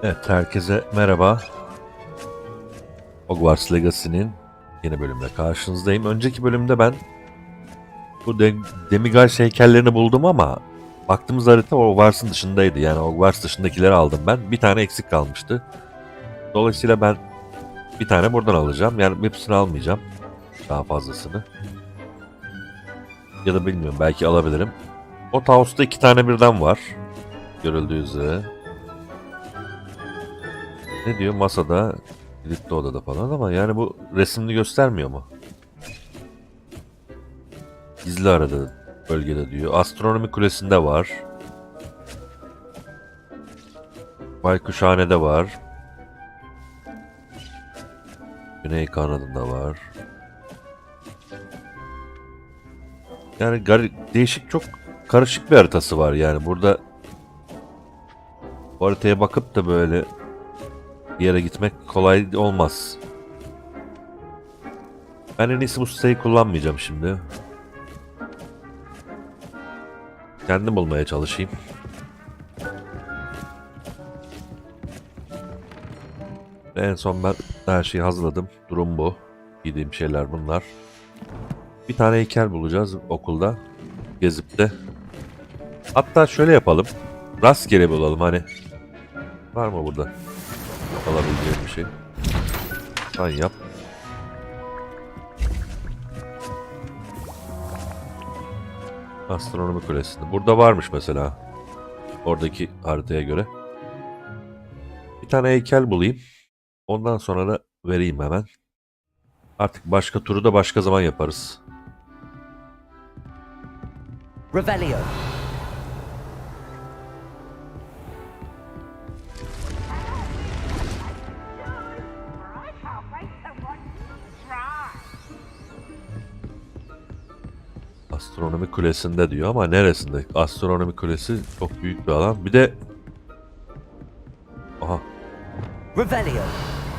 Evet, herkese merhaba. Hogwarts Legacy'nin yeni bölümle karşınızdayım. Önceki bölümde ben bu Demigod heykellerini buldum ama baktığımız harita Hogwarts'ın dışındaydı. Yani Hogwarts dışındakileri aldım ben. Bir tane eksik kalmıştı. Dolayısıyla ben bir tane buradan alacağım. Yani hepsini almayacağım. Daha fazlasını. Ya da bilmiyorum, belki alabilirim. O House'da 2 tane birden var. Görüldüğü üzere. Ne diyor? Masada, kilitli odada falan ama yani bu resimli göstermiyor mu? Gizli arada bölgede diyor. Astronomi kulesinde var. Baykuşhane'de var. Güney kanadında var. Yani değişik, çok karışık bir haritası var yani. Burada bu haritaya bakıp da böyle bir yere gitmek kolay olmaz. Ben en iyisi bu siteyi kullanmayacağım şimdi. Kendim bulmaya çalışayım. En son ben her şeyi hazırladım. Durum bu. Giydiğim şeyler bunlar. Bir tane heykel bulacağız okulda. Gezip de. Hatta şöyle yapalım. Rastgele bulalım hani. Var mı burada alabileceğim bir şey? Sen yap. Astronomi kulesinde. Burada varmış mesela. Oradaki haritaya göre. Bir tane heykel bulayım. Ondan sonra da vereyim hemen. Artık başka turu da başka zaman yaparız. Revelio. Astronomi kulesinde diyor ama neresinde? Astronomi kulesi çok büyük bir alan. Bir de... Aha. Revelio.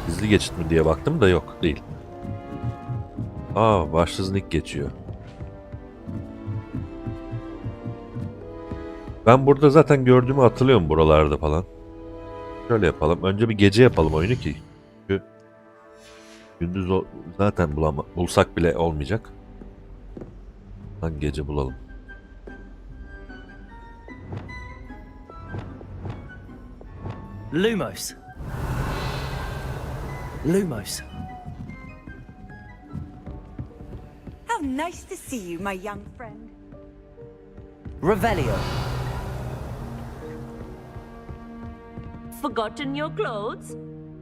Gizli geçit mi diye baktım da yok, değil. Aa, başsız nick geçiyor. Ben burada zaten gördüğümü hatırlıyorum buralarda falan. Şöyle yapalım. Önce bir gece yapalım oyunu ki. Çünkü gündüz zaten bulsak bile olmayacak. Lan gece bulalım. Lumos. Lumos. How nice to see you, my young friend. Revelio. Forgotten your clothes?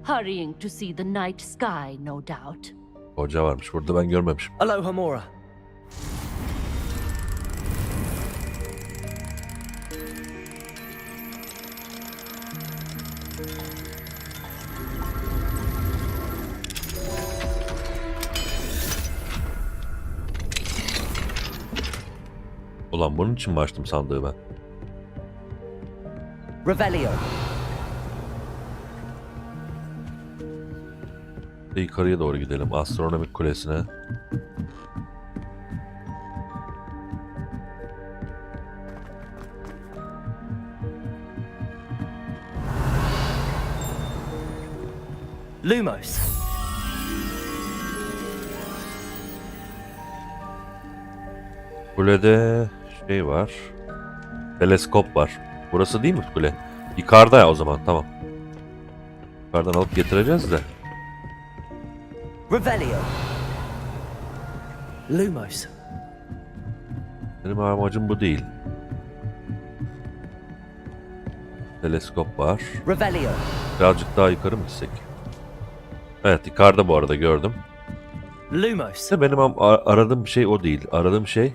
Hurrying to see the night sky, no doubt. Hoca varmış. Burada ben görmemişim. Alohomora. Ulan bunun için mi açtım sandığı ben? Revelio. Yukarıya doğru gidelim. Astronomik kulesine. Lumos. Kulede şey var. Teleskop var. Burası değil mi kule? Yukarıda ya o zaman, tamam. Yukarıdan alıp getireceğiz de. Revelio. Lumos. Benim amacım bu değil. Teleskop var. Revelio. Birazcık daha yukarı mı gitsek? Evet, yukarıda bu arada gördüm. Lumos. İşte benim aradığım şey o değil. Aradığım şey...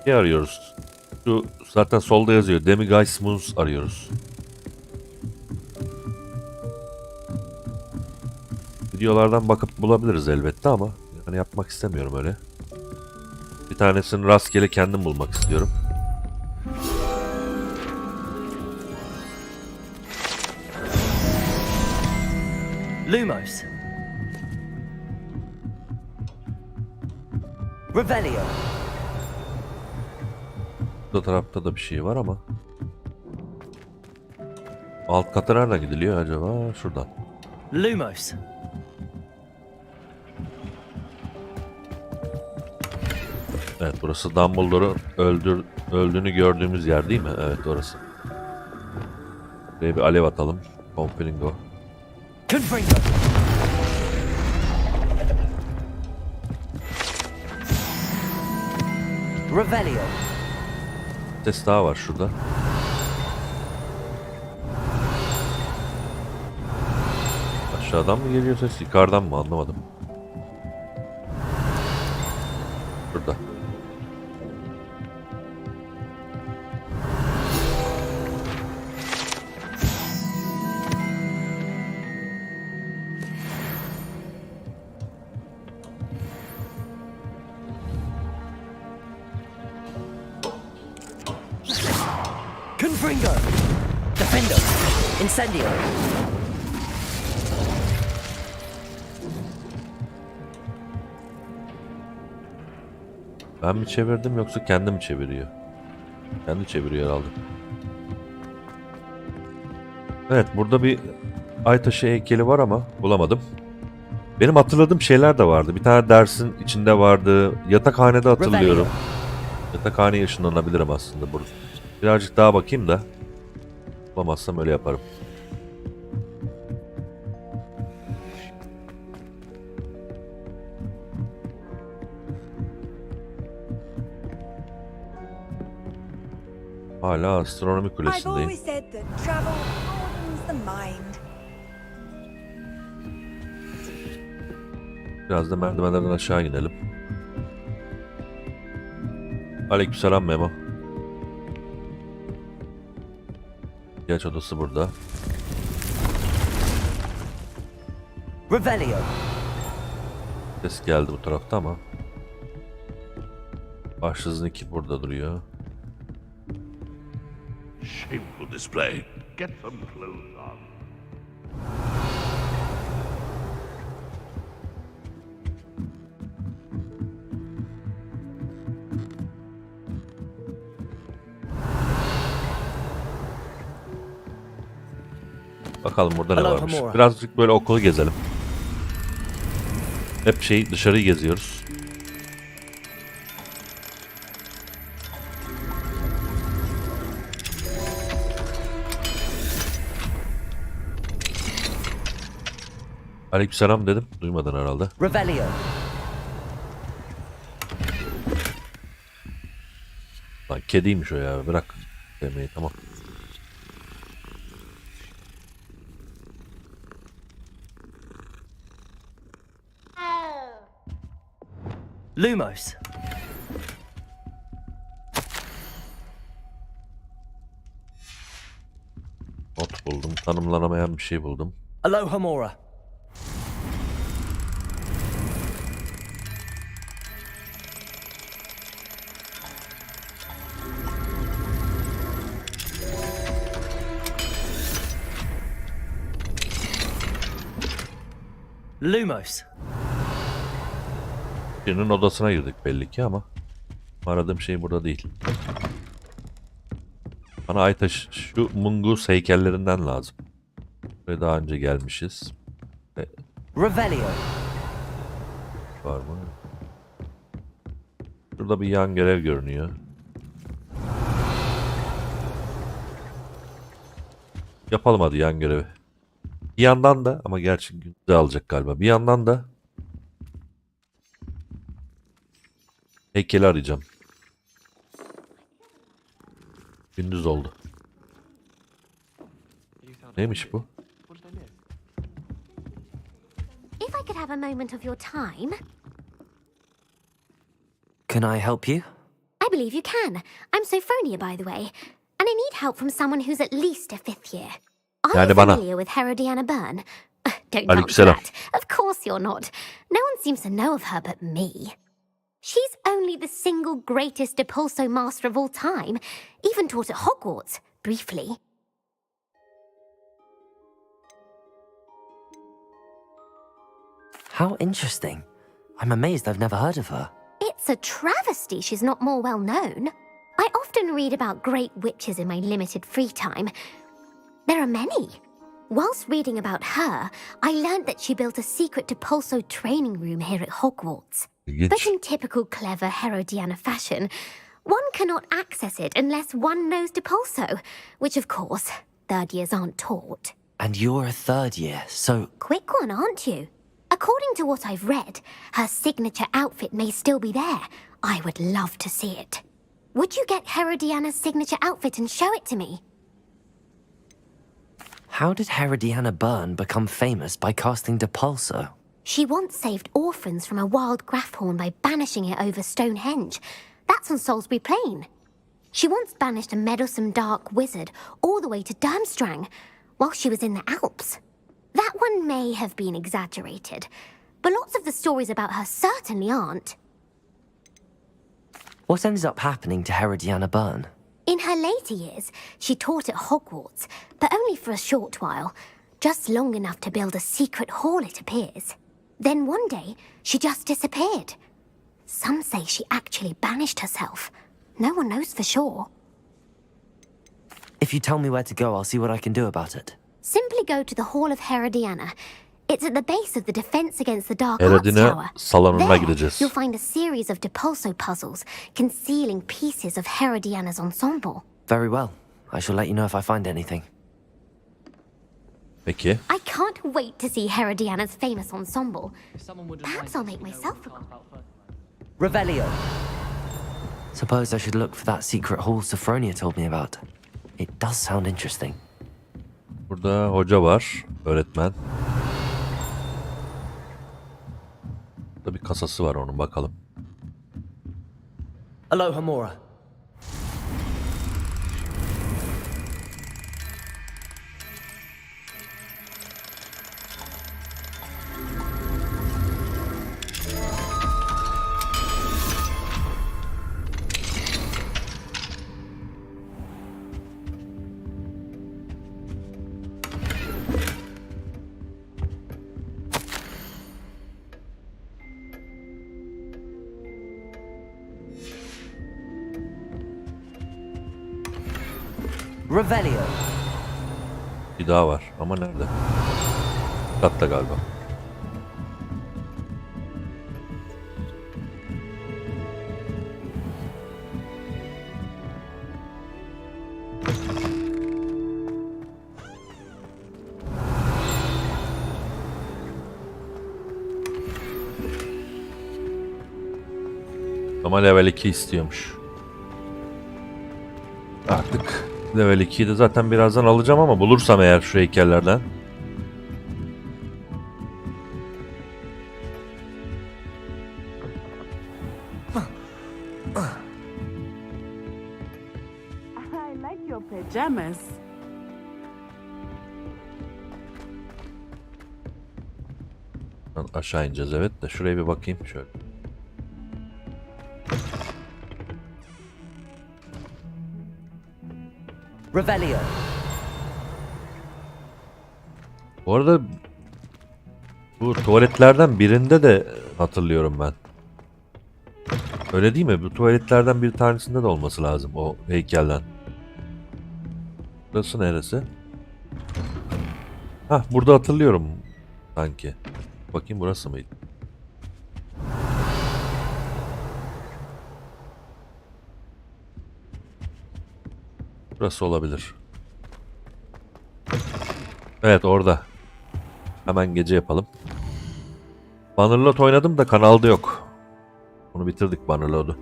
Ne arıyoruz? Şu zaten solda yazıyor. Demigod Moons arıyoruz. Videolardan bakıp bulabiliriz elbette ama yani yapmak istemiyorum öyle. Bir tanesini rastgele kendim bulmak istiyorum. Lumos. Revelio. Bu tarafta da bir şey var ama. Alt kata nereden gidiliyor acaba? Şuradan. Lumos. Evet, burası Dumbledore'un öldüğünü gördüğümüz yer değil mi? Evet, orası. Buraya bir alev atalım. Confringo. Confringo. Revelio. Ses daha var şurada. Aşağıdan mı geliyor ses? Yukarıdan mı? Anlamadım. Burada. Confringo. Defendo. Incendio. Ben mi çevirdim yoksa kendi mi çeviriyor? Kendi çeviriyor herhalde. Evet, burada bir ay taşı heykeli var ama bulamadım. Benim hatırladığım şeyler de vardı. Bir tane dersin içinde vardı. Yatakhanede hatırlıyorum. Yatakhaneye ışınlanabilirim aslında burada. Birazcık daha bakayım da. Bulamazsam öyle yaparım. Hala astronomi I've kulesindeyim. always said that travel broadens the mind. Biraz da merdivenlerden aşağı inelim. Aleykümselam Memo. İhtiyaç odası burada. Revelio. Ses geldi bu tarafta ama. Başsızın iki burada duruyor. Shameful display. Get some clothes on. Bakalım burada ne Hello, varmış. Hamura. Birazcık böyle okulu gezelim. Hep dışarıyı geziyoruz. Aleykümselam dedim. Duymadın herhalde. Revelio. Lan kediymiş o ya. Bırak demeyi, tamam. Lumos. Not buldum. Tanımlanamayan bir şey buldum. Alohomora. Lumos. Birinin odasına girdik belli ki ama aradığım şey burada değil. Bana Aytaş şu Mungus heykellerinden lazım. Buraya daha önce gelmişiz. Revelio. Var mı? Şurada bir yan görev görünüyor. Yapalım hadi yan görevi. Bir yandan da ama gerçi günde alacak galiba. Bir yandan da heykeli arayacağım. Gündüz oldu. Neymiş bu? If I could have a moment of your time. Can I help you? I believe you can. I'm Sophronia, by the way. And I need help from someone who's at least a fifth year. Are Yani you bana. familiar with Herodiana Byrne? Don't answer Aleykümselam. that. Of course you're not. No one seems to know of her but me. She's only the single greatest Depulso master of all time. Even taught at Hogwarts, briefly. How interesting. I'm amazed I've never heard of her. It's a travesty she's not more well known. I often read about great witches in my limited free time. There are many. Whilst reading about her, I learnt that she built a secret Depulso training room here at Hogwarts. İlginç. But in typical clever Herodiana fashion, one cannot access it unless one knows Depulso, which of course, third years aren't taught. And you're a third year, so Quick one, aren't you? According to what I've read, her signature outfit may still be there. I would love to see it. Would you get Herodiana's signature outfit and show it to me? how did Herodiana Byrne become famous by casting Depulso? She once saved orphans from a wild Graffhorn by banishing it over Stonehenge. That's on Salisbury Plain. She once banished a meddlesome dark wizard all the way to Durmstrang while she was in the Alps. That one may have been exaggerated, but lots of the stories about her certainly aren't. What ended up happening to Herodiana Byrne? In her later years, she taught at Hogwarts, but only for a short while, just long enough to build a secret hall, it appears. Then one day, she just disappeared. Some say she actually banished herself. No one knows for sure. If you tell me where to go, I'll see what I can do about it. Simply go to the Hall of Herodiana. It's at the base of the Defense Against the Dark Arts Herodina Tower. salonuna There, gideceğiz. you'll find a series of Depulso puzzles concealing pieces of Herodiana's ensemble. Very well. I shall let you know if I find anything. Peki. I can't wait to see Herodiana's famous ensemble. Perhaps I'll make myself a copy. Revelio. Suppose I should look for that secret hall Sophronia told me about. It does sound interesting. Burada hoca var. Öğretmen. Burada bir kasası var onun, bakalım. Aloha Mora. Revelio. Bir daha var ama nerede? Katta galiba. Ama level 2 istiyormuş. Artık level 2'yi de zaten birazdan alacağım ama bulursam eğer şu heykellerden. I like your pajamas. Aşağı ineceğiz, evet de şuraya bir bakayım şöyle. Revelio. Bu arada bu tuvaletlerden birinde de hatırlıyorum ben. Öyle değil mi? Bu tuvaletlerden bir tanesinde de olması lazım o heykelden. Burası neresi? Hah, burada hatırlıyorum sanki. Bakayım, burası mıydı? Burası olabilir. Evet, orada. Hemen gece yapalım. Bannerlord oynadım da kanalda yok. Onu bitirdik, Bannerlord'u.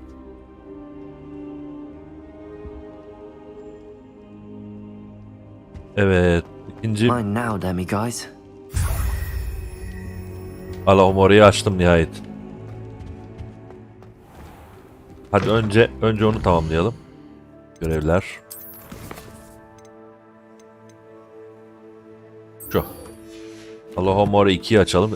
Evet, ikinci Mine now, demi-guys. Alahomore'yi açtım nihayet. Hadi önce onu tamamlayalım. Görevler. Şu. Alahomore 2'yi açalım.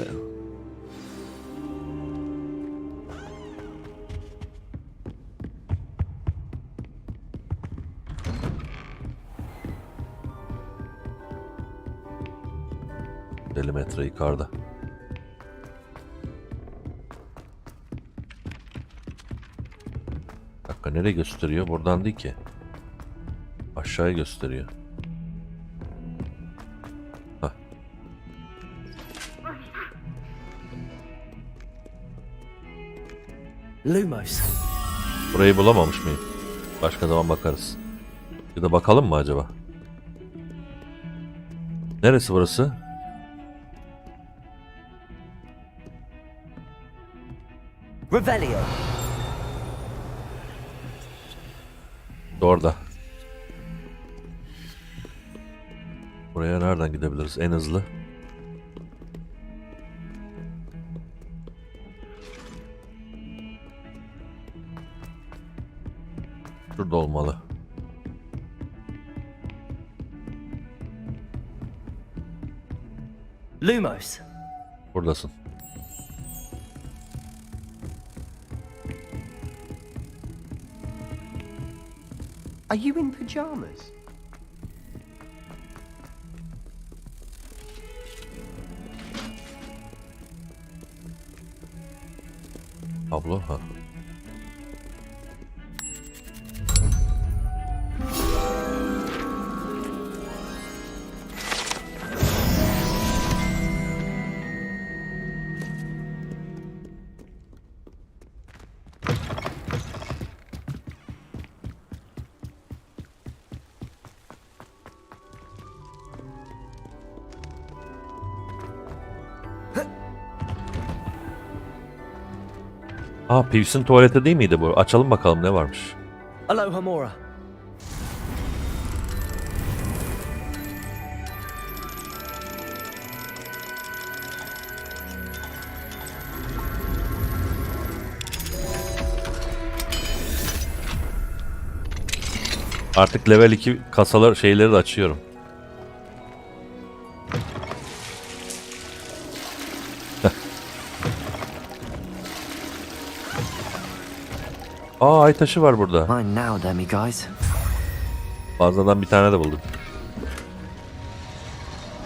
Metre yukarıda. Bir dakika, Nereye gösteriyor? Buradan değil ki. Aşağıya gösteriyor. Hah. Lumos. Burayı bulamamış mıyım? Başka zaman bakarız. Ya da bakalım mı acaba? Neresi burası? Revelio. Orada. Buraya nereden gidebiliriz en hızlı? Şurada olmalı. Lumos. Buradasın. Are you in pajamas? Tablo ha. Aa, Peeves'in tuvaleti değil miydi bu? Açalım bakalım ne varmış. Aloha Mora. Artık level 2 kasalar şeyleri de açıyorum. Aa, ay taşı var burada. Mine now, dummy guys. Fazladan bir tane de buldum.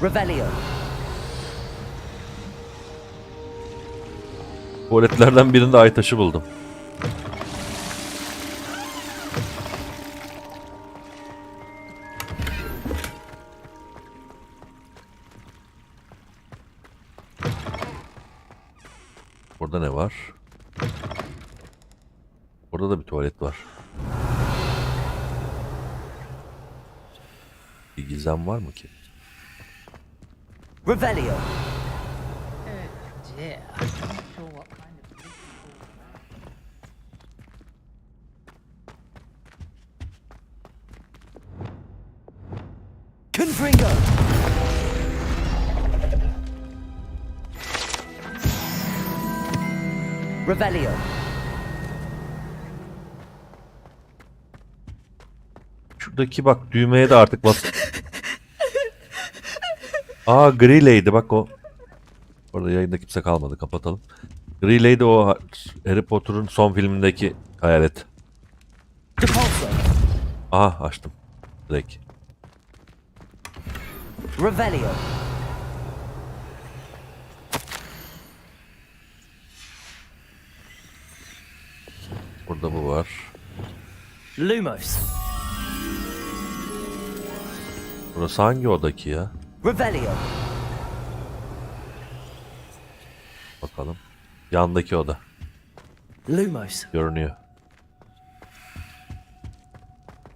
Revelio. Tuvaletlerden birinde ay taşı buldum. Burada ne var? Burada da bir tuvalet var. Bir gizem var mı ki? Revelio. Confringo. Revelio. Şuradaki bak düğmeye de artık bas. Aa, Gri Lady bak o. Orada yayında kimse kalmadı, kapatalım. Gri Lady o Harry Potter'ın son filmindeki hayalet. Depulso. Aha, açtım. Direkt. Revelio. Burada bu var. Lumos. Burası hangi odaki ya? Revelio. Bakalım. Yandaki oda. Lumos. Görünüyor.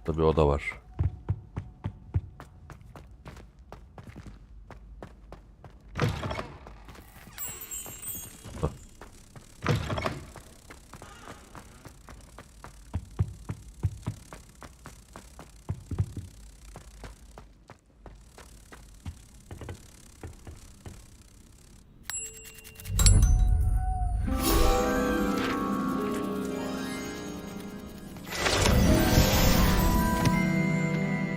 Burada bir oda var. Hah.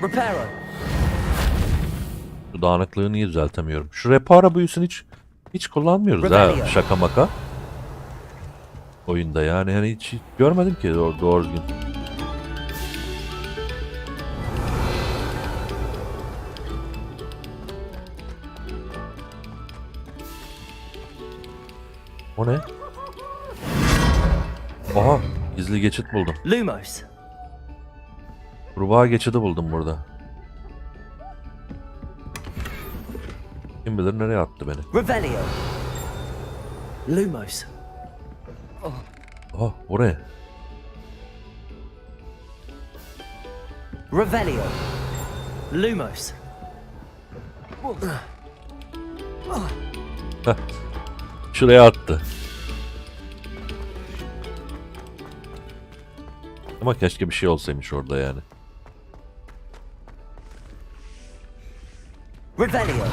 Reparo. Şu dağınıklığı niye düzeltemiyorum? Şu repara büyüsünü hiç kullanmıyoruz ha, şaka maka. Oyunda yani hani hiç görmedim ki doğru düzgün. O ne? Aha, gizli geçit buldum. Lumos. Kurbağa geçidi buldum burada. Kim bilir nereye attı beni. Revelio. Lumos. Oh, bu ne? Revelio. Lumos. Heh. Şuraya attı. Ama keşke bir şey olsaymış orada yani. Revelio.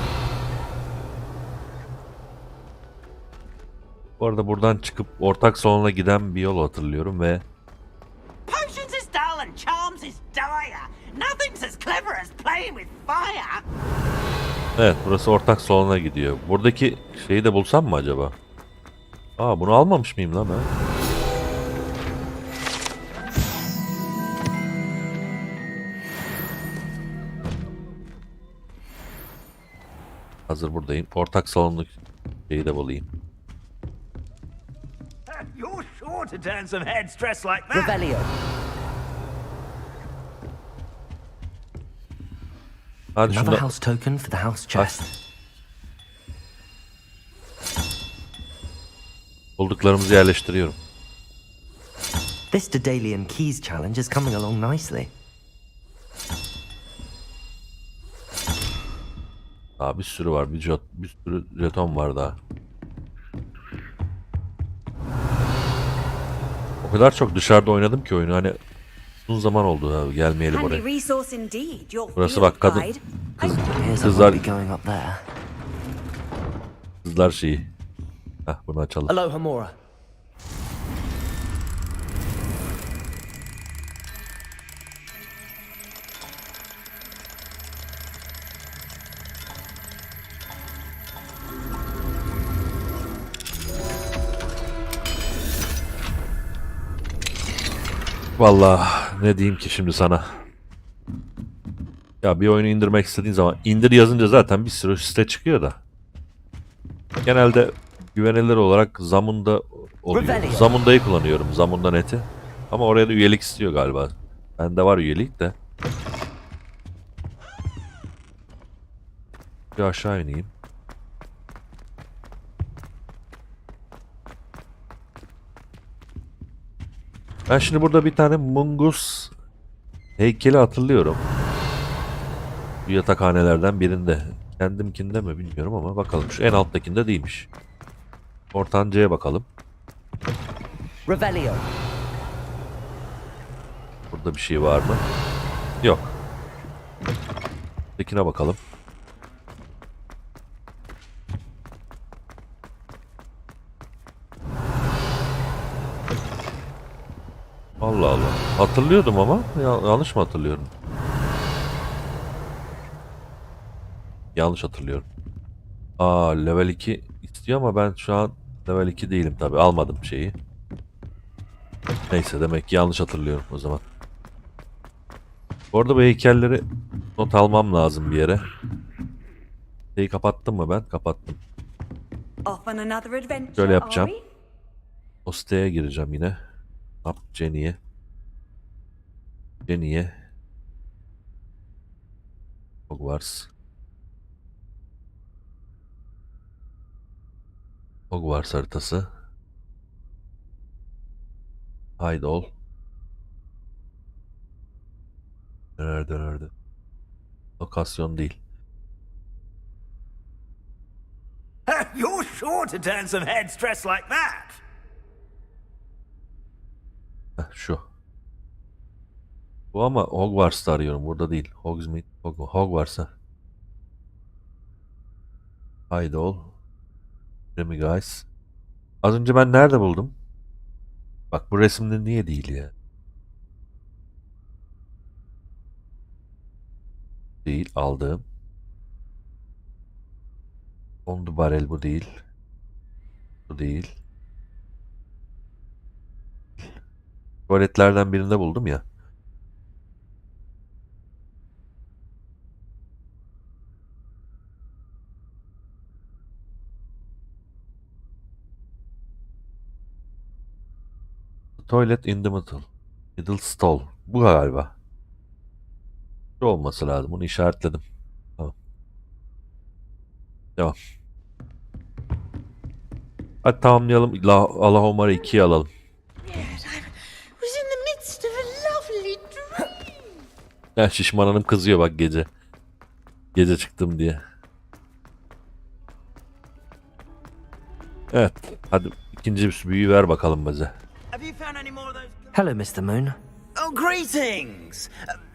Bu arada buradan çıkıp ortak salona giden bir yol hatırlıyorum ve Potions is dull and charms is dire. Nothing's as clever as playing with fire. evet, burası ortak salona gidiyor. Buradaki şeyi de bulsam mı acaba? Aa, bunu almamış mıyım lan ben? Hazır buradayım. Ortak salonluk şeyi de bulayım. You're sure to turn some heads dressed like that. Revelio. Hadi Another şunu house token for the house chest. bulduklarımızı yerleştiriyorum. This Dedalian Keys challenge is coming along nicely. Daha bir sürü var. Bir sürü jeton var daha. O kadar çok dışarıda oynadım ki oyunu, hani uzun zaman oldu abi gelmeyeli Handy buraya. resource indeed. Your Burası field bak kadın. guide. Here's Kızlar, I won't be going up there. kızlar şeyi. Heh, bunu açalım. Aloha Mora. Vallahi ne diyeyim ki şimdi sana. Ya bir oyunu indirmek istediğin zaman indir yazınca zaten bir sürü site çıkıyor da. Genelde güvenilir olarak Zamunda oluyor. Revelio. Zamunda'yı kullanıyorum. Zamunda neti. Ama oraya da üyelik istiyor galiba. Bende var üyelik de. Bir aşağı ineyim. Ben şimdi burada bir tane Mungus heykeli hatırlıyorum. Bu yatakhanelerden birinde. Kendimkinde mi bilmiyorum ama bakalım. Şu en alttakinde değilmiş. Ortancaya bakalım. Revelio. Burada bir şey var mı? Yok. Tekine bakalım. Allah Allah. Hatırlıyordum ama yanlış mı hatırlıyorum? Yanlış hatırlıyorum. Aa, level 2 istiyor ama ben şu an level 2 değilim tabi. Almadım şeyi. Neyse, demek ki yanlış hatırlıyorum o zaman. Bu arada bu heykelleri not almam lazım bir yere. Şeyi kapattım mı ben? Kapattım. Off on another adventure, Şöyle yapacağım. are we? O siteye gireceğim yine. Jenny'ye. Jenny'ye. Hogwarts. Hogwarts haritası. Haydol. Nerede? Lokasyon değil. You're sure to turn some heads dressed like that. Heh, şu. Bu ama Hogwarts'ta arıyorum. Burada değil. Hogsmeade. Hogwarts'a. Haydol. Remy Guys. Az önce ben nerede buldum? Bak bu resimde niye değil ya? Değil. Aldığım. Ondu barel bu değil. Bu değil. Tuvaletlerden birinde buldum ya. Toilet in the middle. Middle stall. Bu galiba. Şu olması lazım. Bunu işaretledim. Tamam. Devam. Hadi tamamlayalım. Allahomar'ı 2'ye alalım. Was in the midst of a lovely dream. Ya Şişman Hanım kızıyor bak gece. Gece çıktım diye. Evet. Hadi ikinci bir büyüyü ver bakalım bize. Have you found any more of those? Hello, Mr. Moon. Oh, greetings!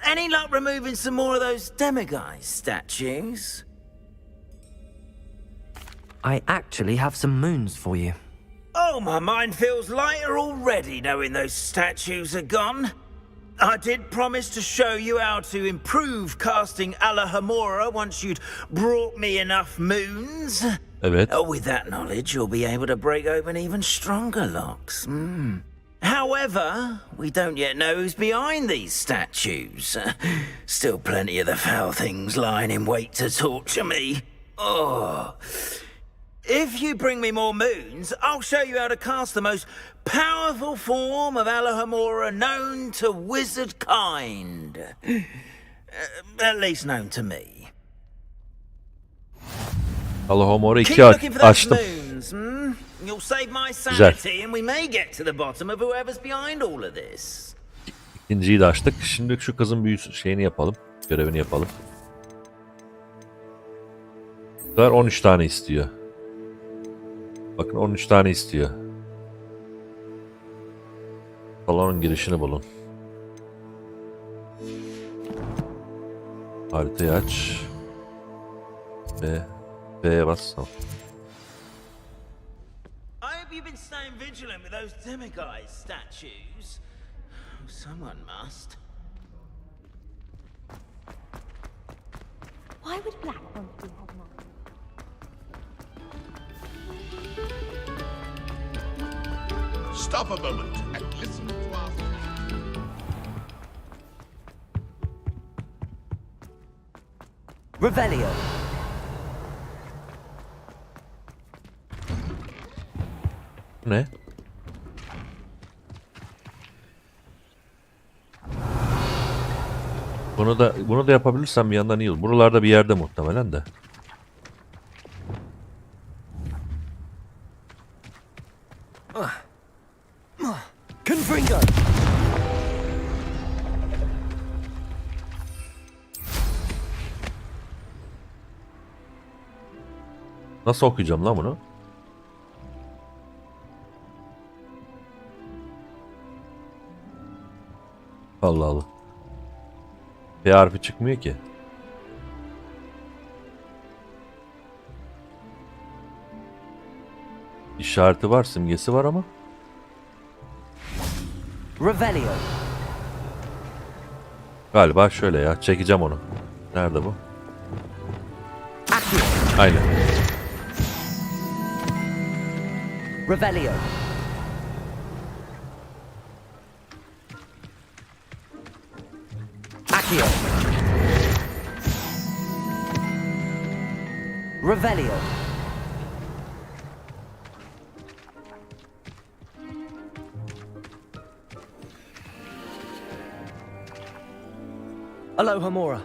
Any luck removing some more of those demiguise statues? I actually have some moons for you. Oh, my mind feels lighter already knowing those statues are gone. I did promise to show you how to improve casting Alahamora once you'd brought me enough moons. Evet. Oh, with that knowledge, you'll be able to break open even stronger locks. However, we don't yet know who's behind these statues. Still plenty of the foul things lying in wait to torture me. Oh. If you bring me more moons, I'll show you how to cast the most powerful form of Alahamora known to wizard kind. At least known to me. Allahomar'ı Keep 2 looking for those açtım. moons, You'll save my sanity and we may get to the bottom of whoever's behind all of this. İkinciyi de açtık. Şimdi şu kızın büyüsü şeyini yapalım. Görevini yapalım. Bu sefer 13 tane istiyor. Bakın 13 tane istiyor. Salonun girişini bulun. Haritayı aç. Ve B'ye bas. Tamam. I hope you've been staying vigilant with those demiguise statues. Someone must. Why would Black want to be headmaster? Stop a moment and listen to our... Revelio. Ne? Bunu da yapabilirsem bir yandan iyi olur. Buralarda bir yerde muhtemelen de. Confringo. Nasıl okuyacağım lan bunu? Allah Allah. P harfi çıkmıyor ki. İşareti var, simgesi var ama. Revelio. Galiba şöyle ya. Çekeceğim onu. Nerede bu? Accio. Aynen. Revelio. Accio. Revelio. Alohomora.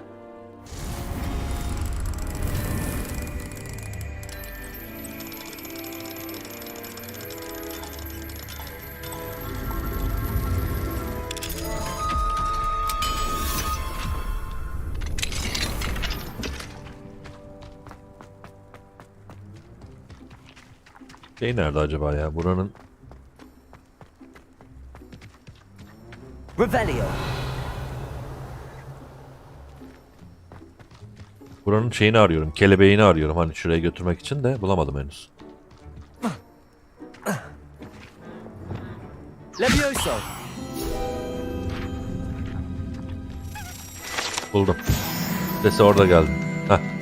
Şey nerede acaba ya? Buranın Revelio. buranın şeyini arıyorum. Kelebeğini arıyorum. Hani şuraya götürmek için de bulamadım henüz. Levioso. Buldum. Sesi orada geldi. Heh.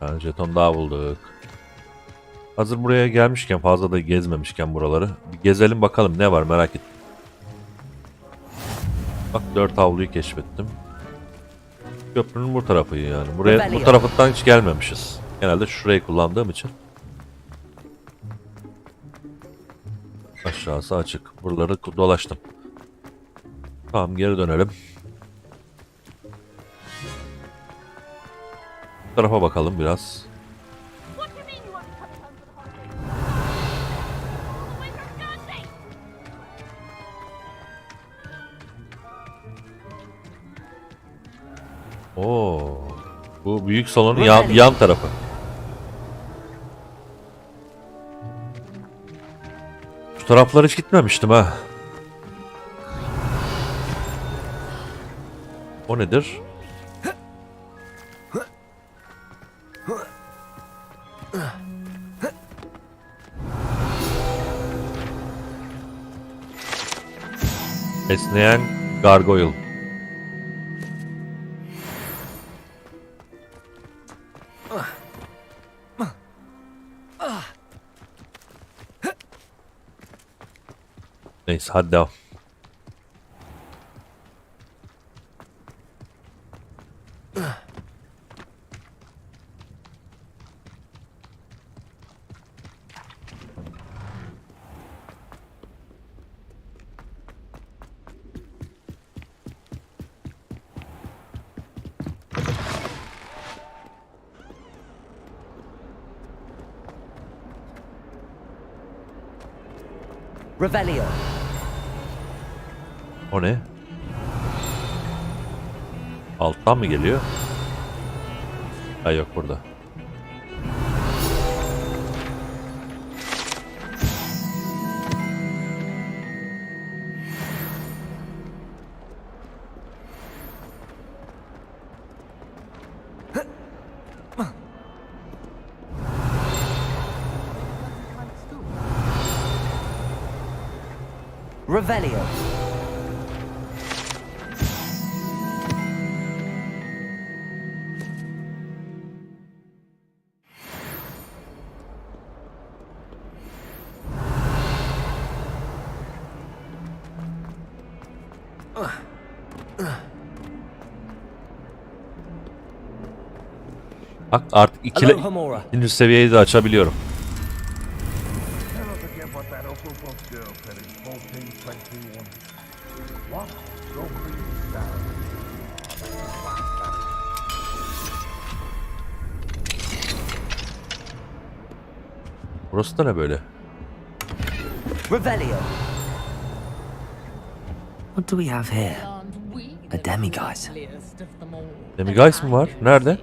Yani jeton daha bulduk. Hazır buraya gelmişken, fazla da gezmemişken buraları. Bir gezelim bakalım ne var, merak ettim. Bak 4 avluyu keşfettim. Köprünün bu tarafı yani. Buraya bu tarafından hiç gelmemişiz. Genelde şurayı kullandığım için. Aşağısı açık. Buraları dolaştım. Tamam, geri dönelim. Bu tarafa bakalım biraz. Oo, bu büyük salonun yan tarafı. Şu taraflara hiç gitmemiştim ha. O nedir? Esneyen gargoyle. Neyse, hadi devam. Revelio. O ne? Alttan mı geliyor? Ha, yok burada. Revelio. Bak artık ikinci seviyeyi de açabiliyorum. Burası da ne böyle? Revelio. What do we have here? A demiguise. Demiguise mi var? Nerede?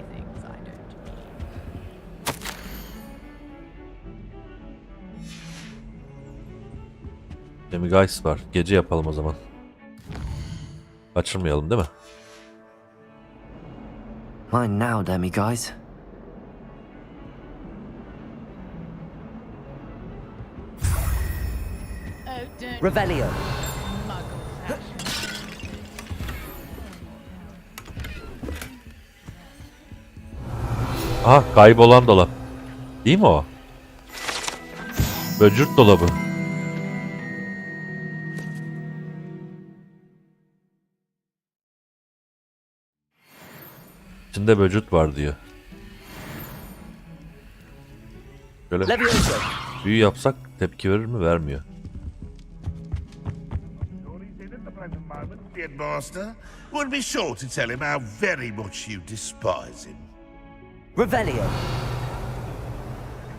Demiguise var. Gece yapalım o zaman. Kaçırmayalım değil mi? Mine now, demiguise. Revelio. Aha, kaybolan dolap. Değil mi o? Böcürt dolabı. İçinde böcürt var diyor. Şöyle büyü yapsak tepki verir mi? Vermiyor. Master would be sure to tell him how very much you despise him. Revelio.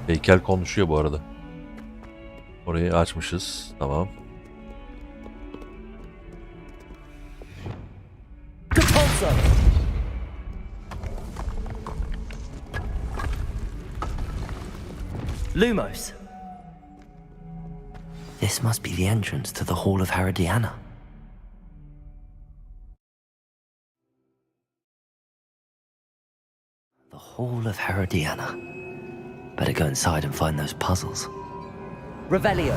Heykel konuşuyor bu arada. Orayı açmışız. Tamam. Capozzo. Lumos. This must be the entrance to the Hall of Herodiana. The Hall of Herodiana. Better go inside and find those puzzles. Revelio.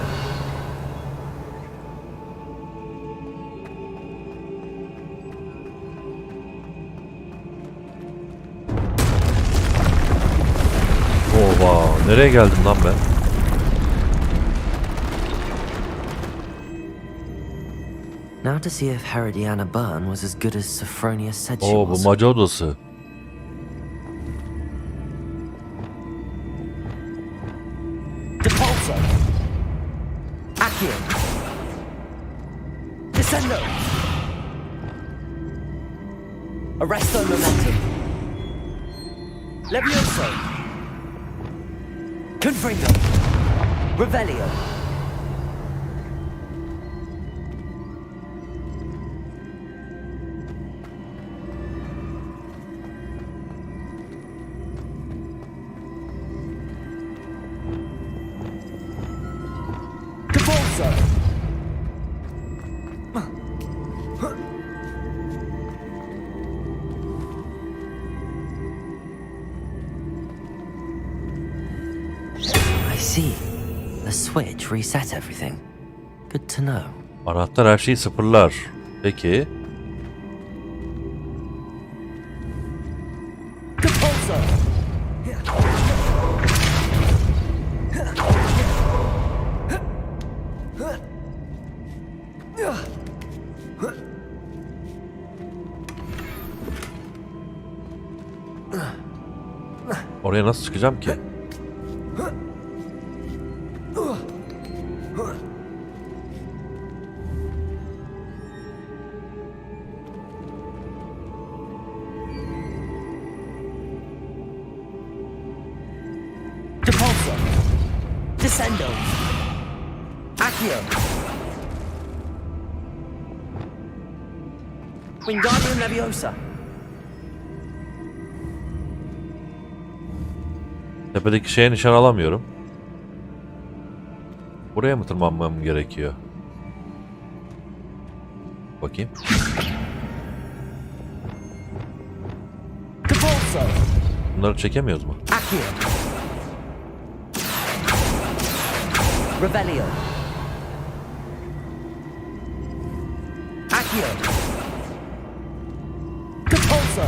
Oha, Nereye geldim lan ben? Now to see if Herodiana Byrne was as good as Sophronia said she Oo, bu was. maca odası. Depulso. Accio. Descendo. Arresto momentum. Levioso. Confringo. Revelio. Depulso. I see. The switch reset everything. Good to know. Anahtar her şeyi sıfırlar. Peki. Depulso. Oraya nasıl çıkacağım ki? Depulso. Descendo. Accio. Wingardium Leviosa. Tepedeki şeye nişan alamıyorum. Buraya mı tırmanmam gerekiyor? Bakayım. Depulso. Bunları çekemiyoruz mu? Accio. Revelio. Accio. Depulso.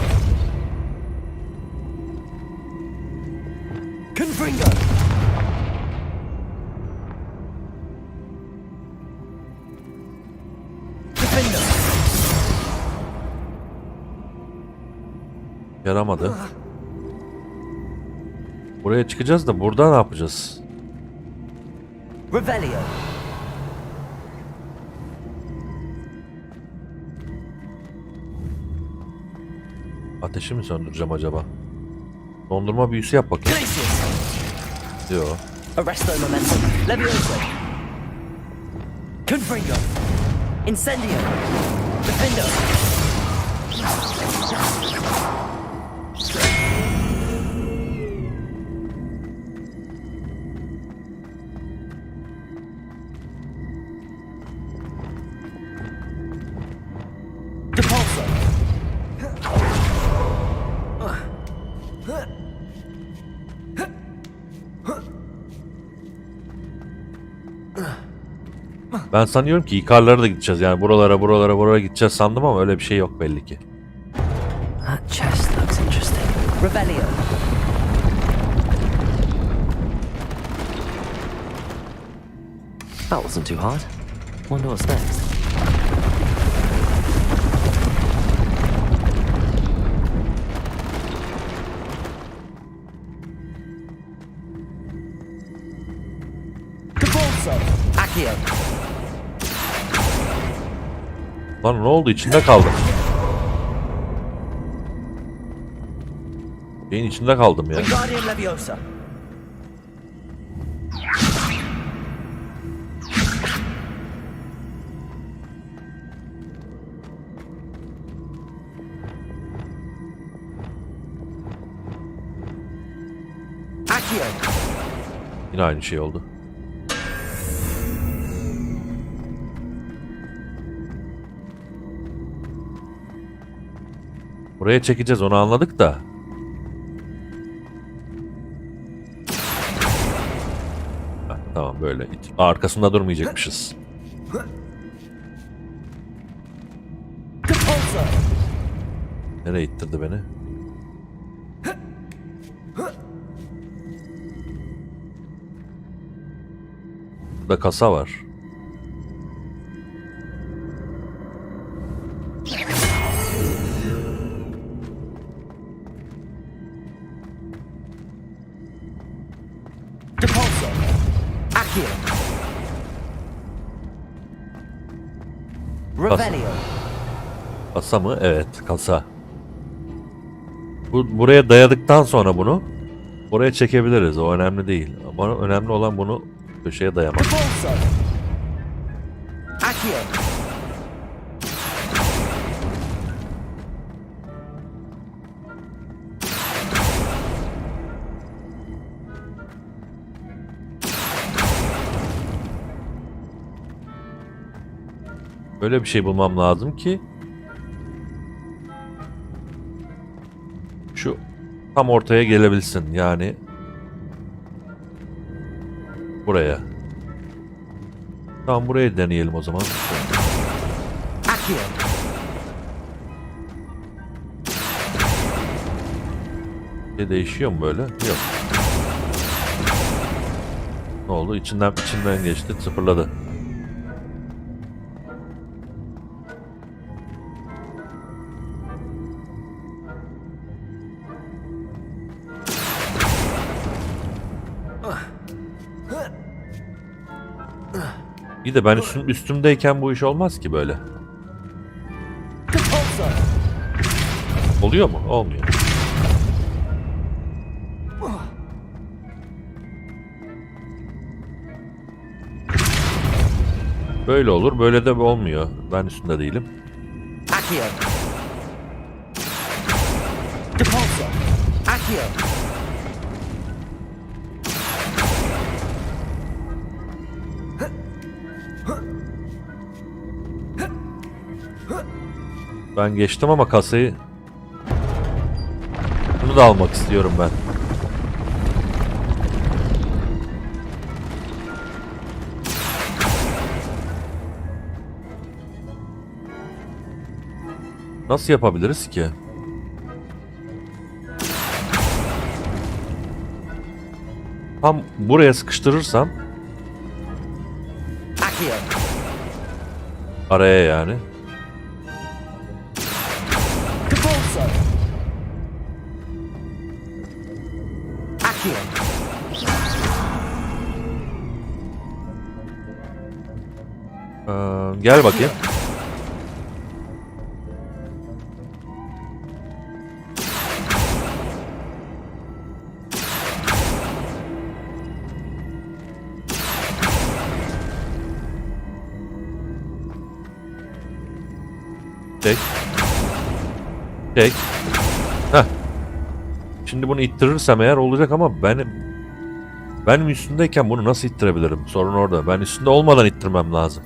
Confringo. Defendo. Yaramadı. Buraya çıkacağız da burada ne yapacağız? Revelio. Ateşi mi söndüreceğim acaba? Dondurma büyüsü yap bakayım. Glacius. Yo. Arresto momentum. Levioso. Confringo. Incendio. Defendo. Depulso. Ben sanıyorum ki yukarılara da gideceğiz. Yani buralara gideceğiz sandım ama öyle bir şey yok belli ki. That chest looks interesting. Revelio. That wasn't too hard. Wonder what's next. Depulso. Accio. Lan ne oldu? İçinde kaldım. Şeyin içinde kaldım ya. Wingardium Leviosa. Accio. Yine aynı şey oldu. Buraya çekeceğiz, onu anladık da. Heh, tamam böyle. Arkasında durmayacakmışız. Depulso. Nereye ittirdi beni? Burada kasa var. Depulso. Accio. Revelio. Kasa mı? Evet, kasa. Buraya dayadıktan sonra bunu buraya çekebiliriz. O önemli değil. Ama önemli olan bunu köşeye dayamak. Depulso. Accio. Böyle bir şey bulmam lazım ki şu tam ortaya gelebilsin. Yani buraya. Tamam, buraya deneyelim o zaman. Accio. Değişiyor mu böyle? Yok. Ne oldu? İçinden geçti, sıfırladı. İyi de ben üstümdeyken bu iş olmaz ki böyle. Depulso. Oluyor mu? Olmuyor. Böyle olur, böyle de olmuyor. Ben üstünde değilim. Accio. Depulso. Accio. Ben geçtim ama kasayı... Bunu da almak istiyorum ben. Nasıl yapabiliriz ki? Tam buraya sıkıştırırsam Accio. araya yani. Depulso. Accio. Gel bakayım. Çek. Çek. Heh. Şimdi bunu ittirirsem eğer olacak ama benim üstündeyken bunu nasıl ittirebilirim? Sorun orada. Ben üstünde olmadan ittirmem lazım.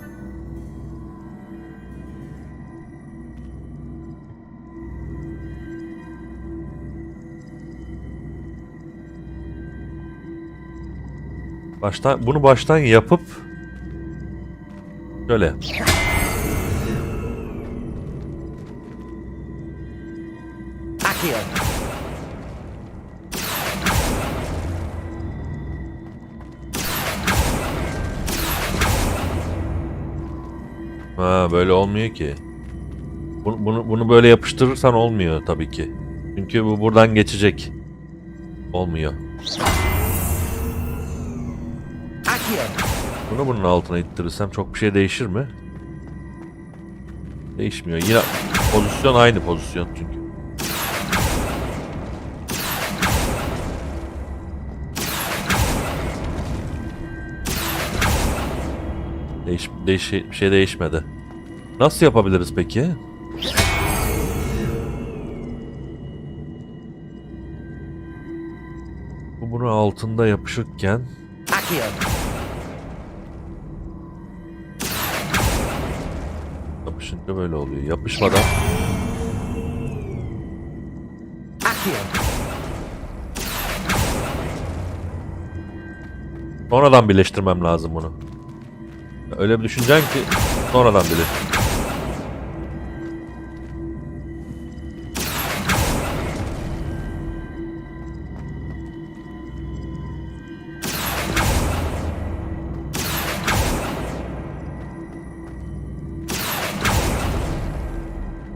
Bunu baştan yapıp şöyle. Accio. Ha, böyle olmuyor ki. Bunu böyle yapıştırırsan olmuyor tabii ki. Çünkü bu buradan geçecek. Olmuyor. Accio. Bunu bunun altına ittirirsem çok bir şey değişir mi? Değişmiyor. Yine pozisyon aynı pozisyon çünkü. Bir şey değişmedi. Nasıl yapabiliriz peki? Bu bunun altında yapışırken Accio. yapışınca böyle oluyor. Yapışmadan Accio. sonradan birleştirmem lazım bunu. Öyle bir düşüneceksin ki sonradan bilir.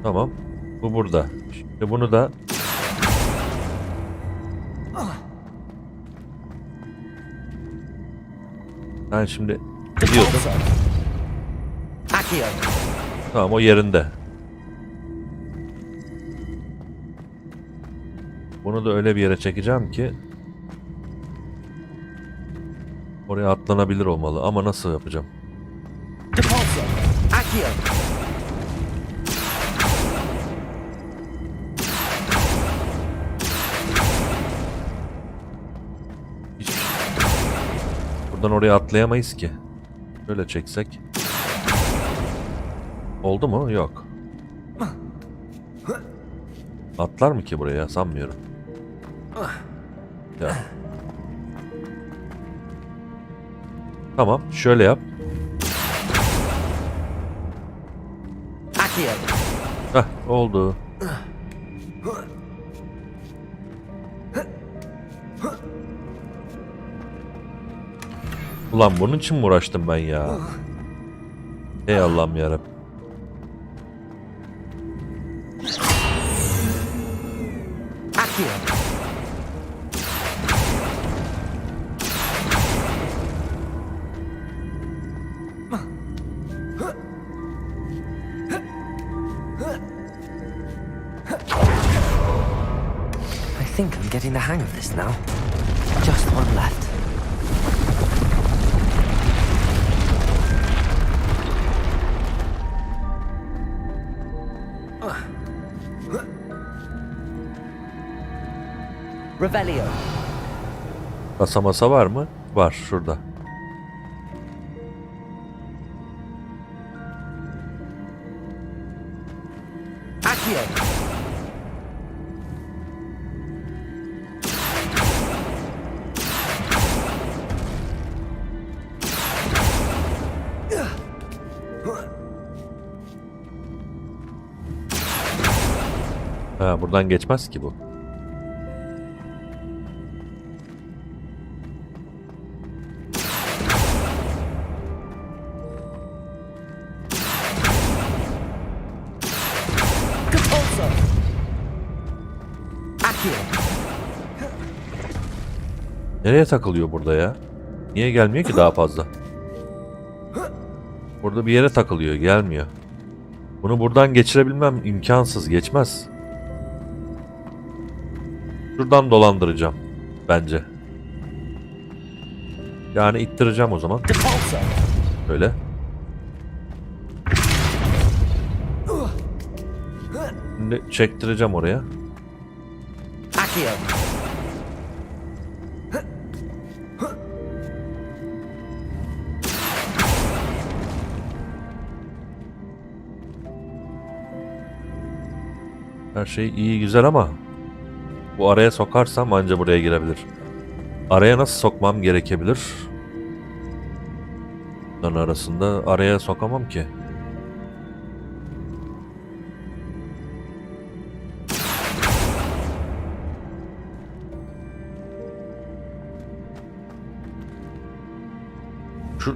Tamam. Bu burada. Şimdi bunu da ben şimdi gidiyordum. Accio. Tamam, o yerinde. Bunu da öyle bir yere çekeceğim ki oraya atlanabilir olmalı ama nasıl yapacağım? Depulso. Accio. Buradan oraya atlayamayız ki. Böyle çeksek. Oldu mu? Yok. Atlar mı ki buraya? Sanmıyorum. Ya. Tamam, şöyle yap. Accio. Heh, oldu. Ulan bunun için mi uğraştım ben ya? Ey Allah'ım yarabbim. Accio. I think I'm getting the hang of this now. Just one left. Revelio. Kasa masa var mı? Var, şurada. Accio. Ha, buradan geçmez ki bu. Depulso. Accio. Nereye takılıyor burada ya? Niye gelmiyor ki daha fazla? Burada bir yere takılıyor, gelmiyor. Bunu buradan geçirebilmem imkansız, geçmez. Şuradan dolandıracağım bence. Yani ittireceğim o zaman. Depulso. Böyle. Şimdi çektireceğim oraya. Accio. Her şey iyi güzel ama bu araya sokarsam anca buraya girebilir. Araya nasıl sokmam gerekebilir? Bunların arasında araya sokamam ki.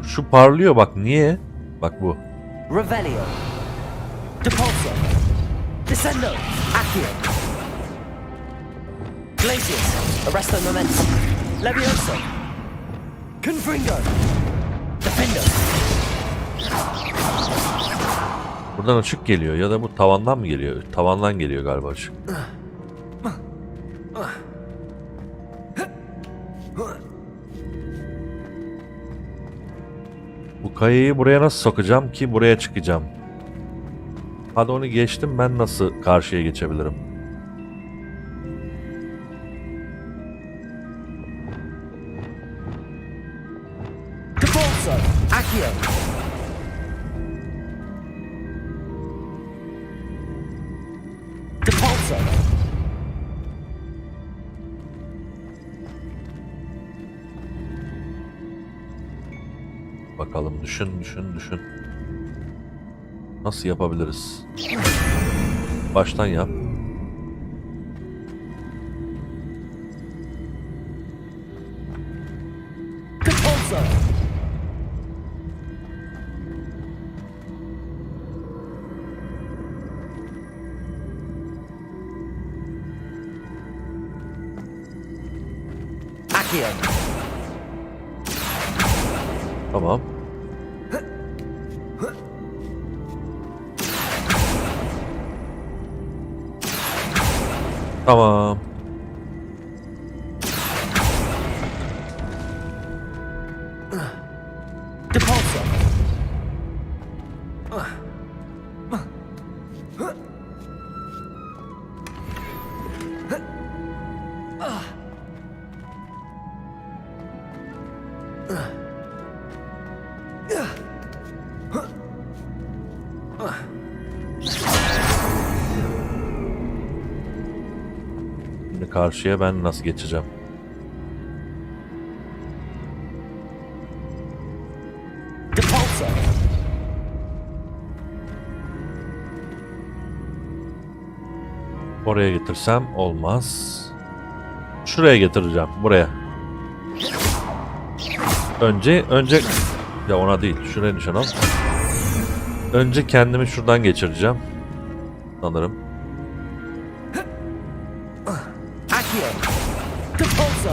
Şu parlıyor bak, niye? Bak bu. Revelio. Depulso. Descendo. Accio. Glacius. Arresto momentum. Levioso. Confringo. Defendo. Buradan ışık geliyor ya da bu tavandan mı geliyor? Tavandan geliyor galiba ışık. Bu kayayı buraya nasıl sokacağım ki buraya çıkacağım? Hadi onu geçtim, ben nasıl karşıya geçebilirim? Depulso. Accio. Depulso. Bakalım, düşün. Nasıl yapabiliriz? Baştan yap. Depulso. Accio. Tamam. Tamam. Depulso. Şimdi karşıya ben nasıl geçeceğim? Depulso. Oraya getirsem olmaz. Şuraya getireceğim. Buraya. Önce ya ona değil. Şuraya nişan al. Önce kendimi şuradan geçireceğim. Sanırım. Accio. Depulso.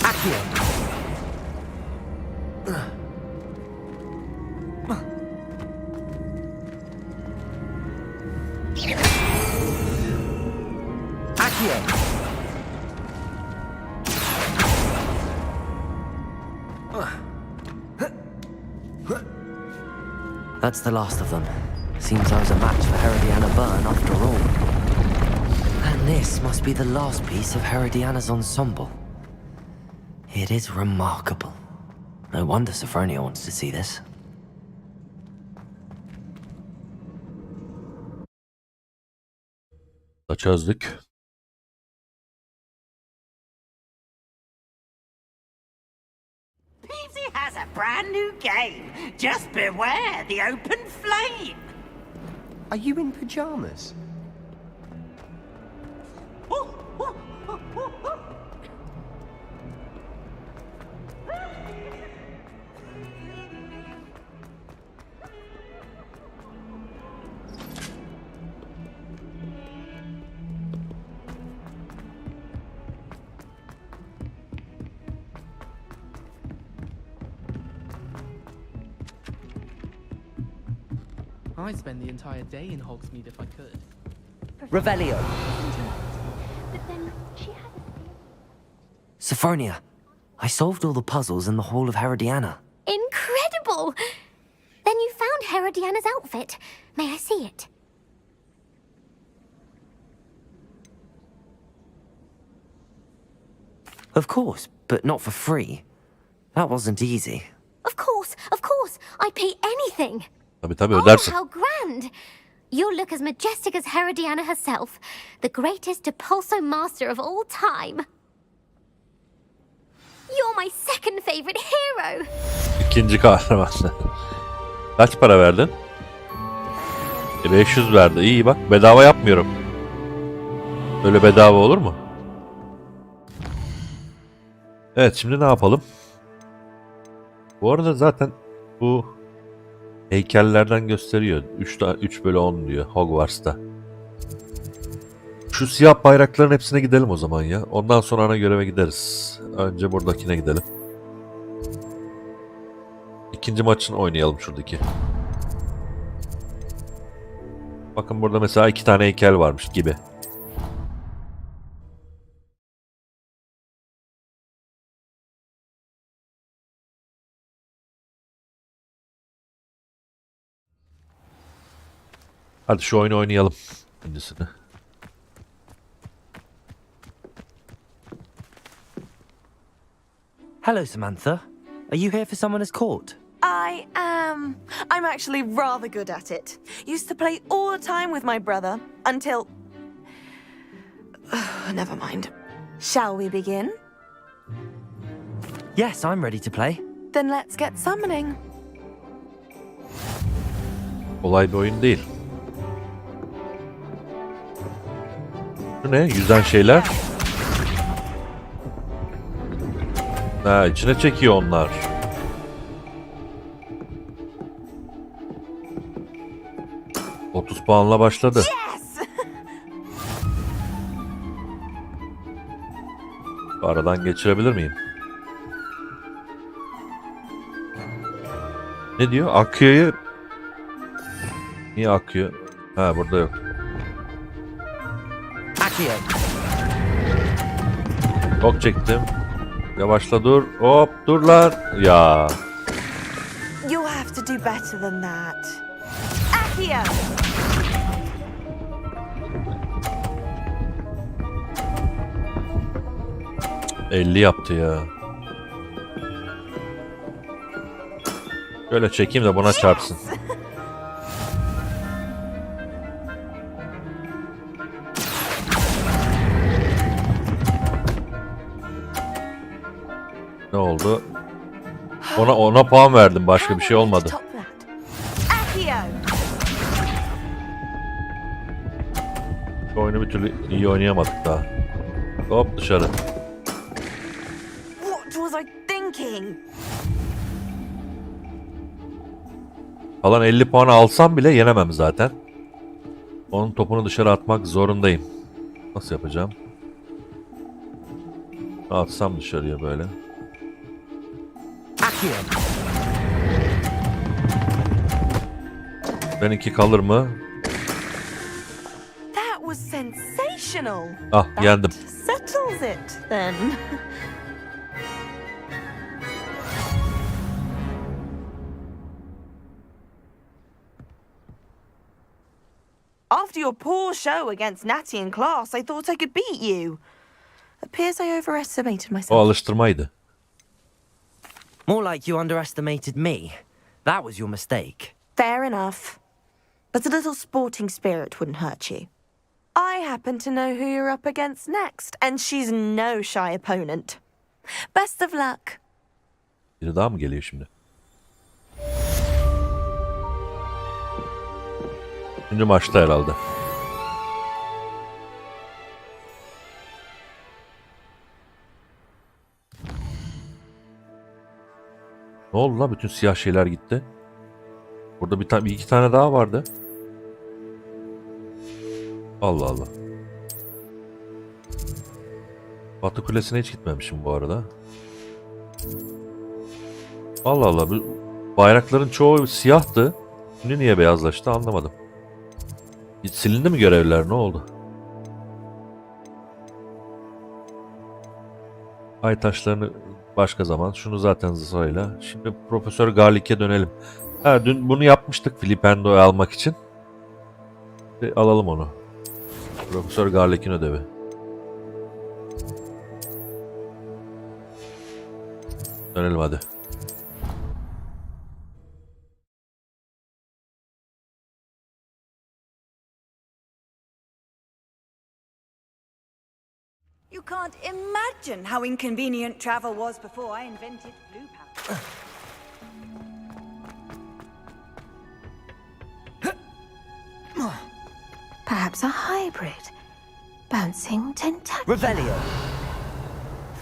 Accio. Accio. That's the last of them. Seems I was a match for Herodiana Byrne after all. And this must be the last piece of Herodiana's ensemble. It is remarkable. No wonder Sophronia wants to see this. Da çözdük. Peasy has a brand new game. Just beware the open flame. Are you in pajamas? I'd spend the entire day in Hogsmeade if I could. Revelio. But then she had Sophronia, I solved all the puzzles in the Hall of Herodiana. incredible! Then you found Herodiana's outfit. May I see it? Of course, but not for free. That wasn't easy. Of course, I'd pay anything. Tabii Oh, ödersin. how grand! You'll look as majestic as Herodiana herself, the greatest Depulso master of all time. You're my second favorite hero. İkinci kahraman. Kaç para verdin? 500 verdi. İyi bak, bedava yapmıyorum. Öyle bedava olur mu? Evet, şimdi ne yapalım? Bu arada zaten bu heykellerden gösteriyor. 3/10 diyor Hogwarts'ta. Şu siyah bayrakların hepsine gidelim o zaman ya. Ondan sonra ana göreve gideriz. Önce buradakine gidelim. İkinci maçını oynayalım şuradaki. Bakın burada mesela 2 tane heykel varmış gibi. Hadi şu oyunu oynayalım. İkincisini. Hello, Samantha. Are you here for someone as court? I am. I'm actually rather good at it. Used to play all the time with my brother until. Never mind. Shall we begin? Yes, I'm ready to play. Then let's get summoning. Kolay bir oyun değil. Bu ne? Yüzen şeyler. Ha, içine çekiyor onlar. ...30 puanla başladı. Yes! Aradan geçirebilir miyim? Ne diyor? Akıyor'yu... Niye akıyor? Ha, burada yok. Accio. Ok çektim. Yavaşla dur. Hop dur lan. Ya. You'll have to do better than that. Accio! 50 yaptı ya. Şöyle çekeyim de buna çarpsın. Ne oldu? Ona puan verdim. Başka bir şey olmadı. Top that. Accio! Şu oyunu bir türlü iyi oynayamadık daha. Hop dışarı. What was I thinking? Kalan 50 puanı alsam bile yenemem zaten. Onun topunu dışarı atmak zorundayım. Nasıl yapacağım? Atsam dışarıya böyle. Accio. Benimki kalır mı? That was sensational. Ah, yendim. Settles it then. After your poor show against Natty in class, I thought I could beat you. Appears I overestimated O myself. alıştırmaydı. More like you underestimated me. That was your mistake. Fair enough. But a little sporting spirit wouldn't hurt you. I happen to know who you're up against next, and she's no shy opponent. Best of luck. Biri daha mı geliyor şimdi? Üçüncü maçta herhalde. Ne oldu lan? Bütün siyah şeyler gitti. Burada bir iki tane daha vardı. Allah Allah. Batı Kulesi'ne hiç gitmemişim bu arada. Allah Allah. Bu bayrakların çoğu siyahtı. Şimdi niye beyazlaştı anlamadım. Hiç silindi mi görevler? Ne oldu? Ay taşlarını başka zaman. Şunu zaten sırayla. Şimdi Profesör Garlick'e dönelim. Ha, dün bunu yapmıştık Filipendo'yu almak için. Alalım onu. Profesör Garlick'in ödevi. Dönelim hadi. You can't imagine how inconvenient travel was before I invented blue powder. Perhaps a hybrid. Bouncing tentacular. Revelio.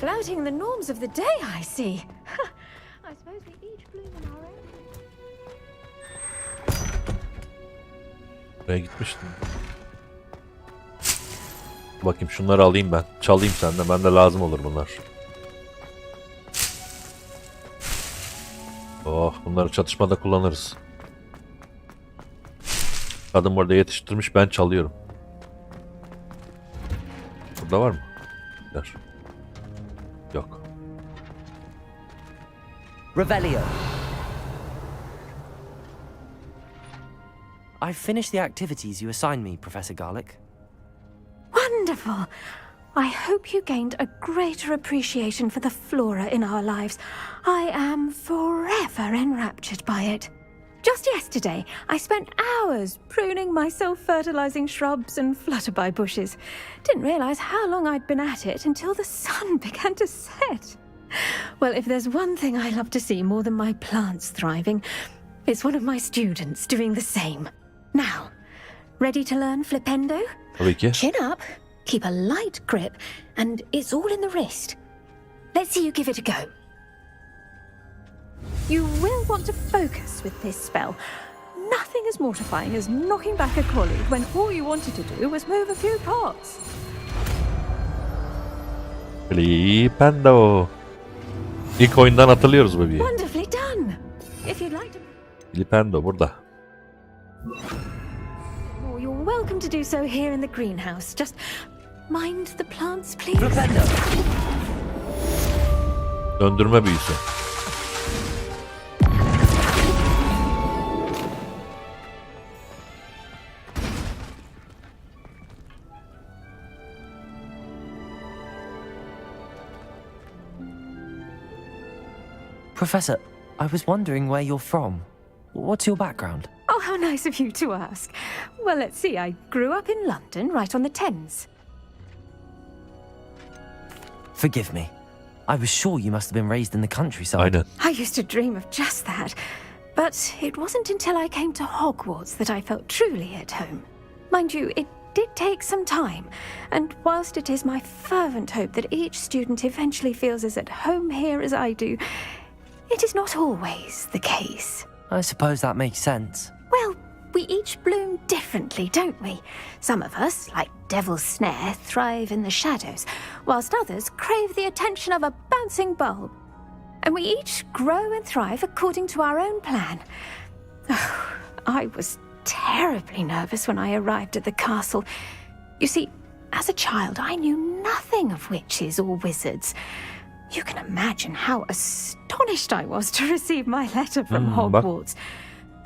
Flouting the norms of the day, I see. I suppose we each bloom in our own. Buraya gitmiştim. Bakayım şunları alayım ben. Çalayım senden. Bende lazım olur bunlar. Oh, bunları çatışmada kullanırız. Kadın burada yetiştirmiş, ben çalıyorum. Burada var mı? Yok. Revelio. I've finished the activities you assigned me, Professor Garlick. Wonderful. I hope you gained a greater appreciation for the flora in our lives. I am forever enraptured by it. Just yesterday, I spent hours pruning my self-fertilizing shrubs and flutterby bushes. Didn't realize how long I'd been at it until the sun began to set. Well, if there's one thing I love to see more than my plants thriving, it's one of my students doing the same. Now, ready to learn Flipendo? Tabii ki. Chin up, keep a light grip, and it's all in the wrist. Let's see you give it a go. You will want to focus with this spell. Nothing as mortifying as knocking back a colleague when all you wanted to do was move a few pots. Flipendo. İlk oyundan hatırlıyoruz bebeği. Wonderfully done. If you'd like to... Flipendo burada. Oh, you're welcome to do so here in the greenhouse. Just mind the plants, please. Flipendo. Döndürme büyüsü. Professor, I was wondering where you're from. What's your background? Oh, how nice of you to ask. Well, let's see. I grew up in London, right on the Thames. Forgive me. I was sure you must have been raised in the countryside. Aynen. I used to dream of just that. But it wasn't until I came to Hogwarts that I felt truly at home. Mind you, it did take some time. And whilst it is my fervent hope that each student eventually feels as at home here as I do, it is not always the case. I suppose that makes sense. Well, we each bloom differently, don't we? Some of us, like Devil's Snare, thrive in the shadows, whilst others crave the attention of a bouncing bulb. And we each grow and thrive according to our own plan. Oh, I was terribly nervous when I arrived at the castle. You see, as a child, I knew nothing of witches or wizards. You can imagine how astonished I was to receive my letter from Hogwarts.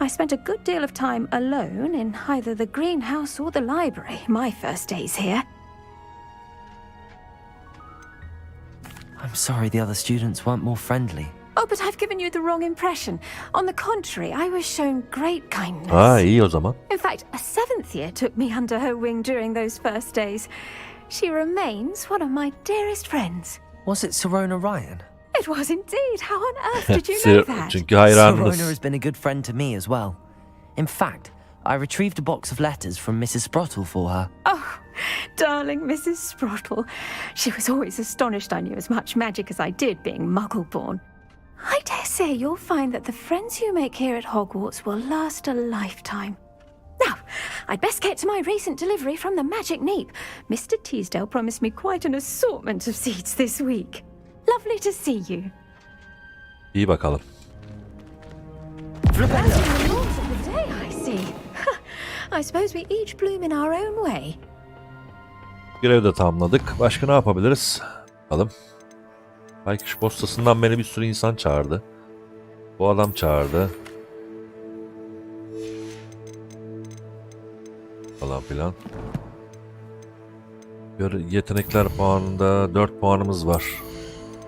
I spent a good deal of time alone in either the greenhouse or the library my first days here. I'm sorry the other students weren't more friendly. Oh, but I've given you the wrong impression. On the contrary, I was shown great kindness. İyi o zaman. In fact, a seventh year took me under her wing during those first days. She remains one of my dearest friends. Was it Serona Ryan? It was indeed. How on earth did you know that? Çünkü hayranınız. Serona has been a good friend to me as well. In fact, I retrieved a box of letters from Mrs. Sprottle for her. Oh, darling Mrs. Sprottle. She was always astonished I knew as much magic as I did, being Muggle-born. I dare say you'll find that the friends you make here at Hogwarts will last a lifetime. Now, I'd best get to my recent delivery from the Magic Neep. Mr. Teasdale promised me quite an assortment of seeds this week. Lovely to see you. İyi bakalım. Flouting the norms of the day, I see. I suppose we each bloom in our own way. Görevi de tamamladık. Başka ne yapabiliriz? Bakalım. Baykuş postasından beni bir sürü insan çağırdı. Bu adam çağırdı. Falan filan. Yetenekler puanında 4 puanımız var.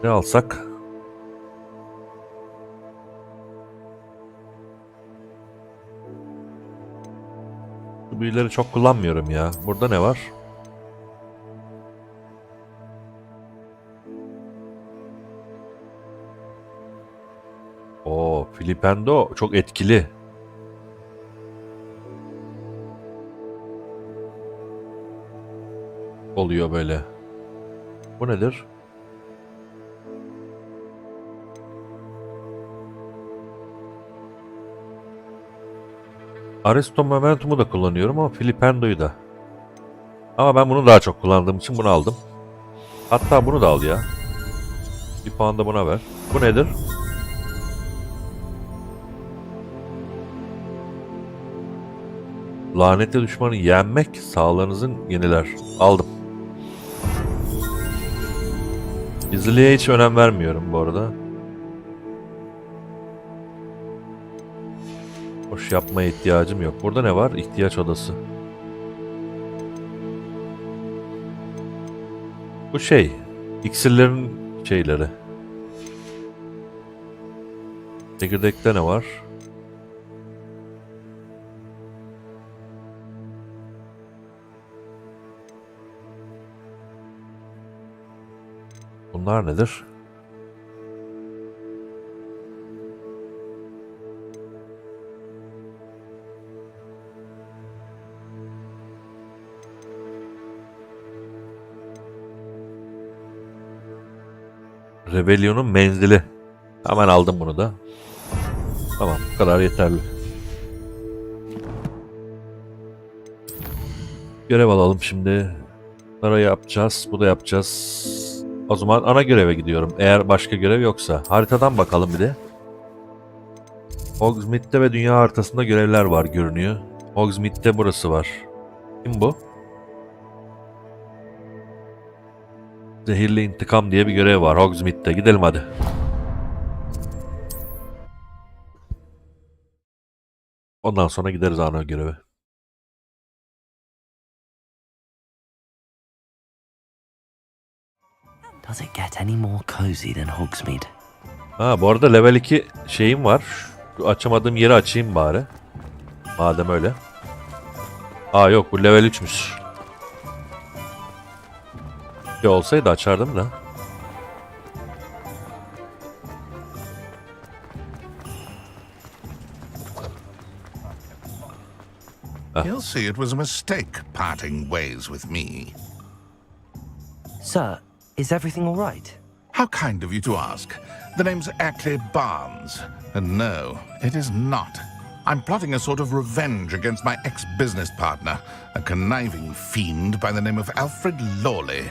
Ne alsak? Bu büyüleri çok kullanmıyorum ya. Burada ne var? Oo, Flipendo çok etkili. Oluyor böyle. Bu nedir? Aristo Momentum'u da kullanıyorum ama Flipendo'yu da. Ama ben bunu daha çok kullandığım için bunu aldım. Hatta bunu da al ya. Bir puan da buna ver. Bu nedir? Lanetli düşmanı yenmek sağlığınızın yeniler. Aldım. Gizliliğe hiç önem vermiyorum bu arada. Boş yapmaya ihtiyacım yok. Burada ne var? İhtiyaç odası. Bu şey. İksirlerin şeyleri. Çekirdekte ne var? Bunlar nedir? Rebelyon'un menzili. Hemen aldım bunu da. Tamam, bu kadar yeterli. Görev alalım şimdi. Bunları yapacağız. Bu da yapacağız. O zaman ana göreve gidiyorum. Eğer başka görev yoksa. Haritadan bakalım bir de. Hogsmeade'de ve dünya haritasında görevler var görünüyor. Hogsmeade'de burası var. Kim bu? Zehirli intikam diye bir görev var Hogsmeade'de. Gidelim hadi. Ondan sonra gideriz ana göreve. Does it get any more cozy than Hogsmeade? Ha, bu arada level 2 şeyim var. Şu açamadığım yeri açayım bari. Madem öyle. Aa yok, bu level 3'müş. Bir olsaydı açardım da. You'll see it was a mistake parting ways with me. Sir, is everything all right? How kind of you to ask. The name's Ackley Barnes. And no, it is not. I'm plotting a sort of revenge against my ex-business partner, a conniving fiend by the name of Alfred Lawley.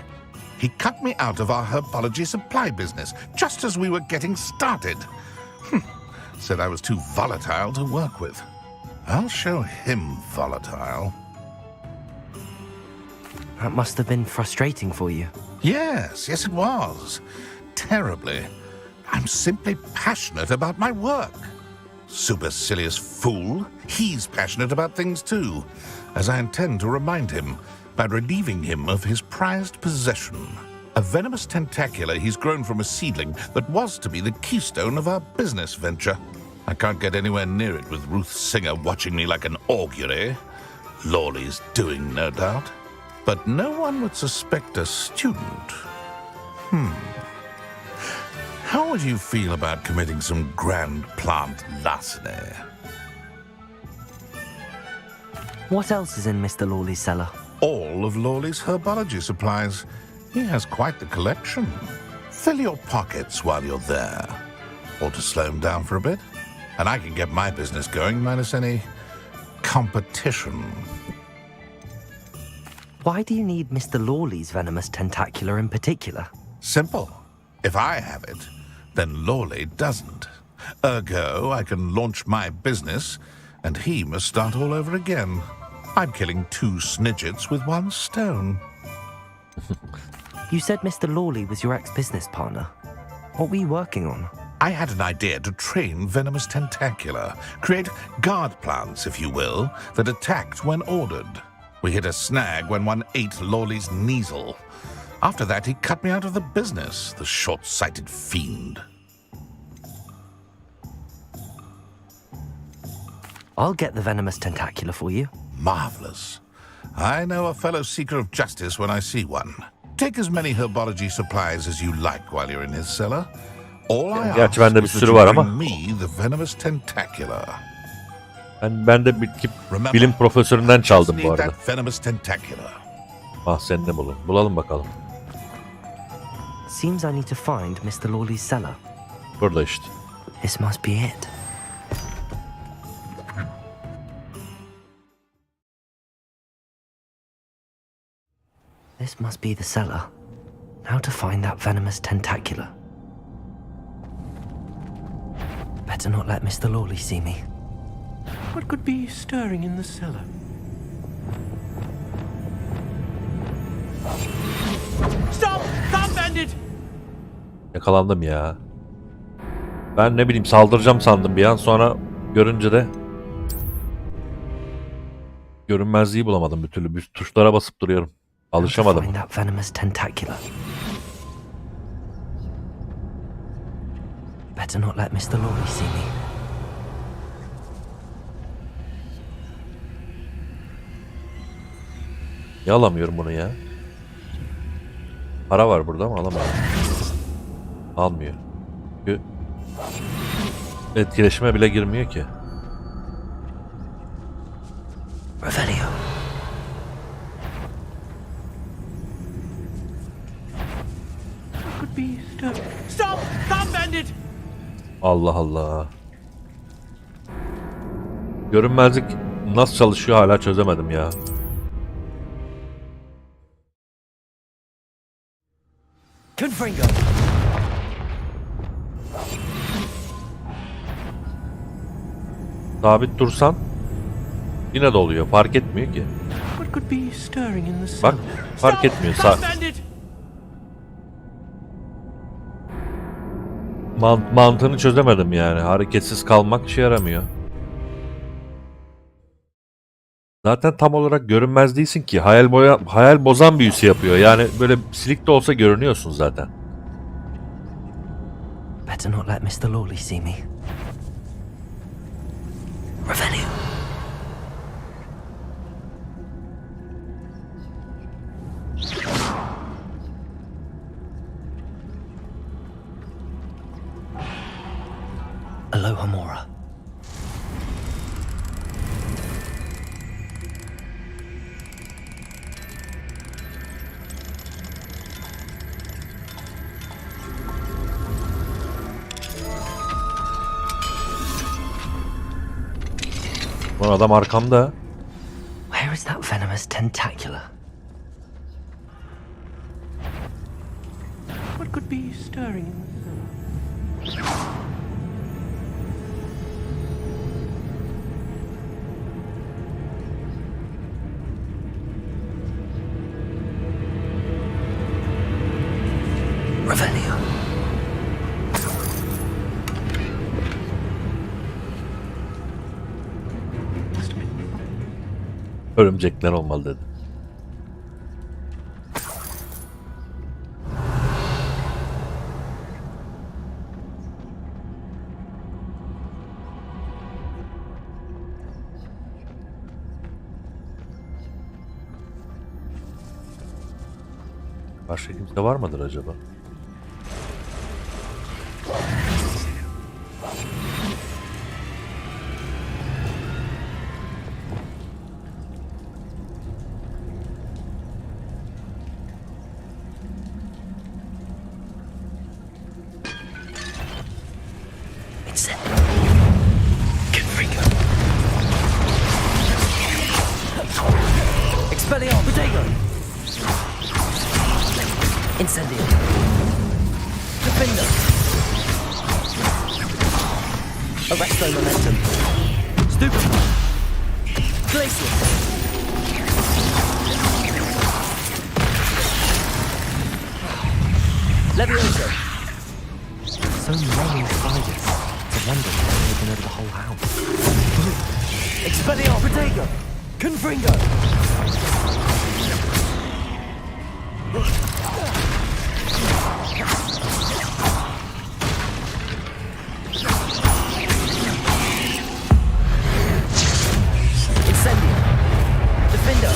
He cut me out of our herbology supply business just as we were getting started. Said I was too volatile to work with. I'll show him volatile. That must have been frustrating for you. Yes, it was. Terribly. I'm simply passionate about my work. Supercilious fool. He's passionate about things too, as I intend to remind him by relieving him of his prized possession. A venomous tentacula he's grown from a seedling that was to be the keystone of our business venture. I can't get anywhere near it with Ruth Singer watching me like an augury. Lawley's doing, no doubt. But no one would suspect a student. How would you feel about committing some grand plant larceny? What else is in Mr. Lawley's cellar? All of Lawley's herbology supplies. He has quite the collection. Fill your pockets while you're there. Or to slow him down for a bit. And I can get my business going minus any competition. Why do you need Mr. Lawley's venomous tentacula in particular? Simple. If I have it, then Lawley doesn't. Ergo, I can launch my business, and he must start all over again. I'm killing two snidgets with one stone. You said Mr. Lawley was your ex-business partner. What were you working on? I had an idea to train venomous tentacula, create guard plants, if you will, that attacked when ordered. We hit a snag when one ate Lawley's Kneasel. After that, he cut me out of the business, the short-sighted fiend. I'll get the venomous tentacula for you. Marvelous. I know a fellow seeker of justice when I see one. Take as many herbology supplies as you like while you're in his cellar. All I ask Gerçi bende bir is that sürü you var bring ama. me the venomous tentacula. Ben de bitki bilim profesöründen çaldım bu Need arada. that venomous tentacula. Mahzenini bulun. Bulalım bakalım. Seems I need to find Mr. Lawley's cellar. Burada işte. This must be it. This must be the cellar. How to find that venomous tentacula? Better not let Mr. Lawley see me. What could be stirring in the cellar? Stop! Stop, bandit! Yakalandım ya. Ben ne bileyim saldıracağım sandım bir an, sonra görünce de görünmezliği bulamadım bir türlü. Bir tuşlara basıp duruyorum. Alışamadım. Find that venomous tentacula. Better not let Mr. Lawley see me. Niye alamıyorum bunu ya? Para var burada ama alamıyorum. Almıyor. Çünkü etkileşime bile girmiyor ki. Revelio. Could be stirring. Stop! Stop, bandit! Allah Allah. Görünmezlik nasıl çalışıyor hala çözemedim ya. Confringo. Sabit dursan yine de oluyor. Fark etmiyor ki. What could be stirring in the cellar? Bak fark etmiyor. Stop, bandit! Mantığını çözemedim yani. Hareketsiz kalmak işe yaramıyor. Zaten tam olarak görünmez değilsin ki. Hayal bozan büyüsü yapıyor. Yani böyle silik de olsa görünüyorsun zaten. Better not let Mr. Lawley see me. Revelio. Alohomora. Bu adam arkamda. Where is that venomous tentacula? What could be stirring in the cellar? Revelio. Örümcekler olmalı dedi. Başka kimse var mıdır acaba? Expelliarmus! Protego! Incendio! Defender! Arresto momentum! Stupefy! Glacier! Levioso! So many spiders. It's a wonder they've taken over the whole house. Expelliarmus! Protego! Confringo! Incendio! Defender!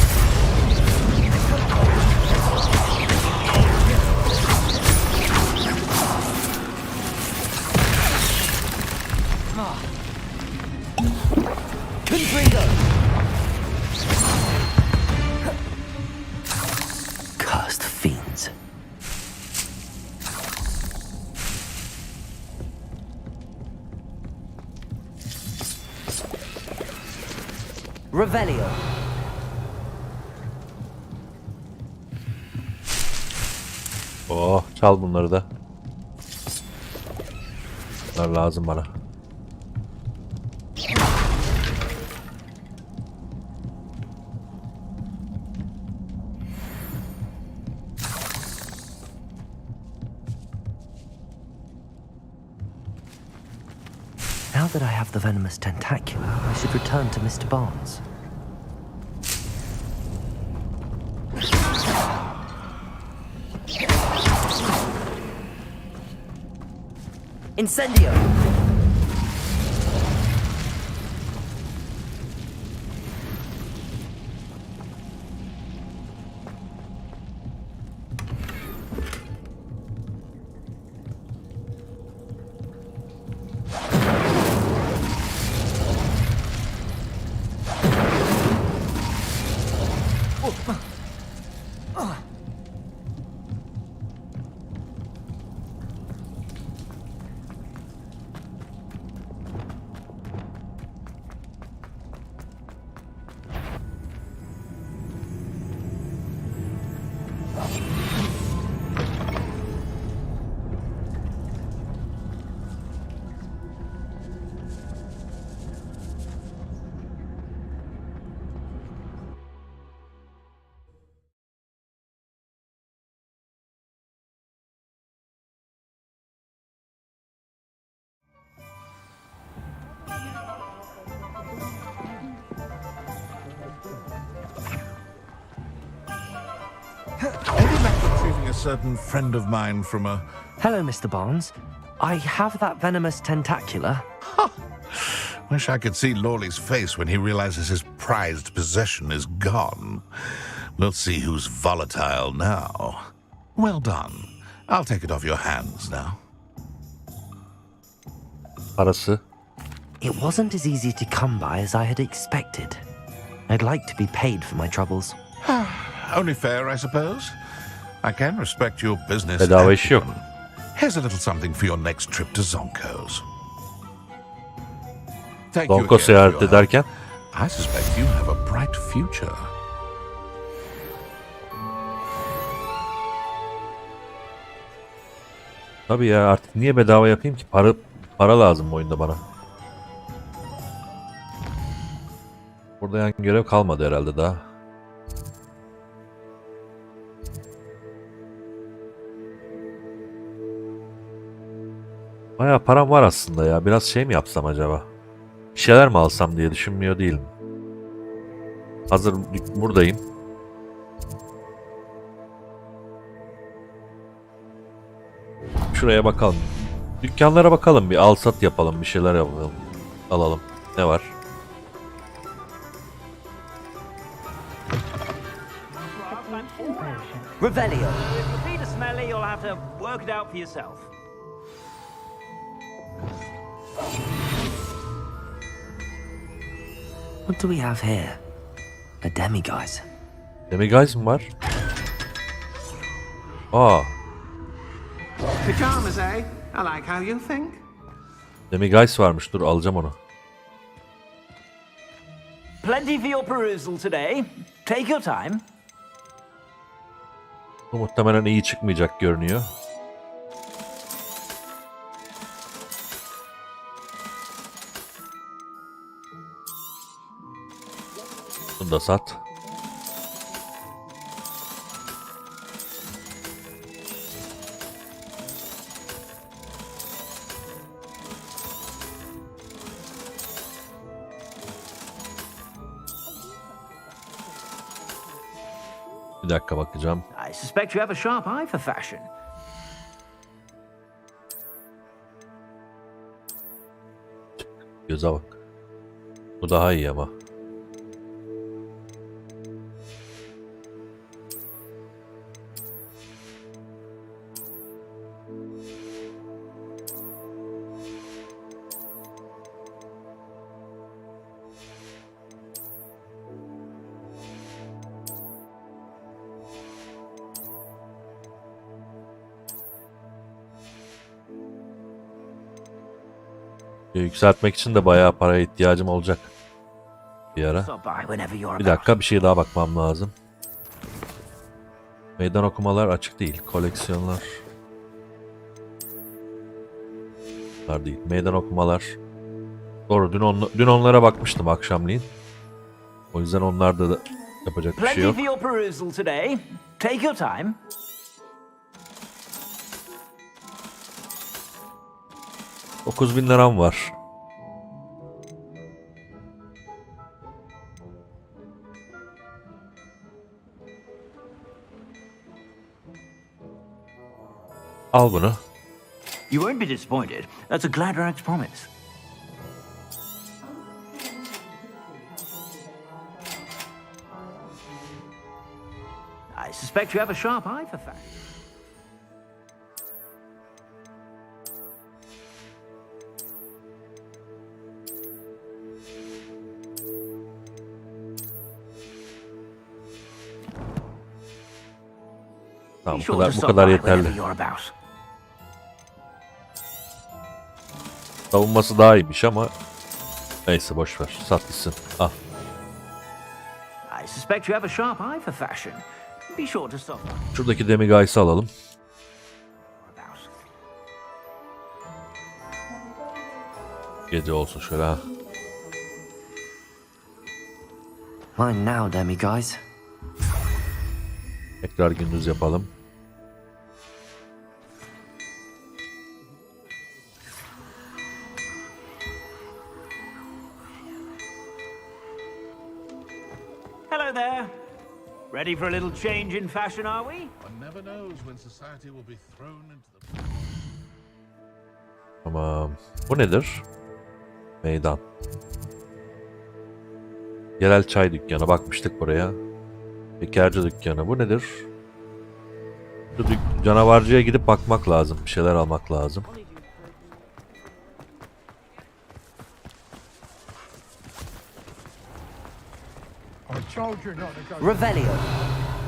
Confringo! Cursed fiends. Revelio. Oh, çal bunları da. Bunlar lazım bana. Now that I have the venomous tentacula, I should return to Mr. Barnes. Incendio. certain friend of mine from a... Hello, Mr. Barnes. I have that venomous tentacular. Wish I could see Lawley's face when he realizes his prized possession is gone. We'll see who's volatile now. Well done. I'll take it off your hands now. Parası. It wasn't as easy to come by as I had expected. I'd like to be paid for my troubles. Only fair, I suppose. I can respect your business. Bedava iş yok. Here's a little something for your next trip to Zonko's. Thank Zonko you again for seyahat your help. ederken I suspect you have a bright future. tabii ya, artık niye bedava yapayım ki? Para lazım bu oyunda bana. Burada yan görev kalmadı herhalde daha. Bayağı param var aslında ya. Biraz şey mi yapsam acaba? Bir şeyler mi alsam diye düşünmüyor değilim. Hazır buradayım. Şuraya bakalım. Dükkanlara bakalım, bir al-sat yapalım, bir şeyler yapalım. Alalım. Ne var? Revelio. If your feet are smelly, you'll have to work it out for yourself. What do we have here? A demiguise. Demiguise mi var? Aa, Pajamas, eh? I like how you think. Demiguise varmış. Dur, alacağım onu. Plenty for your perusal today. Take your time. Bu muhtemelen iyi çıkmayacak görünüyor. Bunu da sat. Bir dakika bakacağım. I suspect you have a sharp eye for fashion. Göze bak. Bu daha iyi ama. Yükseltmek için de bayağı paraya ihtiyacım olacak. Bir ara. Stop by whenever you're Bir about. dakika, bir şeye daha bakmam lazım. Meydan okumalar açık değil. Koleksiyonlar. Bunlar değil. Meydan okumalar. Doğru, dün onlara bakmıştım akşamleyin. O yüzden onlarda da yapacak bir şey Plenty yok. for your perusal today. Take your time. $9.000 liram var. Al bunu. You won't be disappointed. That's a Gladrax promise. I suspect you have a sharp eye for fashion. Tamam, Be sure to bu stop kadar by yeterli. whenever you're about. Savunması daha iyiymiş ama neyse, boş ver. Sat gitsin. Al. I suspect you have a sharp eye for fashion. Be sure to stop by Şuradaki Demiguise'ı alalım. about. Gece olsun şöyle ha. Mine now, demiguise. Tekrar gündüz yapalım. Hello there. Ready for a little change in fashion, are we? One never knows when society will be thrown into the... Tamam. Bu nedir? Meydan. Yerel çay dükkanı. Bakmıştık buraya. Şekerci dükkanı. Bu nedir? Şu canavarcıya gidip bakmak lazım. Bir şeyler almak lazım. Revelio.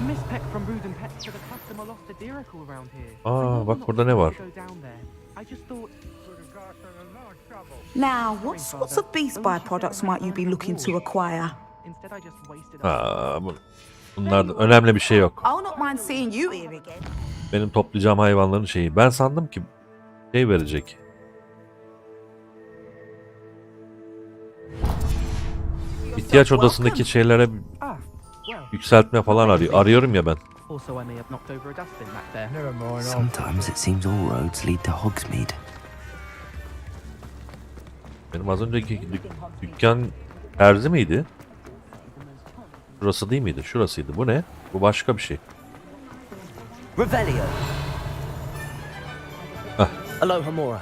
Miss Peck from Brood and Pets said a customer lost a Diracle around here. Aa, bak burada ne var? Go down there. I just thought. Now, what sorts of beast byproducts might you be looking to acquire? Instead, I just wasted. Bunlarda önemli bir şey yok. I'll not mind seeing you here again. Benim toplayacağım hayvanların şeyi. Ben sandım ki şey verecek. İhtiyaç odasındaki şeylere yükseltme falan arıyorum ya ben. Also, I may have knocked over a dustbin back there. Sometimes it seems all roads lead to Hogsmeade. Benim az önceki dükkan terzi miydi? Şurası değil miydi? Şurasıydı. Bu ne? Bu başka bir şey. Revelio. Aloha Mora.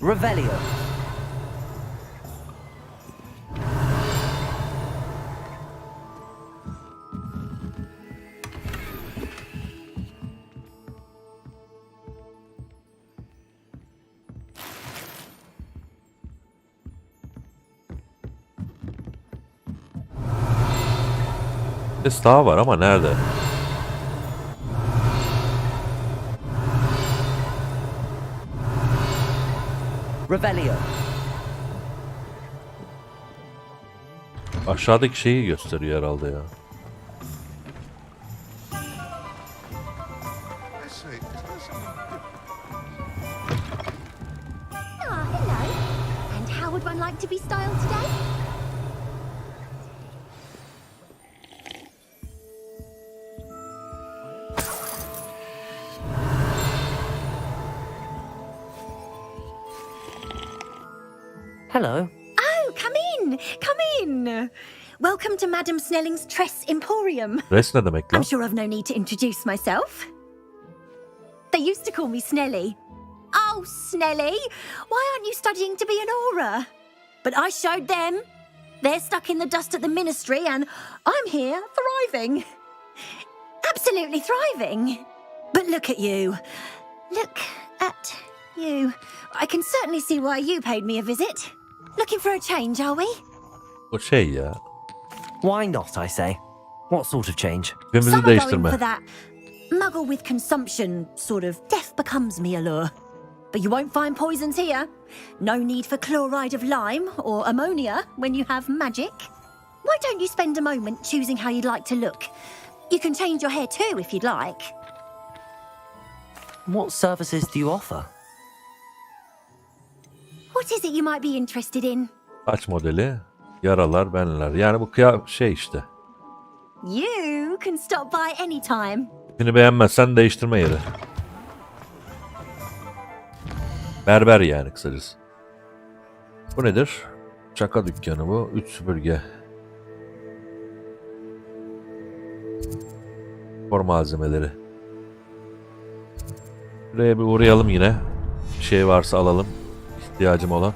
Revelio. Ses daha var ama nerede? Revelio. Aşağıdaki şeyi gösteriyor herhalde ya. Ah, hello. And how would one like to be styled today? Hello. Oh, come in! Come in! Welcome to Madam Snelling's Tress Emporium. Res ne demek lan? I'm sure I've no need to introduce myself. They used to call me Snelly. Oh, Snelly! Why aren't you studying to be an aura? But I showed them. They're stuck in the dust at the ministry, and I'm here, thriving. Absolutely thriving. But look at you. Look at you. I can certainly see why you paid me a visit. Looking for a change, are we? O şey ya. Why not, I say? What sort of change? Tipimizi Some are going değiştirme. for that muggle with consumption, sort of death becomes me allure. But you won't find poisons here. No need for chloride of lime or ammonia when you have magic. Why don't you spend a moment choosing how you'd like to look? You can change your hair too if you'd like. What services do you offer? What is it you might be interested in? Saç modeli, yaralar, benler. Yani bu şey işte. You can stop by anytime. Tipini beğenmezsen değiştirme yeri. Berber yani kısacası. Bu nedir? Şaka dükkanı bu. 3 süpürge. Spor malzemeleri. Buraya bir uğrayalım yine. Bir şey varsa alalım. İhtiyacım olan.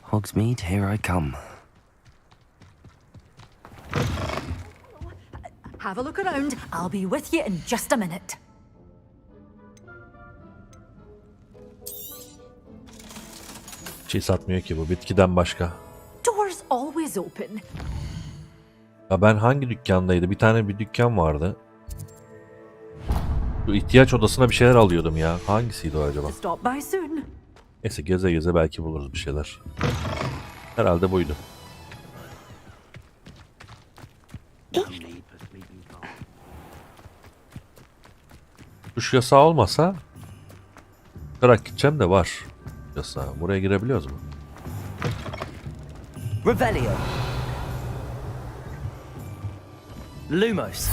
Hogsmeade, here I come. Have a look around. I'll be with you in just a minute. Bir şey satmıyor ki bu. Bitkiden başka. Doors always open. Ya ben hangi dükkandaydı? Bir tane bir dükkan vardı. Şu ihtiyaç odasına bir şeyler alıyordum ya. Hangisiydi o acaba? Stop by soon. Neyse geze geze belki buluruz bir şeyler. Herhalde buydu. Tuş yasağı olmasa çıkarak gideceğim de var. Yasağı. Buraya girebiliyoruz mu? Revelio. Lumos.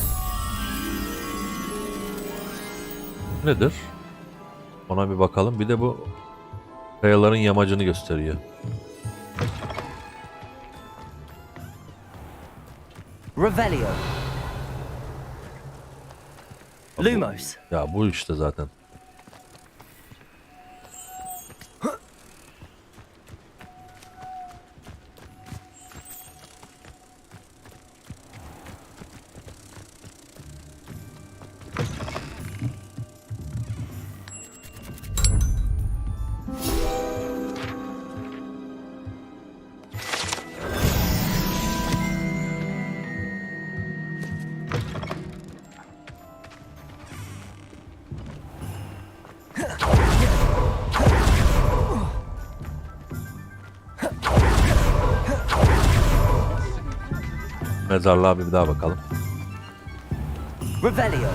Nedir? Ona bir bakalım. Bir de bu kayaların yamacını gösteriyor. Revelio. Lumos. Ya bu işte zaten. Mezarlığa bir daha bakalım. Revelio.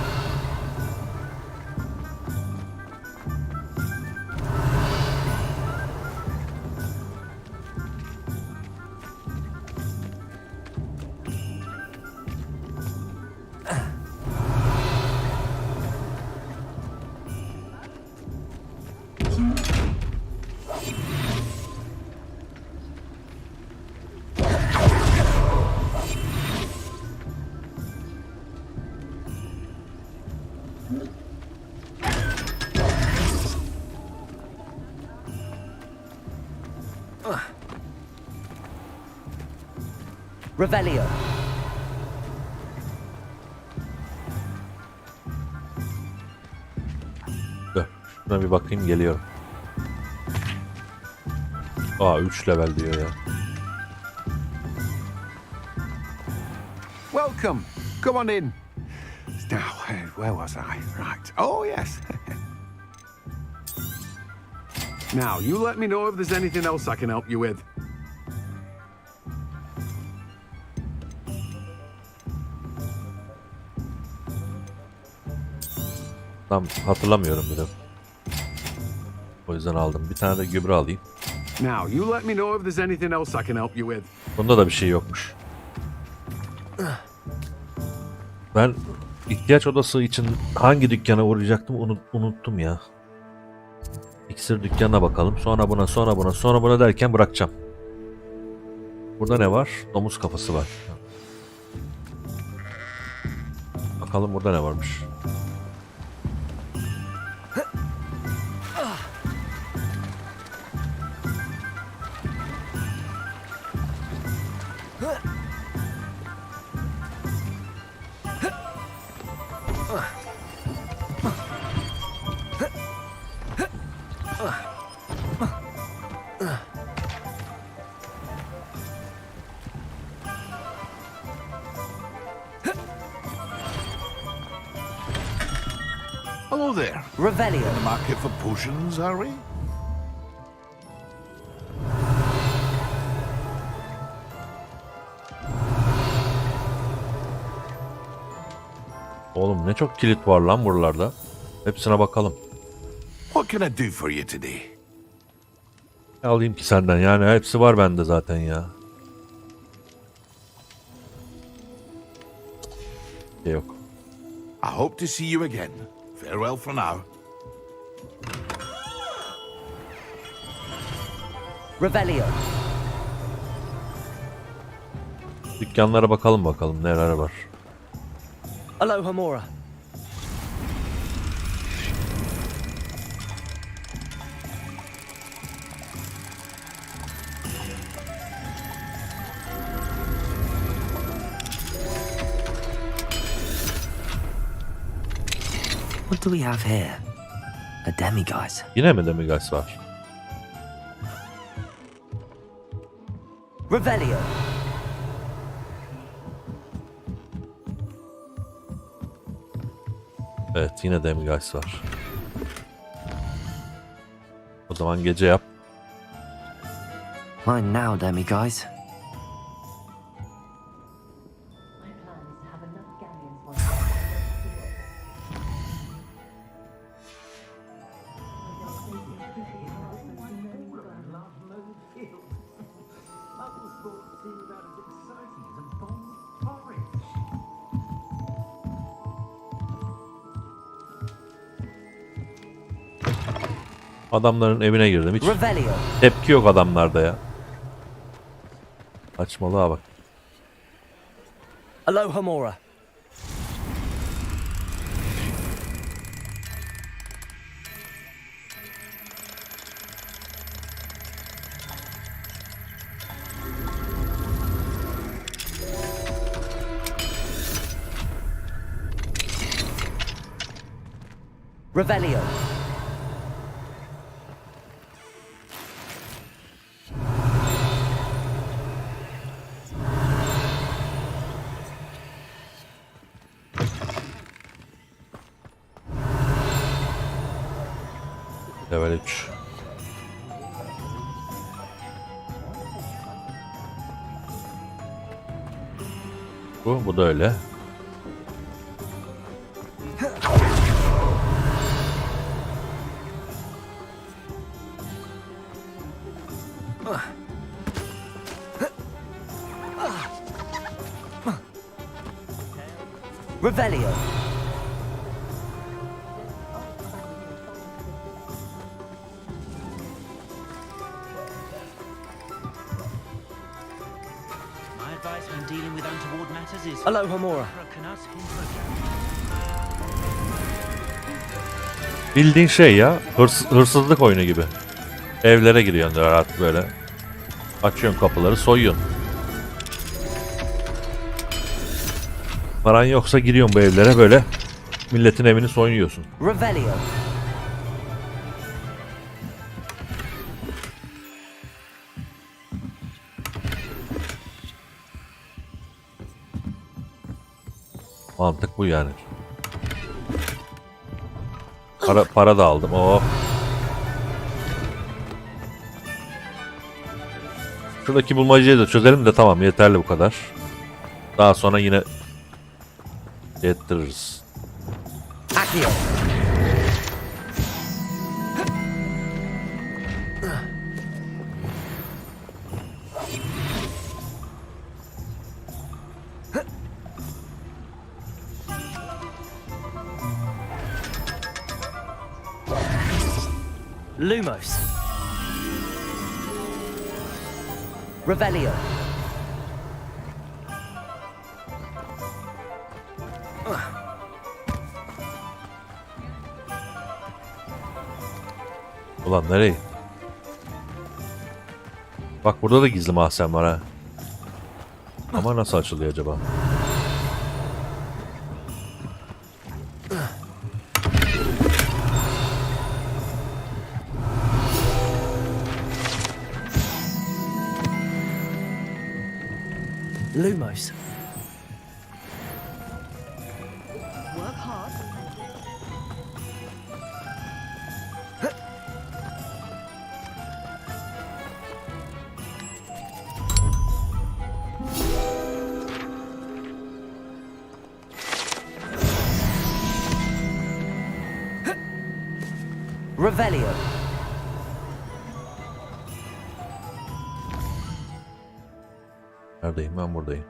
Revelio. Dur. Şuna bir bakayım geliyorum. Aa 3 level diyor ya. Welcome. Come on in. Now, where was I? Right. Oh, yes. Now, you let me know if there's anything else I can help you with. Tam hatırlamıyorum bir de. O yüzden aldım. Bir tane de gübre alayım. Now, you let me know if there's anything else I can help you with. Bunda da bir şey yokmuş. Ben ihtiyaç odası için hangi dükkana uğrayacaktım unuttum ya. İksir dükkanına bakalım. Sonra buna, sonra buna, sonra buna derken bırakacağım. Burada ne var? Domuz kafası var. Bakalım burada ne varmış. Hello there. Revelio. In the market for potions, are we? Oğlum ne çok kilit var lan buralarda. Hepsine bakalım. What can I do for you today? Ne alayım ki senden yani hepsi var bende zaten ya. Yok. I hope to see you again. Farewell for now. Revelio. Dükkanlara bakalım neler var. Aloha Mora. What do we have here? A demiguise. Yine mi demiguise var? Revelio. Evet, yine demiguys var. O zaman gece yap. Mine now, demiguys. Adamların evine girdim. Hiç Revelio. tepki yok adamlarda ya. Saçmalığa bak. Alohomora. Revelio. Level 3. Bu da öyle. Revelio. Alohomora. Bildiğin şey ya, hırsızlık oyunu gibi. Evlere giriyorsun rahat böyle. Açıyorsun kapıları, soyuyorsun. Paran yoksa giriyorsun bu evlere böyle. Milletin evini soyuyorsun. Revelio. Mantık bu yani. Para da aldım. Oh. Şuradaki bulmacayı da çözelim de tamam, yeterli bu kadar. Daha sonra yine ettiririz. Accio. Lumos. Revelio. Ulan nereye? Bak burada da gizli mahzen var ha. Ama nasıl açılıyor acaba? Lumos. Work hard. Revelio. Neredeyim, ben buradayım.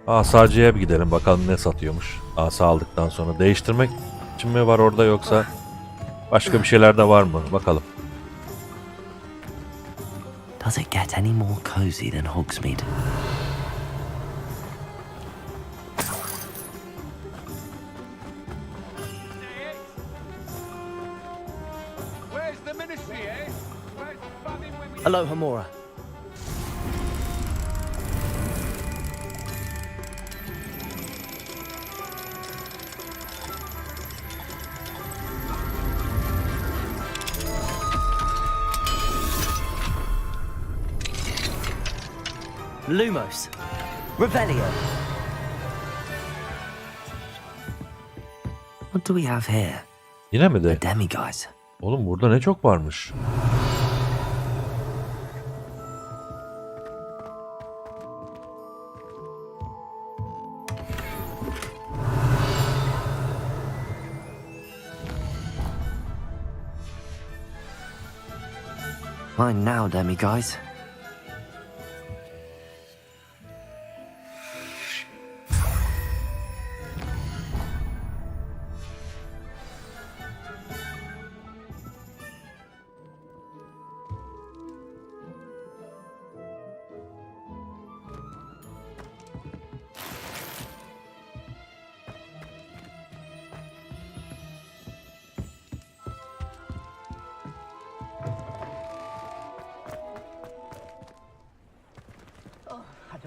Asacıya bir gidelim bakalım ne satıyormuş. Asa aldıktan sonra değiştirmek için mi var orada, yoksa başka bir şeyler de var mı? Bakalım. Does it get any more cozy than Hogsmeade? Alohomora. Lumos. Revelio. What do we have here? Yine mi de? A demiguise. Oğlum burada ne çok varmış. Mine now, demiguise.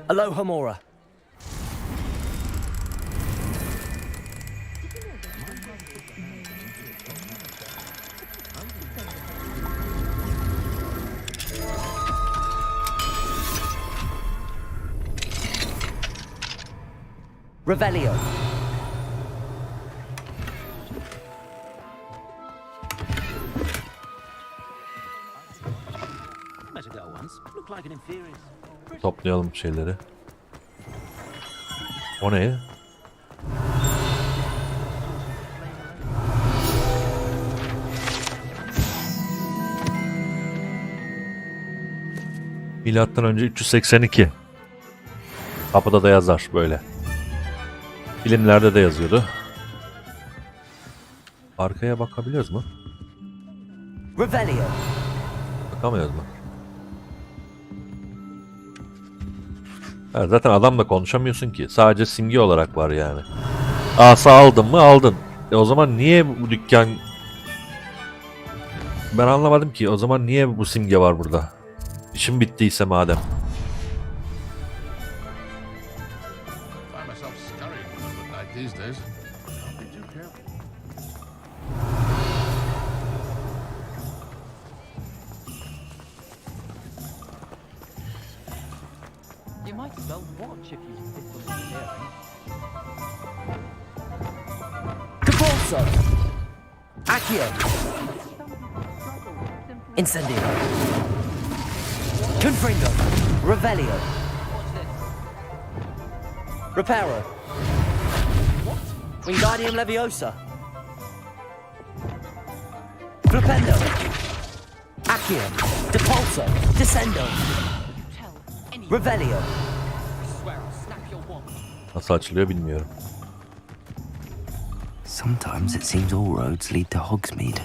Aloha Mora. Revelio. Toplayalım şeyleri. O ne? Milattan önce 382. Kapıda da yazar böyle. Filmlerde de yazıyordu. Arkaya bakabiliyoruz mu? Revelio. Bakamıyoruz mu? Ha, zaten adamla konuşamıyorsun ki. Sadece simge olarak var yani. Asa aldın mı? Aldın. O zaman niye bu dükkan... Ben anlamadım ki. O zaman niye bu simge var burada? İşim bittiyse madem. You might as well watch if you stick on the hearing. Capolso. Accio. Incendio. Confringo. Revelio. Reparo. Wingardium Leviosa. Flipendo. Accio. Depulso. Descendo. Revelio. Nasıl açılıyor bilmiyorum. Sometimes it seems all roads lead to Hogsmeade.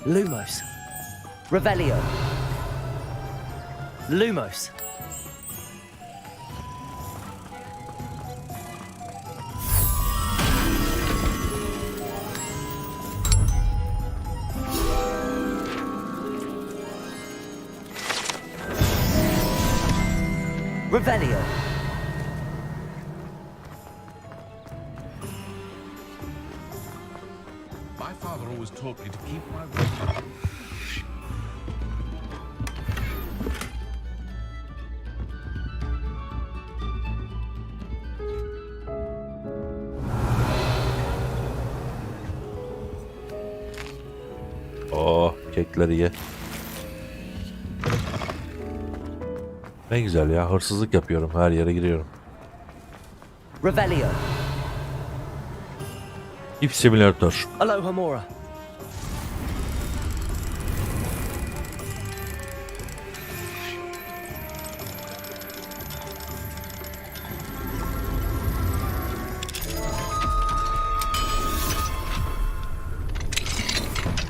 Lumos. Revelio. Lumos. Revelio. My father always taught me to keep my word. Oh, kekleri ye. Ne güzel ya, hırsızlık yapıyorum, her yere giriyorum. Revelio. İp simülatör. Aloha Mora.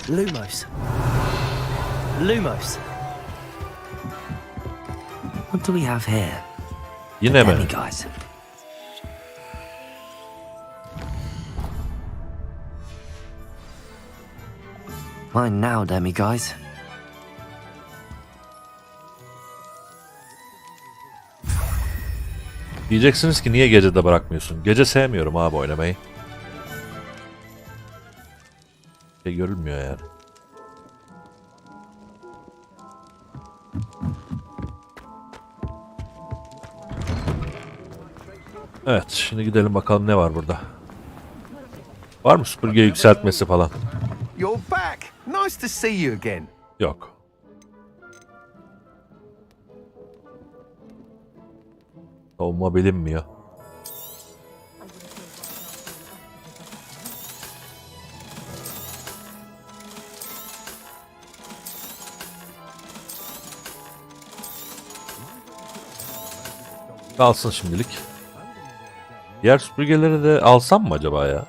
Lumos. Lumos. What do we have here? Yine mi? Demiguise. Mine now, demiguise. Diyeceksiniz ki niye gecede bırakmıyorsun? Gece sevmiyorum abi oynamayı. Şey görülmüyor yani. Evet, şimdi gidelim bakalım ne var burada. Var mı süpürge yükseltmesi falan? You're back. Nice to see you again. Yok. Savunma bilinmiyor. Kalsın şimdilik. Diğer süpürgeleri de alsam mı acaba ya?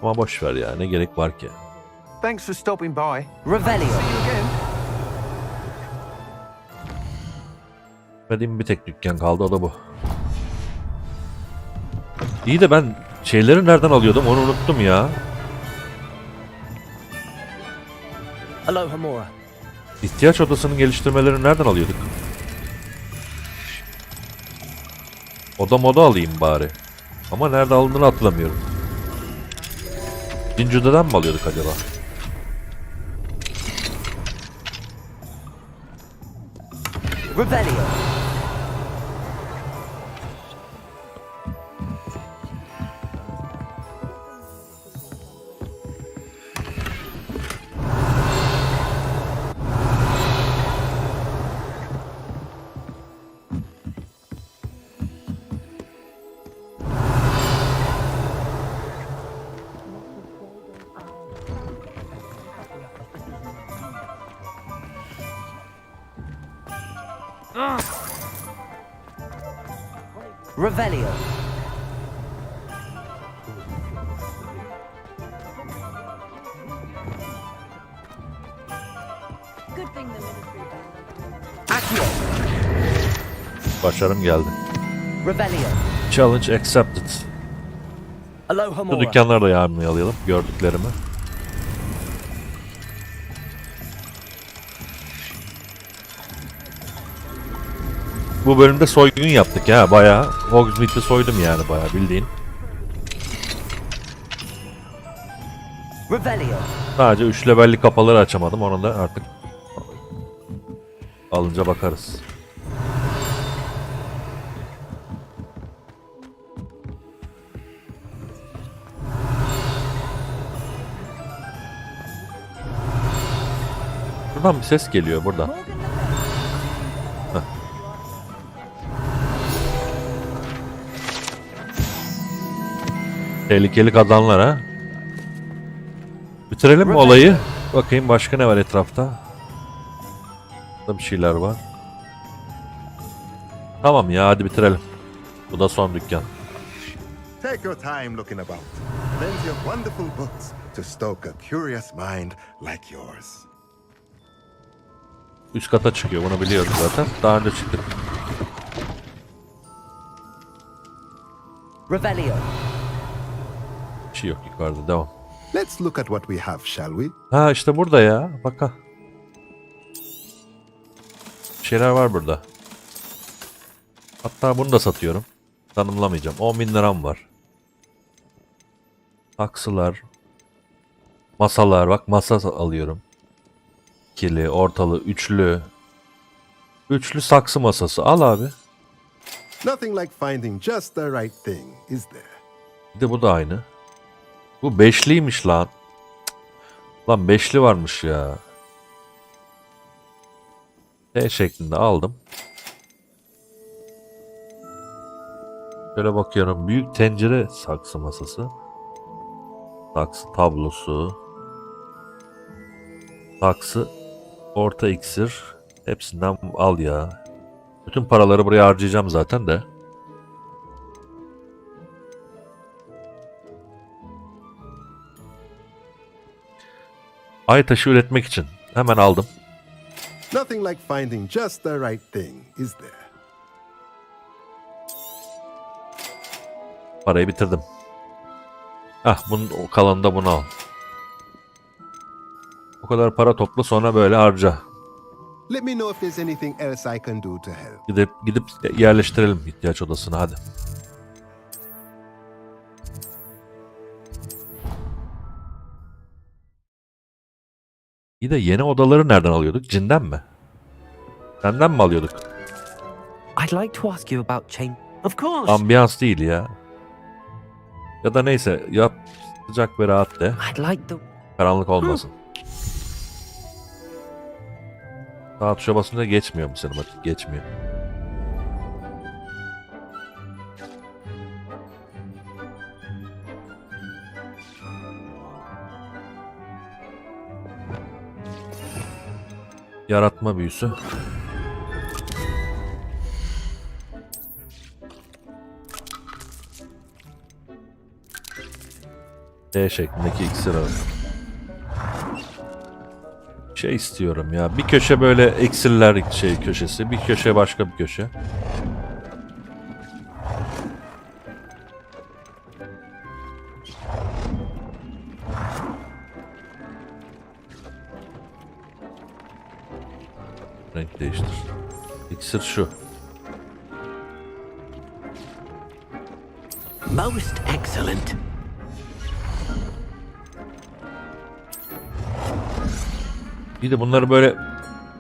Ama boş ver ya, ne gerek var ki? Thanks for stopping by. Revelio. See you again. Gitmediğim bir tek dükkan kaldı, o da bu. İyi de ben şeyleri nereden alıyordum onu unuttum ya. Aloha Mora. İhtiyaç odasının geliştirmelerini nereden alıyorduk? Oda moda alayım bari. Ama nerede alındığını hatırlamıyorum. Jinju'dan mı alıyorduk acaba? Revelio. Revelio. Accio. Başarım geldi. Revelio. Challenge accepted. Aloha Bu Mora. dükkanları da yağmalayalım gördüklerimi. Bu bölümde soygun yaptık ya bayağı. Hogsmeade'i soydum yani bayağı bildiğin. Revelio. Sadece 3 levelli kapıları açamadım, onu da artık alınca bakarız. Buradan bir ses geliyor buradan. Heh. Tehlikeli kadınlar ha. Bitirelim mi olayı? Bakayım başka ne var etrafta. Burada bir şeyler var. Tamam ya, hadi bitirelim. Bu da son dükkan. Take your time looking about. Plenty of wonderful books to stoke a curious mind like yours. Üst kata çıkıyor, bunu biliyoruz zaten. Daha önce çıktık. Revelio. Bir şey yok yukarıda, devam. Let's look at what we have, shall we? Ha işte burada ya, bak ha. Bir şeyler var burada. Hatta bunu da satıyorum. Tanımlamayacağım. 10.000 liram var. Saksılar. Masalar, bak masa alıyorum. İkili, ortalı, üçlü. Üçlü saksı masası. Al abi. Nothing like finding just the right thing, is there? Bir de bu da aynı. Bu beşliymiş lan. Cık. Lan beşli varmış ya. T şeklinde aldım. Şöyle bakıyorum. Büyük tencere saksı masası. Saksı tablosu. Saksı orta iksir. Hepsinden al ya. Bütün paraları buraya harcayacağım zaten de. Ay taşı üretmek için. Hemen aldım. Nothing like finding just the right thing, is there? Parayı bitirdim. Bunun o kalanını da bunu al. O kadar para topla, sonra böyle harca. Let me know if there's anything else I can do to help. Gidip yerleştirelim ihtiyaç odasına, hadi. İyi de yeni odaları nereden alıyorduk? Cinden mi? Senden mi alıyorduk? I'd like to ask you about Of course. Ambiyans değil ya. Ya da neyse yap, sıcak ve rahat de. I'd like the... Karanlık olmasın. Sağ tuşa basınca geçmiyor mu sinematik? Geçmiyor. Yaratma büyüsü. D şeklindeki iksir alalım. Şey istiyorum ya. Bir köşe böyle iksirler şey köşesi, bir köşe başka bir köşe. Renk değiştir. İksir şu. Most excellent. Bir de bunları böyle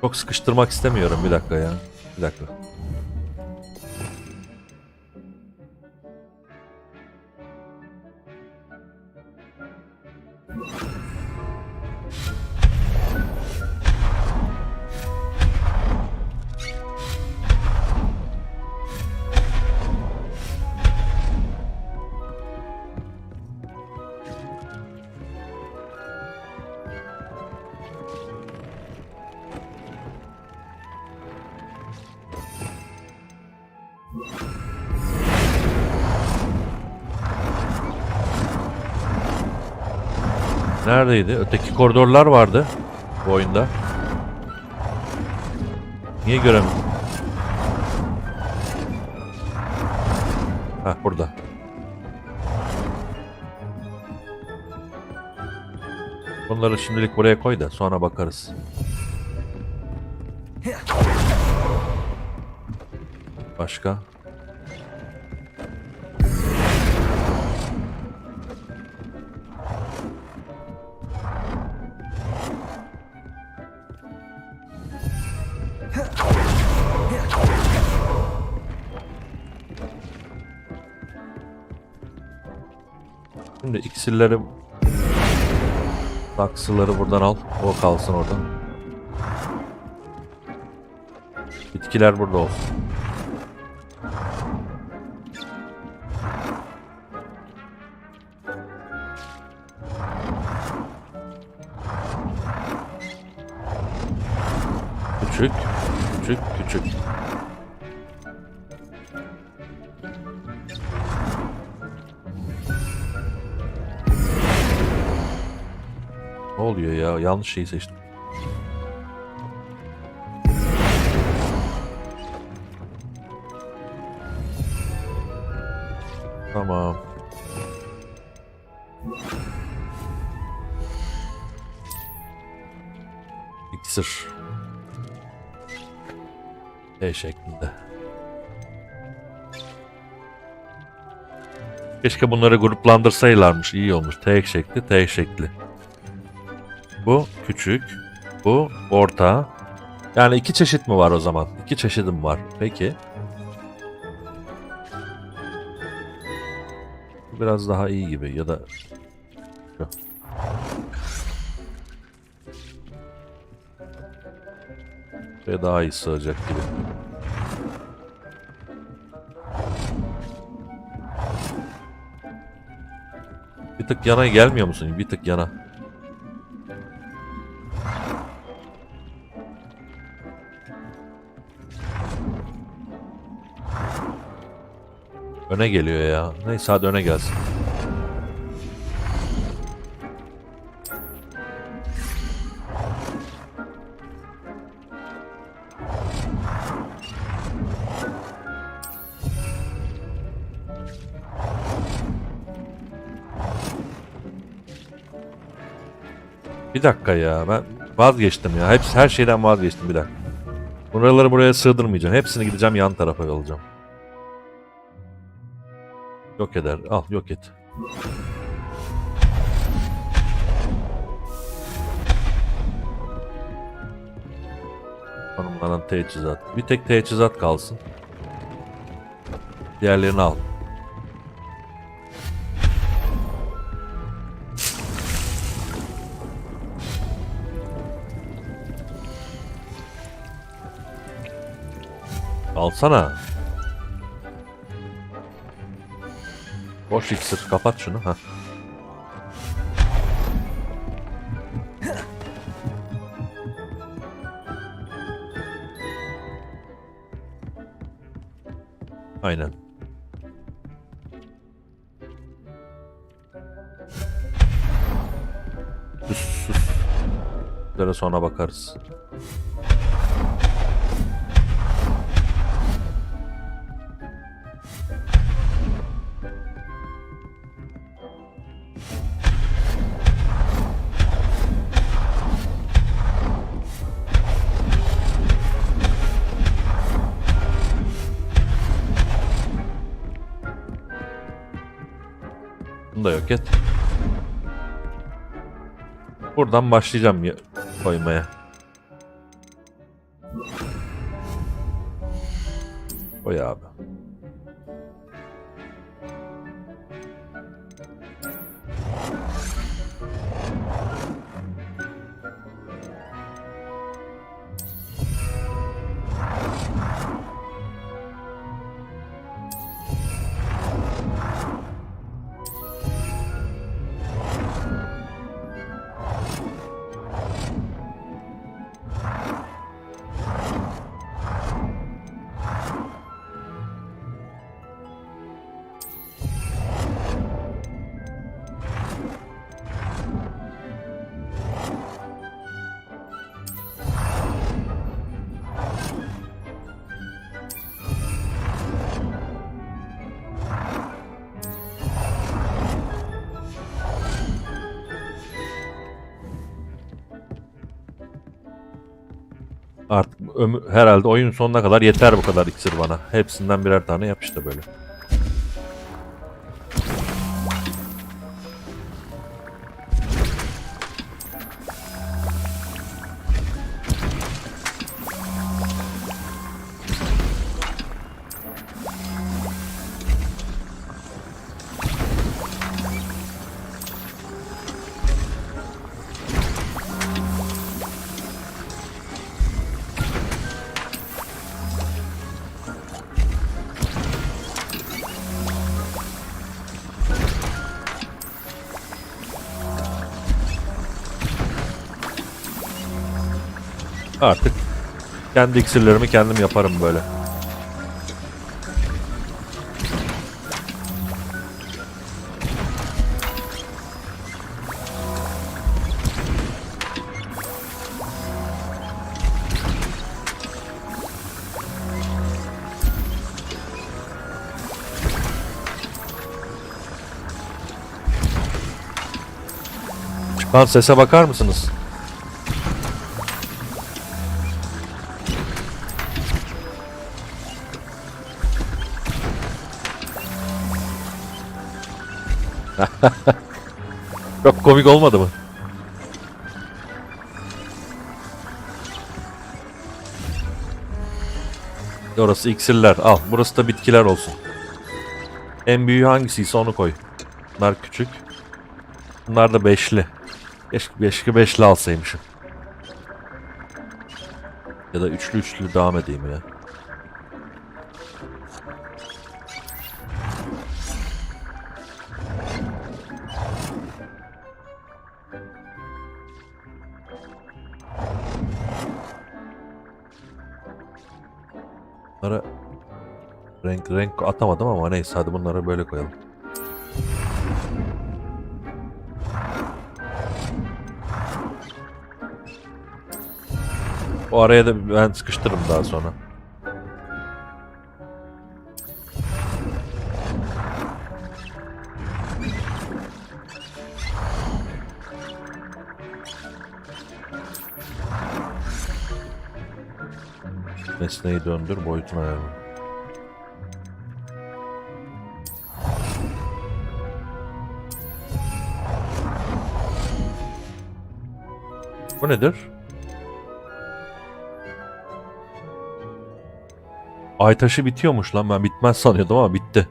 çok sıkıştırmak istemiyorum. Bir dakika ya. Bir dakika. Neredeydi? Öteki koridorlar vardı bu oyunda. Niye göremiyorum? Hah, burada. Bunları şimdilik buraya koy da sonra bakarız. Başka? Şimdi iksirleri, saksıları buradan al. O kalsın orada. Bitkiler burada olsun. Küçük, küçük, küçük. Ne oluyor ya? Yanlış şeyi seçtim. Tamam. İksir. E şeklinde. Keşke bunları gruplandırsaylarmış. İyi olmuş. T şekli, T şekli. Bu küçük, bu orta. Yani iki çeşit mi var o zaman? İki çeşidim var. Peki. Bu biraz daha iyi gibi ya da şu. Ve daha iyi sığacak gibi. Bir tık yana gelmiyor musun? Bir tık yana. Öne geliyor ya. Neyse hadi öne gelsin. Bir dakika ya, ben vazgeçtim ya. Her şeyden vazgeçtim, bir dakika. Buraları buraya sığdırmayacağım. Hepsini gideceğim yan tarafa alacağım. Yok eder. Al, yok et. Konumlanan teçhizat. Bir tek teçhizat kalsın. Diğerlerini al. Alsana. Boş iksir. Kapat şunu. Ha. Aynen. Sus. Bunlara sonra bakarız. Bunu da yok et. Buradan başlayacağım koymaya. Koy abi. Artık herhalde oyun sonuna kadar yeter bu kadar iksir bana. Hepsinden birer tane yap işte böyle. Artık kendi iksirlerimi kendim yaparım böyle. Çıkan sese bakar mısınız? Çok komik olmadı mı? Orası iksirler. Al. Burası da bitkiler olsun. En büyüğü hangisiyse onu koy. Bunlar küçük. Bunlar da beşli. Keşke beşli alsaymışım. Ya da üçlü devam edeyim ya. Bunlara renk atamadım ama neyse, hadi bunları böyle koyalım. O araya da ben sıkıştırırım daha sonra. Nesneyi döndür, boyutunu ayarla. Bu nedir? Ay taşı bitiyormuş lan, ben bitmez sanıyordum ama bitti.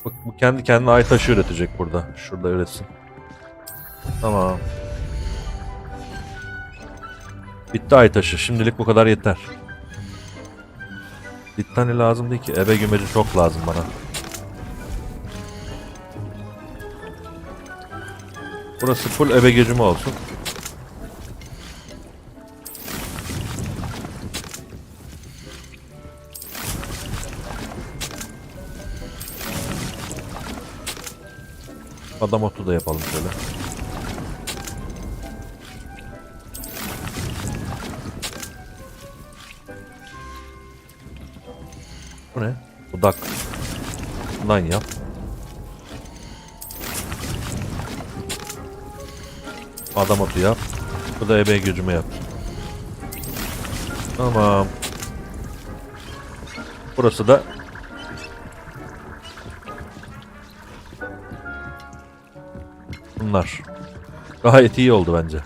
Bak bu kendi kendine ay taşı üretecek burada. Şurada üretsin. Tamam. Bitti ay taşı. Şimdilik bu kadar yeter. Bir tane lazım değil ki. Ebe gümeci çok lazım bana. Burası full ebe gücüm olsun. Adam otu da yapalım şöyle. Bu ne? Budak. Bundan yap. Adam otu yap. Bu da ebe gücüme yap. Tamam. Burası da bunlar. Gayet iyi oldu bence.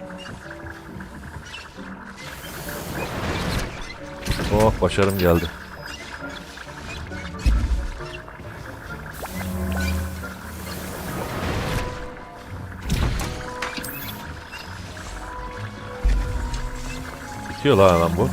Oh, başarım geldi. Bitiyor lan hemen bu.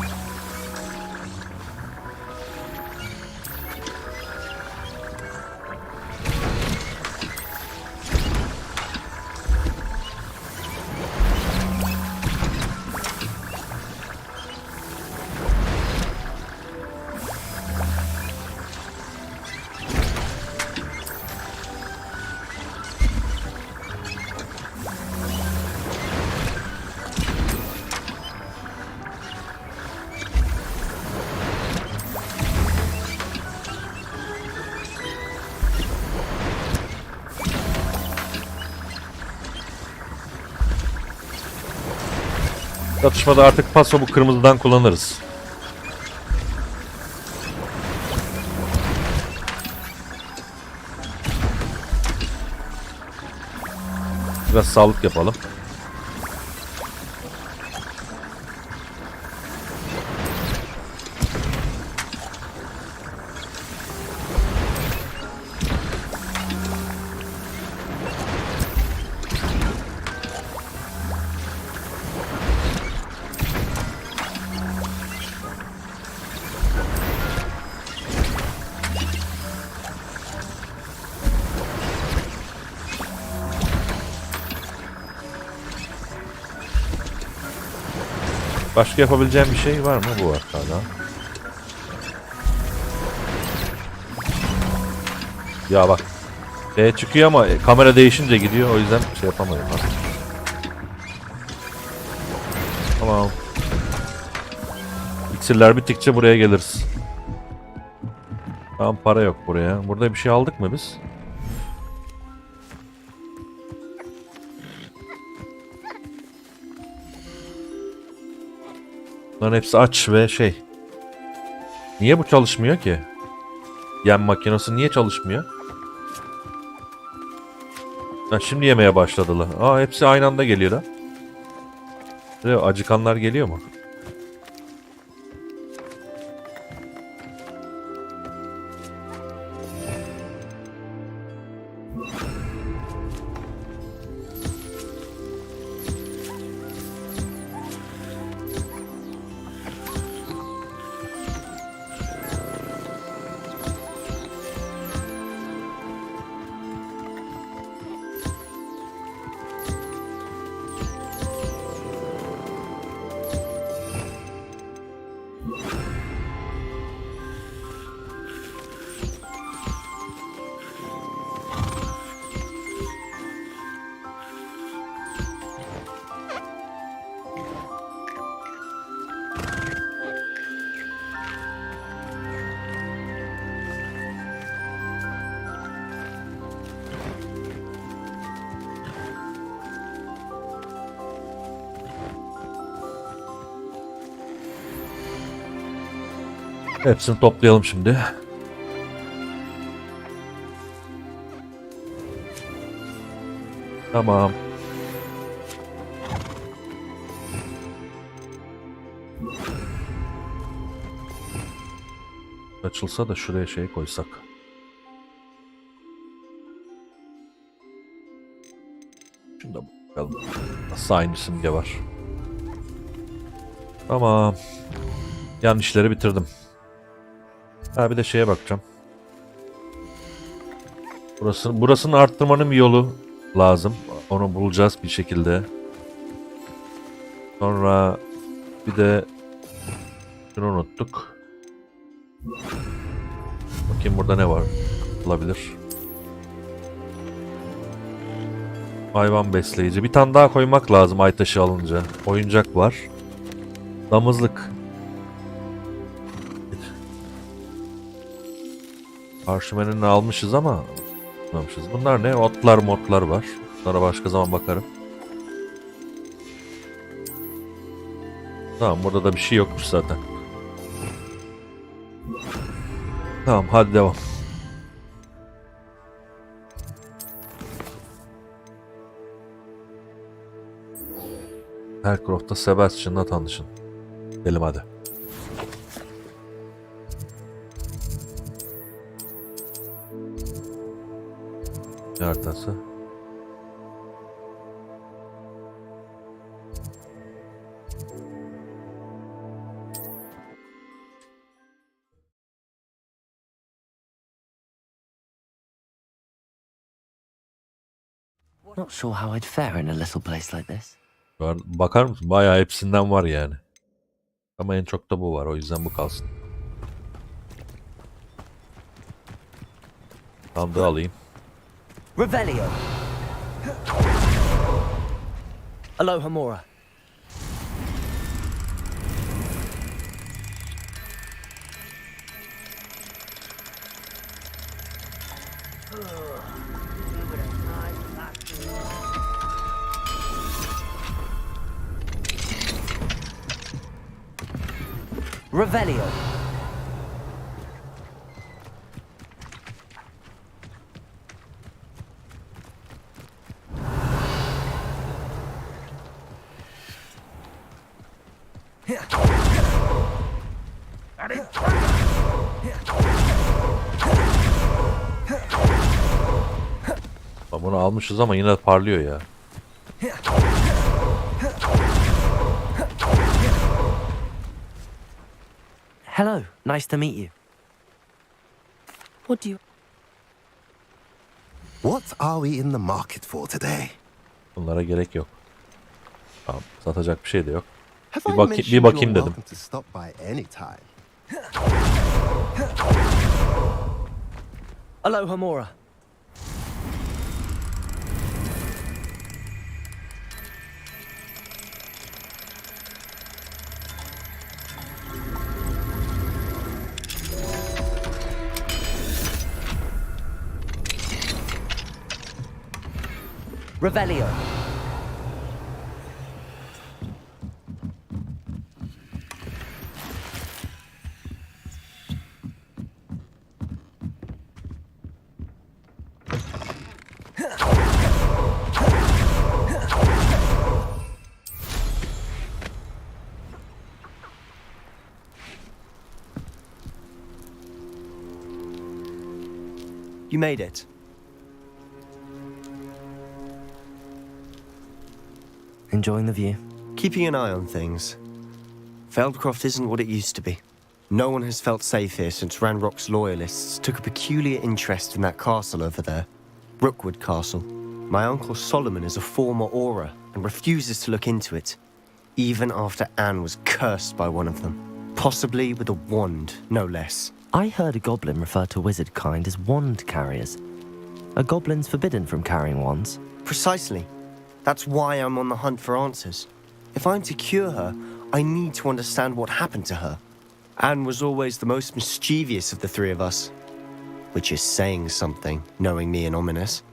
Çatışmada artık paso bu kırmızıdan kullanırız. Biraz sağlık yapalım. Başka yapabileceğim bir şey var mı? Bu var hala. Ya bak. Çıkıyor ama kamera değişince gidiyor. O yüzden şey yapamıyorum. Tamam. İksirler bittikçe buraya geliriz. Tamam, para yok buraya. Burada bir şey aldık mı biz? Bunların hepsi aç ve şey. Niye bu çalışmıyor ki? Yem makinesi niye çalışmıyor? Ha, şimdi yemeye başladılar. Aa, hepsi aynı anda geliyor da. Acıkanlar geliyor mu? Hepsini toplayalım şimdi. Tamam. Açılsa da şuraya şey koysak. Şunu da bakalım. Nasıl aynı simge var. Tamam. Yan işleri bitirdim. Ha bir de şeye bakacağım. Burasını arttırmanın bir yolu lazım. Onu bulacağız bir şekilde. Sonra bir de şunu unuttuk. Bakayım burada ne var? Olabilir. Hayvan besleyici. Bir tane daha koymak lazım ay taşı alınca. Oyuncak var. Damızlık. Parşömenini almışız ama almamışız. Bunlar ne? Otlar var. Bunlara başka zaman bakarım. Tamam burada da bir şey yokmuş zaten. Tamam hadi devam. Hercroft'ta Sebastian'la tanışın. Gidelim hadi. Ne haritası? Not sure how I'd fare in a little place like this. Bakar mısın? Bayağı hepsinden var yani. Ama en çok da bu var. O yüzden bu kalsın. Sandığı alayım. Revelio. Alohomora. Revelio. Bunu almışız ama yine parlıyor ya. Hello, nice to meet you. What do you... What are we in the market for today? Bunlara gerek yok. Tamam, satacak bir şey de yok. Have Bir bakayım dedim. To stop by any time. Alohomora. Revelio. You made it. Enjoying the view? Keeping an eye on things. Feldcroft isn't what it used to be. No one has felt safe here since Ranrock's loyalists took a peculiar interest in that castle over there. Rookwood Castle. My uncle Solomon is a former Auror and refuses to look into it, even after Anne was cursed by one of them. Possibly with a wand, no less. I heard a goblin refer to wizard kind as wand carriers. Are goblins forbidden from carrying wands? Precisely. That's why I'm on the hunt for answers. If I'm to cure her, I need to understand what happened to her. Anne was always the most mischievous of the three of us. Which is saying something, knowing me and Ominous.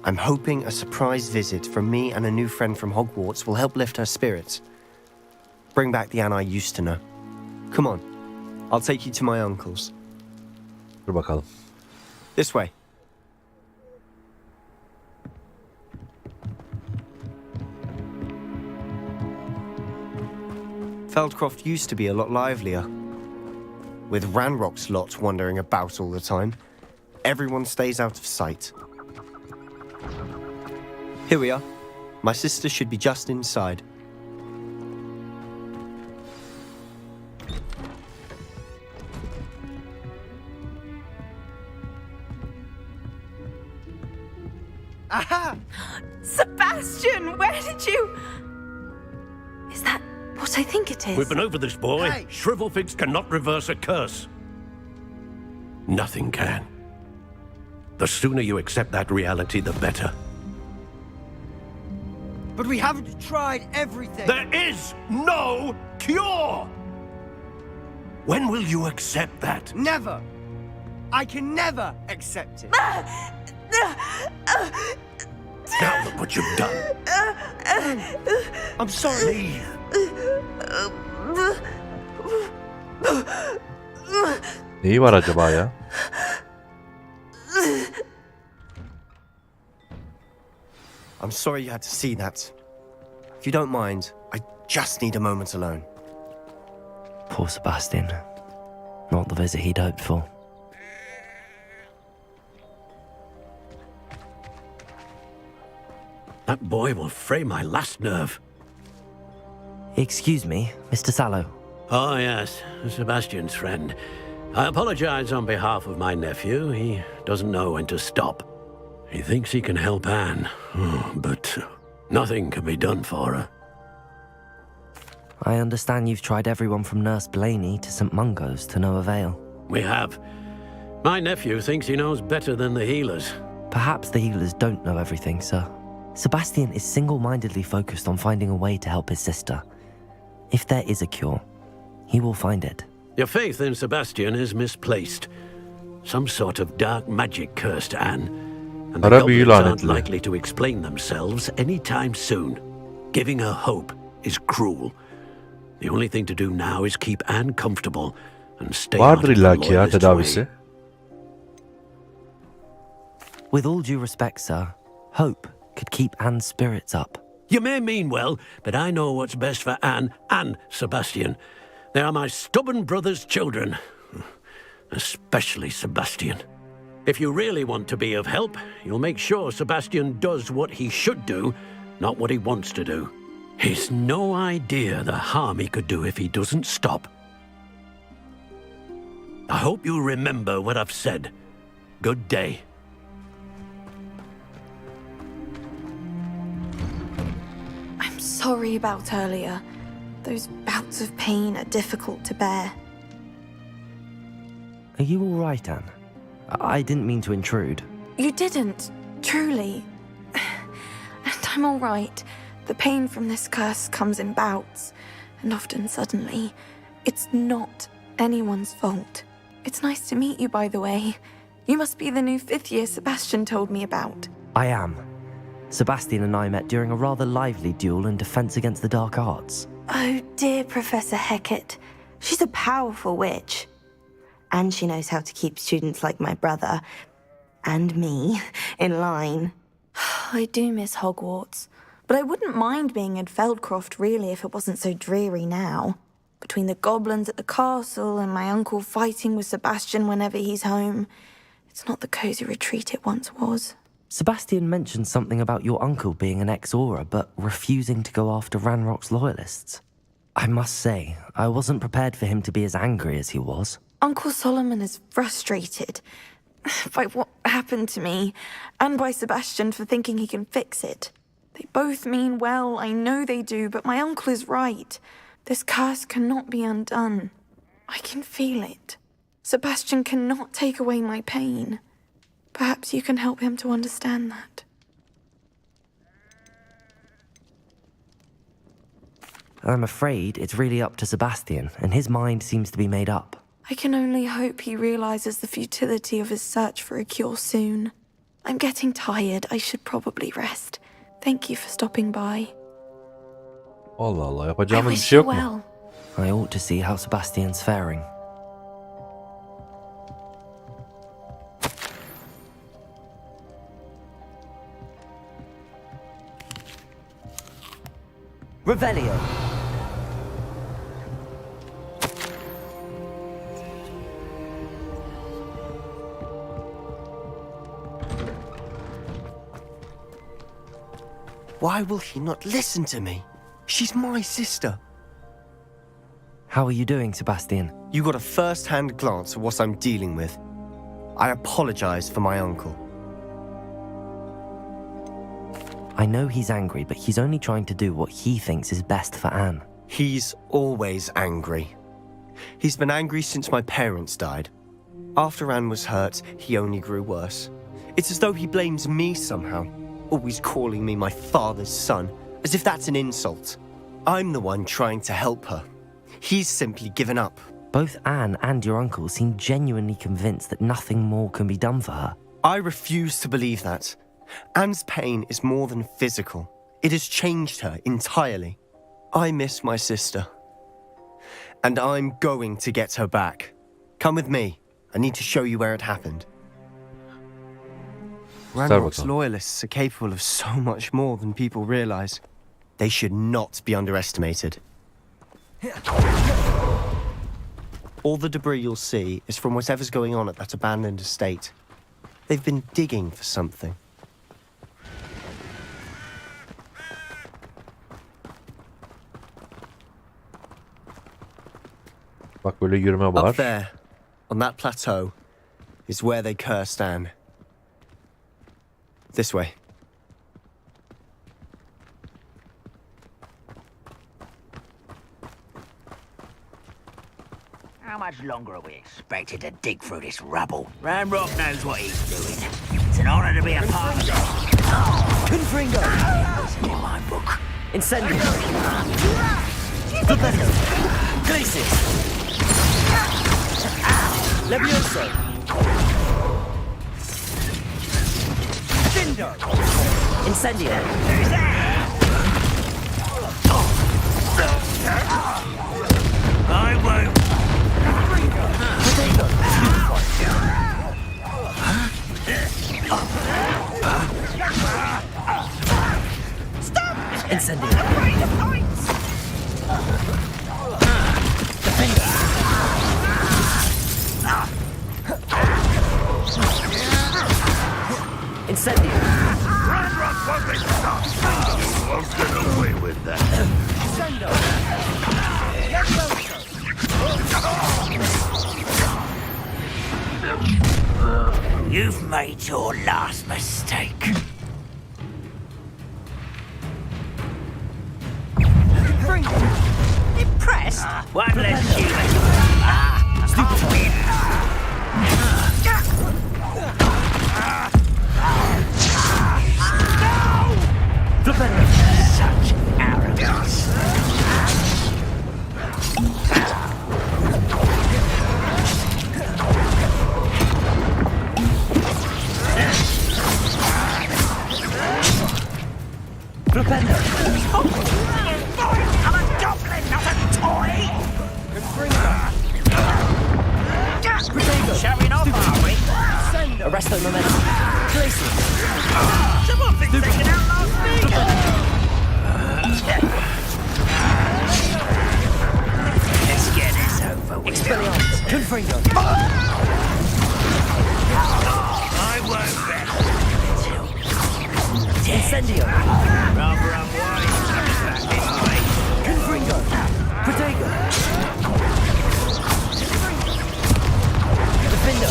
I'm hoping a surprise visit from me and a new friend from Hogwarts will help lift her spirits. Bring back the Anne I used to know. Come on, I'll take you to my uncle's. Dur bakalım. This way. Feldcroft used to be a lot livelier. With Ranrock's lot wandering about all the time, everyone stays out of sight. Here we are. My sister should be just inside. Aha! Sebastian, where did you... Is that what I think it is? We've been over this, boy. Hey. Shrivelfigs cannot reverse a curse. Nothing can. The sooner you accept that reality, the better. But we haven't tried everything. There is no cure! When will you accept that? Never. I can never accept it. Now look what you've done. I'm sorry. Neyi var acaba ya? I'm sorry you had to see that. If you don't mind, I just need a moment alone. Poor Sebastian. Not the visit he'd hoped for. That boy will fray my last nerve. Excuse me, Mr. Sallow. Oh, yes, Sebastian's friend. I apologize on behalf of my nephew. He doesn't know when to stop. He thinks he can help Anne, but nothing can be done for her. I understand you've tried everyone from Nurse Blaney to St. Mungo's to no avail. We have. My nephew thinks he knows better than the healers. Perhaps the healers don't know everything, sir. Sebastian is single-mindedly focused on finding a way to help his sister. If there is a cure, he will find it. Your faith in Sebastian is misplaced. Some sort of dark magic cursed Anne, and the Ara büyü goblins aren't lanetli. likely to explain themselves anytime soon. Giving her hope is cruel. The only thing to do now is keep Anne comfortable and stay out Vardır of the illaki ya loyalist tedavisi. way. With all due respect, sir, hope could keep Anne's spirits up. You may mean well, but I know what's best for Anne and Sebastian. They are my stubborn brother's children. Especially Sebastian. If you really want to be of help, you'll make sure Sebastian does what he should do, not what he wants to do. He's no idea the harm he could do if he doesn't stop. I hope you'll remember what I've said. Good day. I'm sorry about earlier. Those bouts of pain are difficult to bear. Are you all right, Anne? I didn't mean to intrude. You didn't, truly. And I'm all right. The pain from this curse comes in bouts, and often suddenly. It's not anyone's fault. It's nice to meet you, by the way. You must be the new 5th year Sebastian told me about. I am. Sebastian and I met during a rather lively duel in defense against the dark arts. Oh, dear Professor Hecat. She's a powerful witch. And she knows how to keep students like my brother, and me, in line. I do miss Hogwarts, but I wouldn't mind being in Feldcroft, really, if it wasn't so dreary now. Between the goblins at the castle and my uncle fighting with Sebastian whenever he's home, it's not the cosy retreat it once was. Sebastian mentioned something about your uncle being an ex-Auror, but refusing to go after Ranrock's loyalists. I must say, I wasn't prepared for him to be as angry as he was. Uncle Solomon is frustrated by what happened to me, and by Sebastian for thinking he can fix it. They both mean well, I know they do, but my uncle is right. This curse cannot be undone. I can feel it. Sebastian cannot take away my pain. Perhaps you can help him to understand that. I'm afraid it's really up to Sebastian, and his mind seems to be made up. I can only hope he realizes the futility of his search for a cure soon. I'm getting tired. I should probably rest. Thank you for stopping by. Allah Allah, I yapacağımız bir wish şey you yok mu? well. I ought to see how Sebastian's faring. Revelio. Why will he not listen to me? She's my sister. How are you doing, Sebastian? You got a first-hand glance at what I'm dealing with. I apologize for my uncle. I know he's angry, but he's only trying to do what he thinks is best for Anne. He's always angry. He's been angry since my parents died. After Anne was hurt, he only grew worse. It's as though he blames me somehow, always calling me my father's son, as if that's an insult. I'm the one trying to help her. He's simply given up. Both Anne and your uncle seem genuinely convinced that nothing more can be done for her. I refuse to believe that. Anne's pain is more than physical. It has changed her entirely. I miss my sister. And I'm going to get her back. Come with me. I need to show you where it happened. Ranrock's loyalists are capable of so much more than people realize. They should not be underestimated. All the debris you'll see is from whatever's going on at that abandoned estate. They've been digging for something. Bak böyle yürüme var. Up there, on that plateau, is where they cursed Anne. This way. How much longer are we expected to dig through this rubble? Ranrock knows what he's doing. It's an honor to be a part of it. Confringo! That's in my book. Incendio! Flipendo! Glacis! Levioso! Dindo! Incendio! I won't. Potato! Stop! Incendio! Incendio! Ranrock won't be stopped! You won't get away with that. You've made your last mistake. Impressed? One less human. Such arrogance. Flipendo! I'm a goblin, not a toy! Showing off, are we? Arresto momentum! Glacis! Someone thinks they can outlast me! Let's get this over with. Expelliarmus! Confringo! I won't bet. Incendio! Rather unwise coming back this way. Confringo! Protego! Defendo!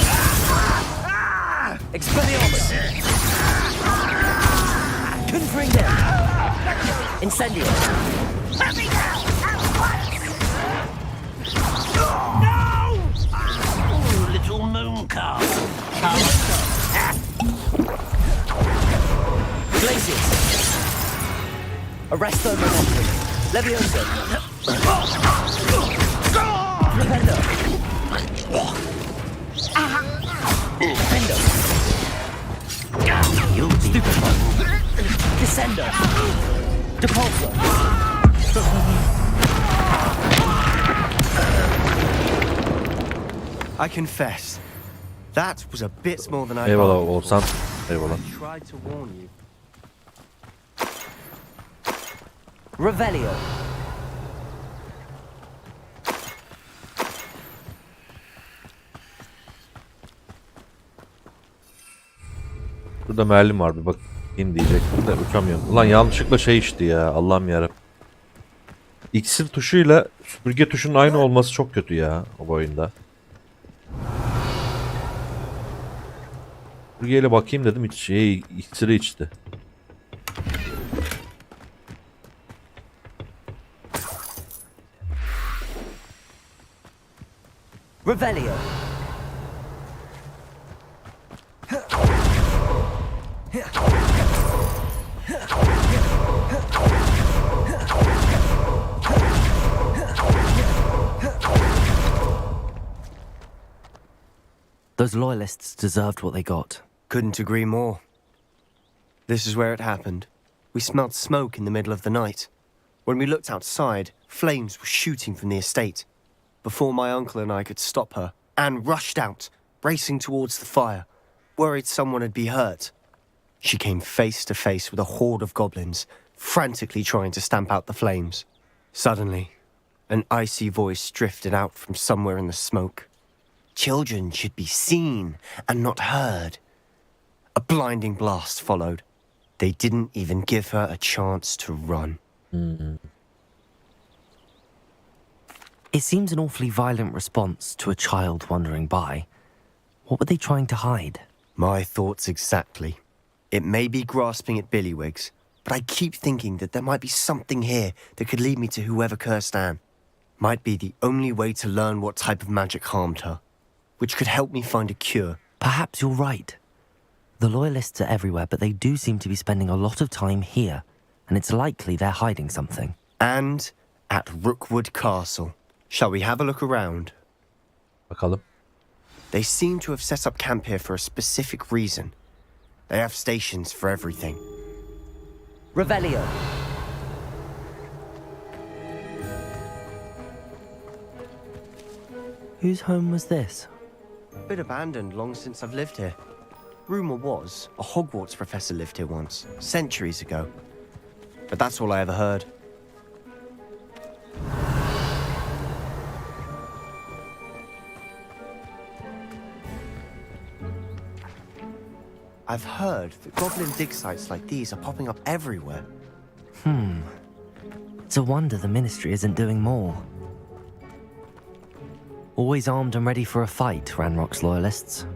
Expelliarmus! Confringo! Incendio! Let me go! No! Oh, little moon calf. Glacis! Arresto momentum! Levioso! Flipendo! Defendo! You'll be Stupefy! Descendo! Depulso! I confess, that was a bit more than I Eyvallah bargained Oğuzhan. for. Eyvallah. I tried to warn you. Revelio! Burada Merlin var bir bak. İn diyecektim de uçamıyorum. Ulan yanlışlıkla şey içti ya. Allah'ım yarabbim. İksir tuşuyla süpürge tuşunun aynı olması çok kötü ya o oyunda. Süpürgeyle bakayım dedim, hiç iksiri içti. Revelio. Those loyalists deserved what they got. Couldn't agree more. This is where it happened. We smelled smoke in the middle of the night. When we looked outside, flames were shooting from the estate. Before my uncle and I could stop her, Anne rushed out, racing towards the fire, worried someone would be hurt. She came face to face with a horde of goblins, frantically trying to stamp out the flames. Suddenly, an icy voice drifted out from somewhere in the smoke. Children should be seen and not heard. A blinding blast followed. They didn't even give her a chance to run. It seems an awfully violent response to a child wandering by. What were they trying to hide? My thoughts exactly. It may be grasping at billywhigs, but I keep thinking that there might be something here that could lead me to whoever cursed Anne. Might be the only way to learn what type of magic harmed her, which could help me find a cure. Perhaps you're right. The loyalists are everywhere, but they do seem to be spending a lot of time here, and it's likely they're hiding something. And at Rookwood Castle. Shall we have a look around? Bakalım. They seem to have set up camp here for a specific reason. They have stations for everything. Revelio. Whose home was this? Been abandoned long since I've lived here. Rumour was a Hogwarts professor lived here once, centuries ago. But that's all I ever heard. I've heard that goblin dig sites like these are popping up everywhere. It's a wonder the Ministry isn't doing more. Always armed and ready for a fight, Ranrock's loyalists.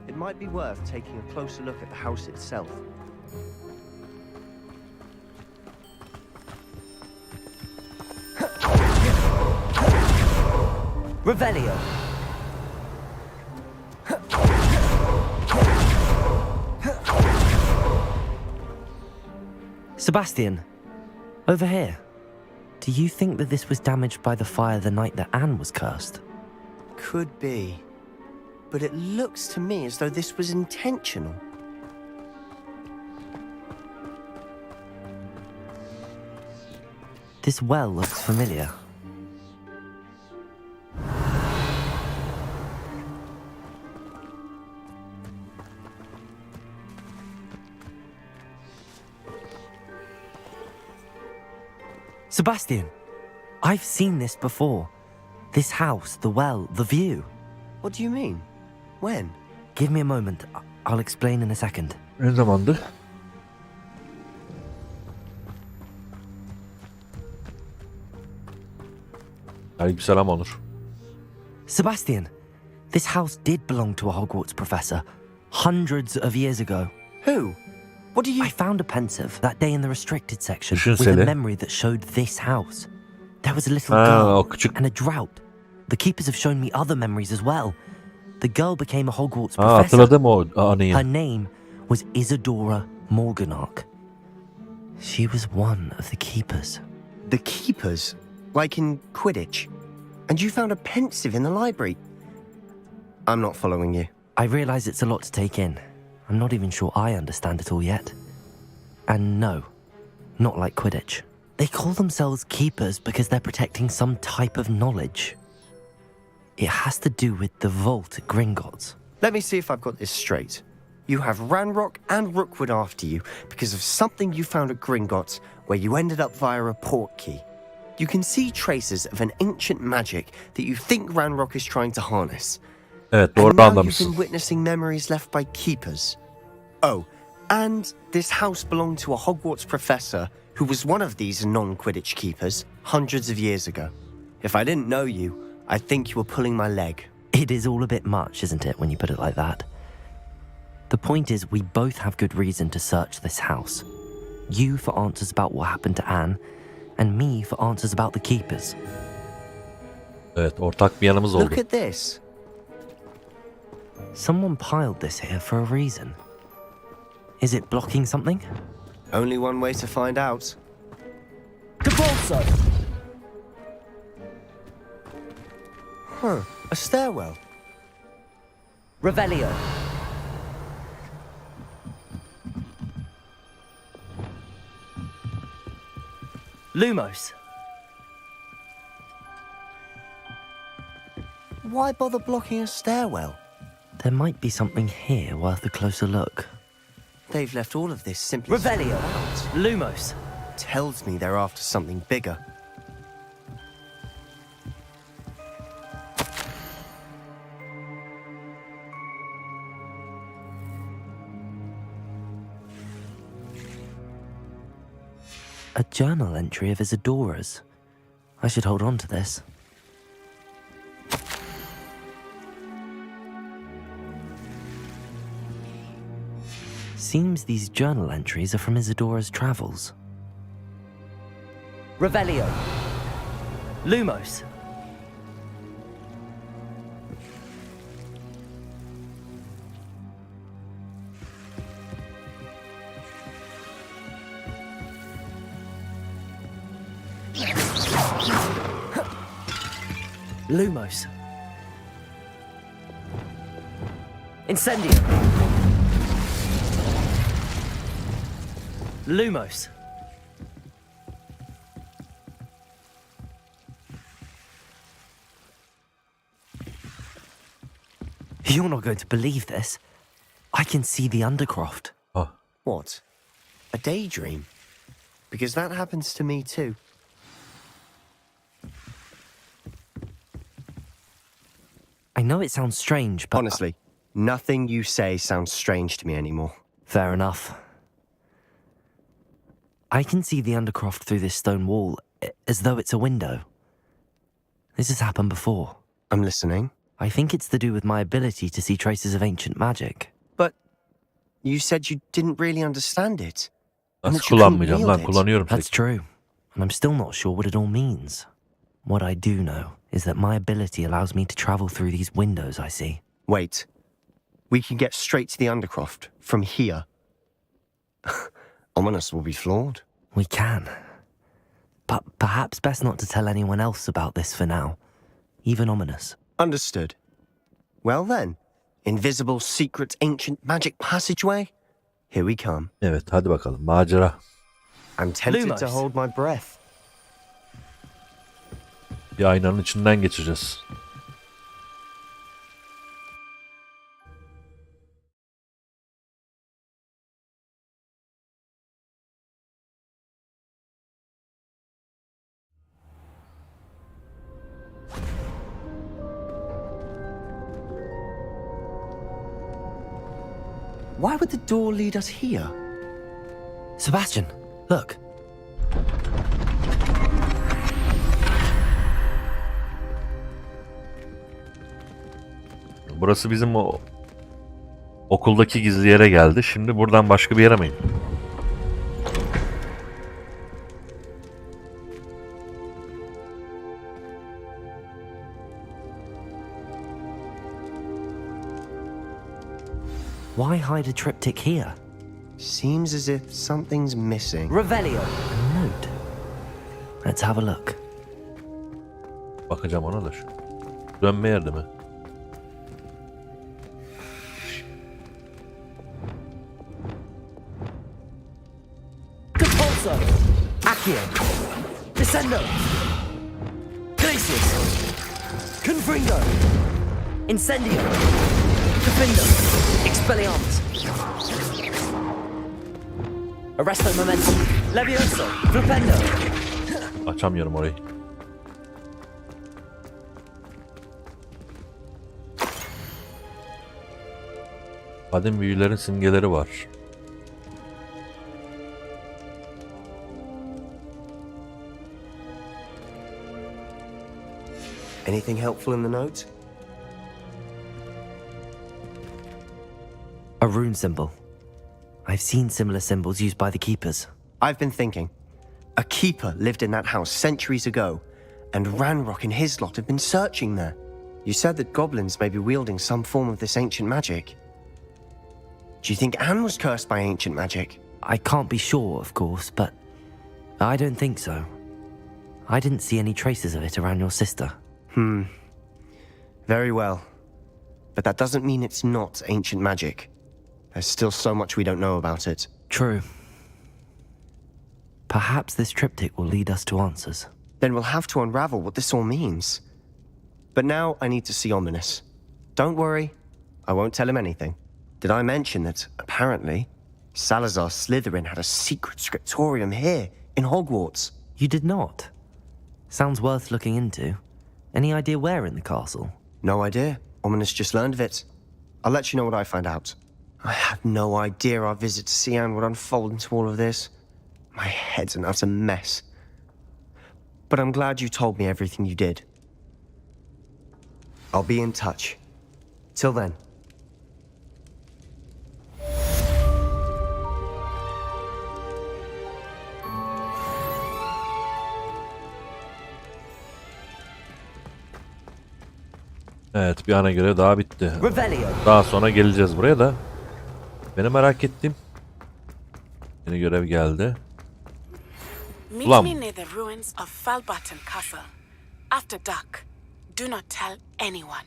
It might be worth taking a closer look at the house itself. Revelio. Sebastian, over here. Do you think that this was damaged by the fire the night that Anne was cursed? Could be. But it looks to me as though this was intentional. This well looks familiar. Sebastian, I've seen this before. This house, the well, the view. What do you mean? When? Give me a moment. I'll explain in a second. Ne zamandı? Aleykümselam Onur. Sebastian, this house did belong to a Hogwarts professor hundreds of years ago. Who? What do you... I found a pensive that day in the restricted section with Düşünsene. a memory that showed this house. There was a little girl and a drought. The keepers have shown me other memories as well. The girl became a Hogwarts professor. Hatırladım o anıyı. Her name was Isadora Morganach. She was one of the keepers. The keepers? Like in Quidditch? And you found a pensive in the library? I'm not following you. I realize it's a lot to take in. I'm not even sure I understand it all yet. And no, not like Quidditch. They call themselves keepers because they're protecting some type of knowledge. It has to do with the vault at Gringotts. Let me see if I've got this straight. You have Ranrock and Rookwood after you because of something you found at Gringotts where you ended up via a portkey. You can see traces of an ancient magic that you think Ranrock is trying to harness. Evet, And doğru now you've anlamışsın. been witnessing memories left by keepers. Oh, And this house belonged to a Hogwarts professor who was one of these non-Quidditch keepers hundreds of years ago. If I didn't know you, I'd think you were pulling my leg. It is all a bit much, isn't it, when you put it like that? The point is, we both have good reason to search this house. You for answers about what happened to Anne, and me for answers about the keepers. Evet, ortak bir yanımız oldu. Look at this. Someone piled this here for a reason. Is it blocking something? Only one way to find out. Capulso! Huh, a stairwell. Revelio. Lumos. Why bother blocking a stairwell? There might be something here worth a closer look. They've left all of this simply Revelio. out. Lumos. Tells me they're after something bigger. A journal entry of Isadora's. I should hold on to this. Seems these journal entries are from Isadora's travels. Revelio. Lumos. Lumos. Incendio. Lumos. You're not going to believe this. I can see the Undercroft. Oh. What? A daydream? Because that happens to me too. I know it sounds strange, but... Honestly, nothing you say sounds strange to me anymore. Fair enough. I can see the Undercroft through this stone wall, as though it's a window. This has happened before. I'm listening. I think it's to do with my ability to see traces of ancient magic. But you said you didn't really understand it. Nasıl kullanmayacağım lan? Kullanıyorum. That's true. And I'm still not sure what it all means. What I do know is that my ability allows me to travel through these windows I see. Wait. We can get straight to the Undercroft from here. Ominous will be floored. We can. But perhaps best not to tell anyone else about this for now. Even Ominous. Understood. Well then, invisible, secret, ancient magic passageway? Here we come. Evet, hadi bakalım. Macera. I'm tempted Lumos. to hold my breath. Bir aynanın içinden geçeceğiz. Why would the door lead us here? Sebastian, look. Burası bizim o okuldaki gizli yere geldi. Şimdi buradan başka bir yere miyim? Why hide a triptych here? Seems as if something's missing. Revelio. A note. Let's have a look. Bakacağım ona da şu. Dönme yerde mi? Capulso. Accio. Descendo. Glacius. Confringo. Incendio. Defindo. Expelliarmus. Arresto momentum. Levioso. Flipendo. Açamıyorum orayı. Kadim büyülerin simgeleri var. Anything helpful in the note? A rune symbol. I've seen similar symbols used by the keepers. I've been thinking. A keeper lived in that house centuries ago, and Ranrock and his lot have been searching there. You said that goblins may be wielding some form of this ancient magic. Do you think Anne was cursed by ancient magic? I can't be sure, of course, but I don't think so. I didn't see any traces of it around your sister. Very well. But that doesn't mean it's not ancient magic. There's still so much we don't know about it. True. Perhaps this triptych will lead us to answers. Then we'll have to unravel what this all means. But now I need to see Ominous. Don't worry, I won't tell him anything. Did I mention that, apparently, Salazar Slytherin had a secret scriptorium here, in Hogwarts? You did not? Sounds worth looking into. Any idea where in the castle? No idea. Ominous just learned of it. I'll let you know what I find out. I had no idea our visit to Sian would unfold into all of this. My head's an utter mess. But I'm glad you told me everything you did. I'll be in touch. Till then. Evet, bir ana göre daha bitti. Revelio. Daha sonra geleceğiz buraya da. Beni merak ettim. Yeni görev geldi. Meet Ulan. me near the ruins of Falbutton Castle. After dark. Do not tell anyone.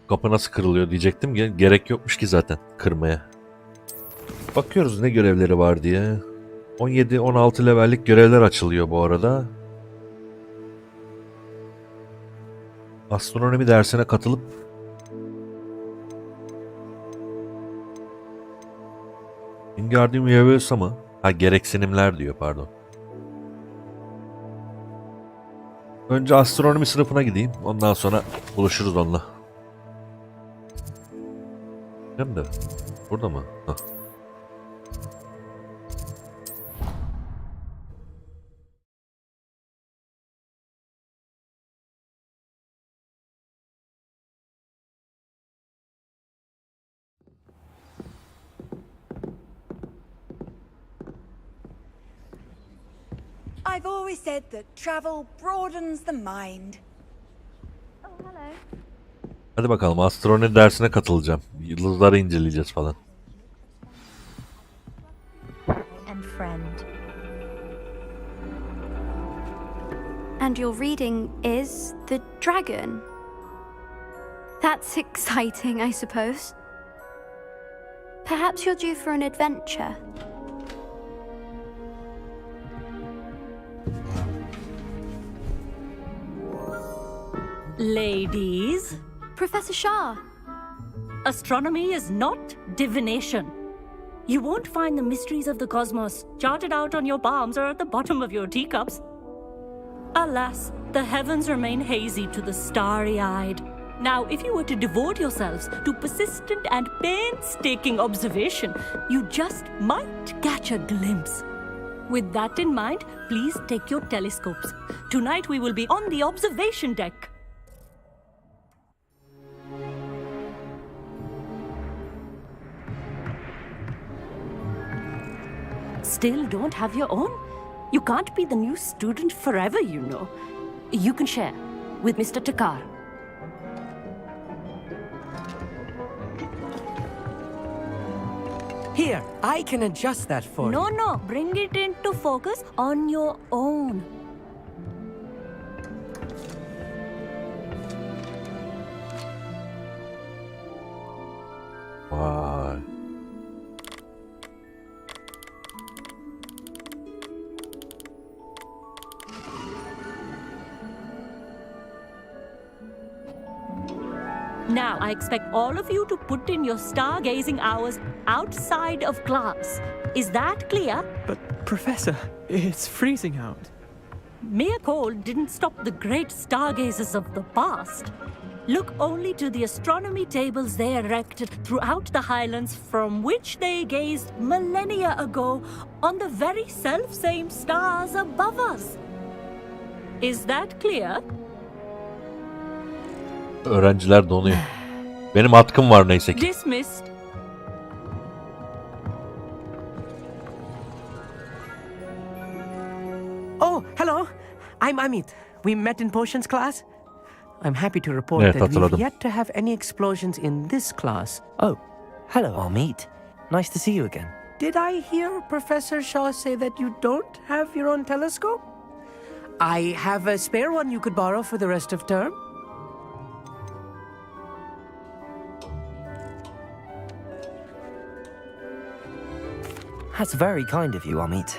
Kapı nasıl kırılıyor diyecektim. Gerek yokmuş ki zaten kırmaya. Bakıyoruz ne görevleri var diye. 17-16 levellik görevler açılıyor bu arada. Astronomi dersine katılıp Wingardium Leviosa mı? Ha, gereksinimler diyor, pardon. Önce astronomi sınıfına gideyim. Ondan sonra buluşuruz onunla. Hem de burada mı? Hah. I've always said that travel broadens the mind. Oh, hello. Hadi bakalım, astronomi dersine katılacağım. Yıldızları inceleyeceğiz falan. And friend. And your reading is The Dragon. That's exciting, I suppose. Perhaps you're due for an adventure. Ladies, Professor Shah. astronomy is not divination. You won't find the mysteries of the cosmos charted out on your palms or at the bottom of your teacups. Alas, the heavens remain hazy to the starry-eyed. Now, if you were to devote yourselves to persistent and painstaking observation, you just might catch a glimpse. With that in mind, please take your telescopes. Tonight we will be on the observation deck. Still don't have your own? You can't be the new student forever, you know. You can share with Mr. Takar. Here, I can adjust that for you. No, bring it into focus on your own. Vay. Now, I expect all of you to put in your stargazing hours outside of class. Is that clear? But, Professor, it's freezing out. Mere cold didn't stop the great stargazers of the past. Look only to the astronomy tables they erected throughout the Highlands, from which they gazed millennia ago on the very self-same stars above us. Is that clear? Öğrenciler donuyor. Benim atkım var neyse ki. Dismissed. Oh, hello. I'm Amit. We met in potions class. I'm happy to report Evet, that we've hatırladım. yet to have any explosions in this class. Oh, hello, Amit. Nice to see you again. Did I hear Professor Shaw say that you don't have your own telescope? I have a spare one you could borrow for the rest of term. That's very kind of you, Amit.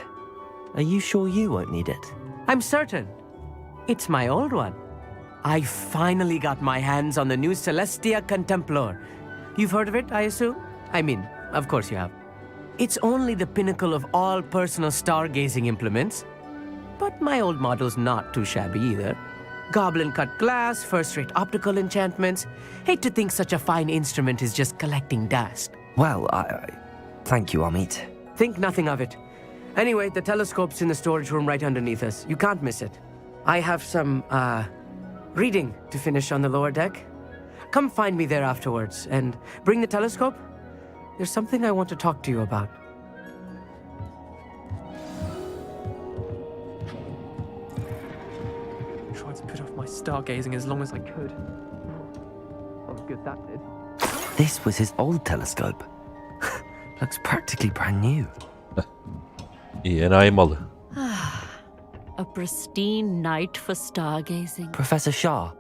Are you sure you won't need it? I'm certain. It's my old one. I finally got my hands on the new Celestia Contemplar. You've heard of it, I assume? I mean, of course you have. It's only the pinnacle of all personal stargazing implements. But my old model's not too shabby either. Goblin-cut glass, first-rate optical enchantments. Hate to think such a fine instrument is just collecting dust. Well, thank you, Amit. Think nothing of it. Anyway, the telescope's in the storage room right underneath us. You can't miss it. I have some, reading to finish on the lower deck. Come find me there afterwards, and bring the telescope. There's something I want to talk to you about. I tried to put off my stargazing as long as I could. That was good, that did. This was his old telescope. Looks practically brand new. İyi, enayi malı. A pristine night for stargazing. Professor Shah,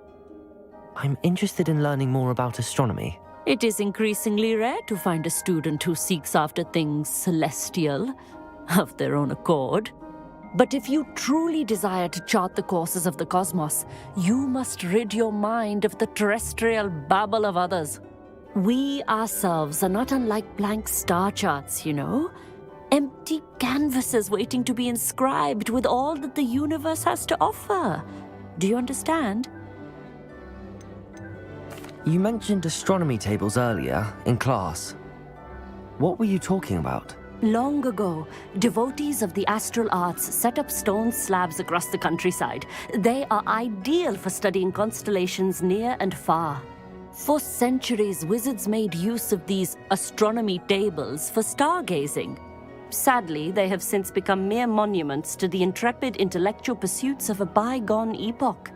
I'm interested in learning more about astronomy. It is increasingly rare to find a student who seeks after things celestial of their own accord. But if you truly desire to chart the courses of the cosmos, you must rid your mind of the terrestrial babble of others. We ourselves are not unlike blank star charts, you know. Empty canvases waiting to be inscribed with all that the universe has to offer. Do you understand? You mentioned astronomy tables earlier in class. What were you talking about? Long ago, devotees of the astral arts set up stone slabs across the countryside. They are ideal for studying constellations near and far. For centuries, wizards made use of these astronomy tables for stargazing. Sadly, they have since become mere monuments to the intrepid intellectual pursuits of a bygone epoch.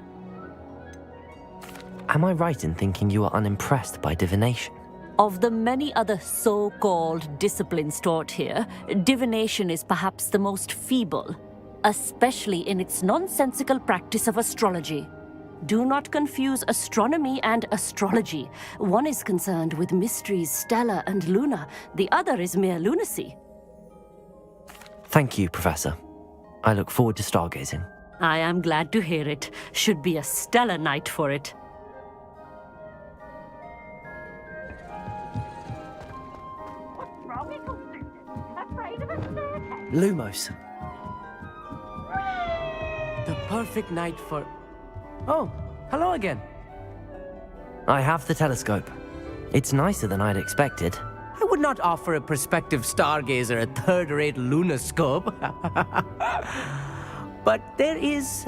Am I right in thinking you are unimpressed by divination? Of the many other so-called disciplines taught here, divination is perhaps the most feeble, especially in its nonsensical practice of astrology. Do not confuse astronomy and astrology. One is concerned with mysteries stellar and lunar, the other is mere lunacy. Thank you, Professor. I look forward to stargazing. I am glad to hear it. Should be a stellar night for it. Lumos. The perfect night for... Oh, hello again. I have the telescope. It's nicer than I'd expected. I would not offer a prospective stargazer a third-rate lunoscope. But there is,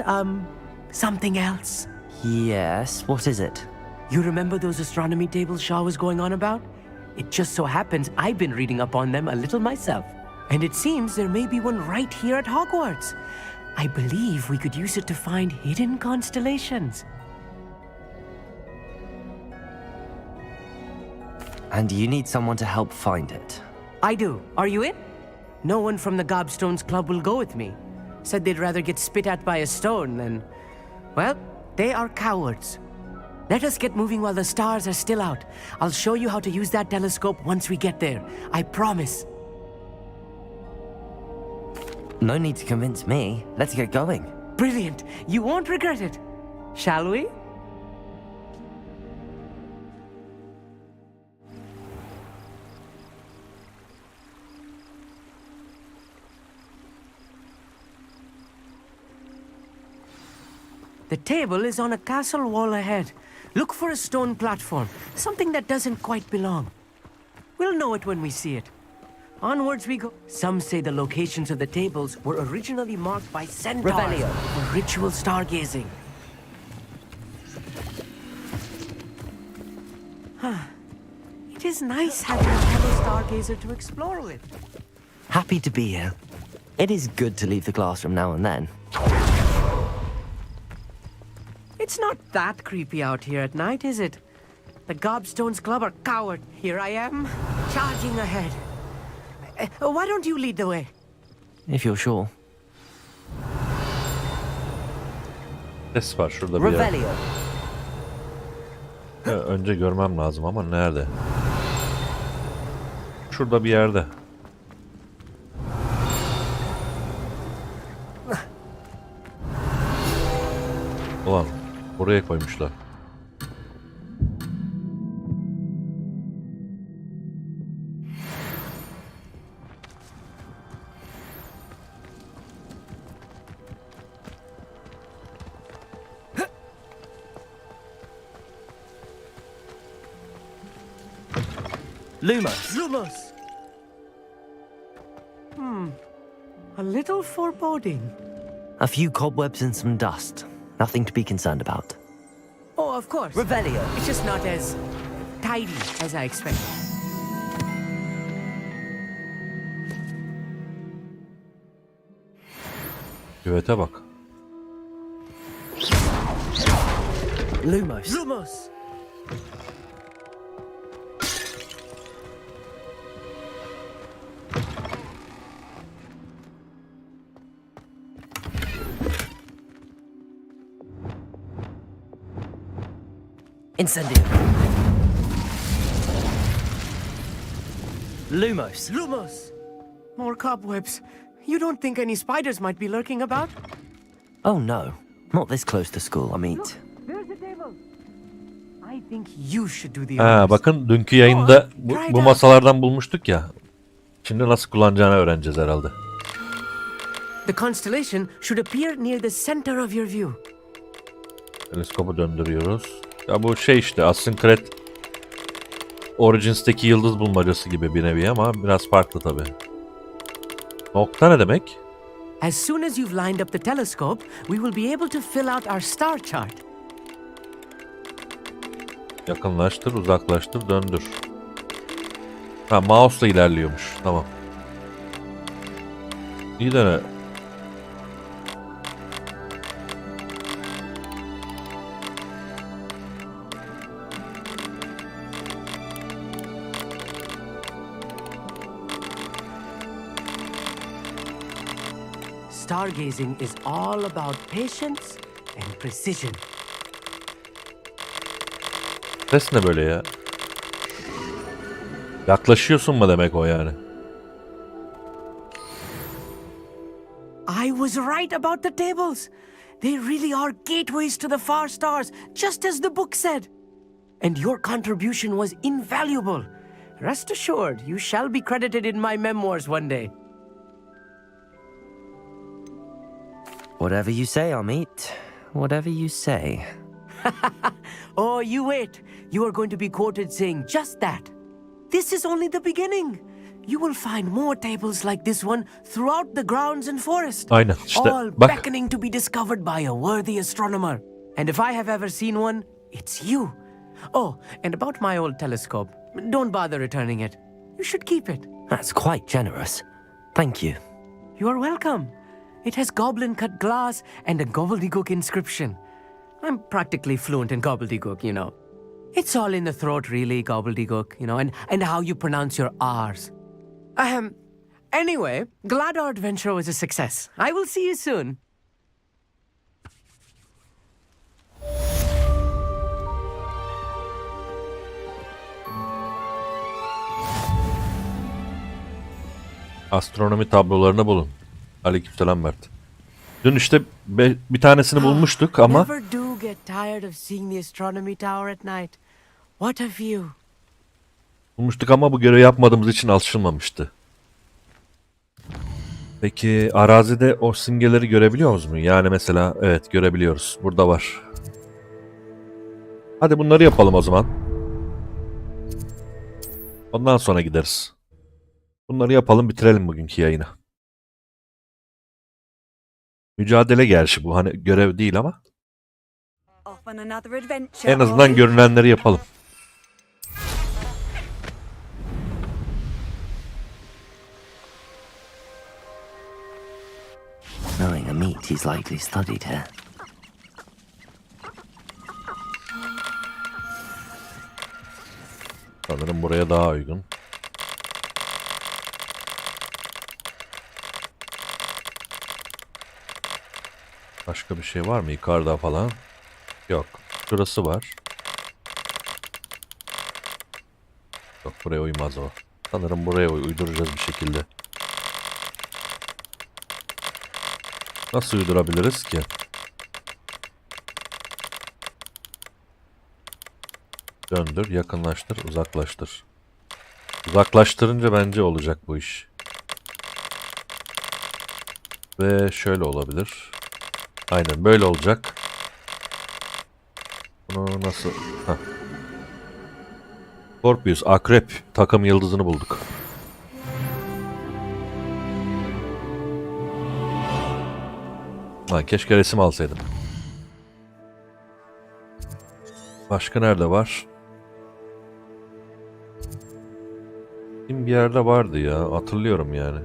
something else. Yes, what is it? You remember those astronomy tables Shaw was going on about? It just so happens I've been reading up on them a little myself. And it seems there may be one right here at Hogwarts. I believe we could use it to find hidden constellations. And you need someone to help find it. I do. Are you in? No one from the Gobstones Club will go with me. Said they'd rather get spit at by a stone than... Well, they are cowards. Let us get moving while the stars are still out. I'll show you how to use that telescope once we get there. I promise. No need to convince me. Let's get going. Brilliant. You won't regret it. Shall we? The table is on a castle wall ahead. Look for a stone platform, something that doesn't quite belong. We'll know it when we see it. Onwards we go. Some say the locations of the tables were originally marked by centaurs Revelio. for ritual stargazing. It is nice having a fellow stargazer to explore with. Happy to be here. It is good to leave the classroom now and then. It's not that creepy out here at night, is it? The Gobstones Club are coward. Here I am, charging ahead. Why don't you lead the way? If you're sure. Ses var şurada bir yer. Revelio. Önce görmem lazım ama nerede? Şurada bir yerde. Ulan buraya koymuşlar. Lumos. Lumos. A little foreboding. A few cobwebs and some dust. Nothing to be concerned about. Oh, of course. Revelio. It's just not as tidy as I expected. Küvete bak. Lumos. Lumos. Incendio. Lumos. Lumos. More cobwebs. You don't think any spiders might be lurking about? Oh no. Not this close to school, I mean. There's the table. I think you should do the Ha, honors. bakın dünkü yayında bu masalardan bulmuştuk ya. Şimdi nasıl kullanacağını öğreneceğiz herhalde. The constellation should appear near the center of your view. Teleskopu döndürüyoruz. Ya bu şey işte Assassin's Creed Origins'teki yıldız bulmacası gibi bir nevi ama biraz farklı tabi. Nokta ne demek? As soon as you've lined up the telescope, we will be able to fill out our star chart. Yakınlaştır, uzaklaştır, döndür. Ha, mouse'la ilerliyormuş. Tamam. İyi de ne? Stargazing is all about patience and precision. Ses ne böyle ya? Yaklaşıyorsun mu demek o yani? I was right about the tables. They really are gateways to the far stars, just as the book said. And your contribution was invaluable. Rest assured, you shall be credited in my memoirs one day. Whatever you say, Amit. Whatever you say. Oh, you wait. You are going to be quoted saying just that. This is only the beginning. You will find more tables like this one throughout the grounds and forest. Aynen işte. All Bak. beckoning to be discovered by a worthy astronomer. And if I have ever seen one, it's you. Oh, and about my old telescope. Don't bother returning it. You should keep it. That's quite generous. Thank you. You are welcome. It has goblin-cut glass and a gobbledygook inscription. I'm practically fluent in gobbledygook, you know. It's all in the throat, really, gobbledygook, you know, and how you pronounce your R's. Anyway, glad our adventure was a success. I will see you soon. Astronomi tablolarını bulun. Aleykümselam Mert. Dün işte bir tanesini bulmuştuk ama Never do get tired of seeing the astronomy tower at night. What a view. bulmuştuk ama bu görevi yapmadığımız için alışılmamıştı. Peki arazide o simgeleri görebiliyor musunuz mu? Yani mesela evet görebiliyoruz. Burada var. Hadi bunları yapalım o zaman. Ondan sonra gideriz. Bunları yapalım, bitirelim bugünkü yayını. Mücadele gerçi bu, hani görev değil ama Off on another adventure, en are azından we? görünenleri yapalım. Knowing a meat, he's likely studied here. Sanırım buraya daha uygun. Başka bir şey var mı yukarıda falan? Yok. Şurası var. Yok, buraya uymaz o. Sanırım buraya uyduracağız bir şekilde. Nasıl uydurabiliriz ki? Döndür, yakınlaştır, uzaklaştır. Uzaklaştırınca bence olacak bu iş. Ve şöyle olabilir. Aynen böyle olacak. Bunu nasıl... Heh. Scorpius, akrep takım yıldızını bulduk. Lan keşke resim alsaydım. Başka nerede var? Bir yerde vardı ya. Hatırlıyorum yani.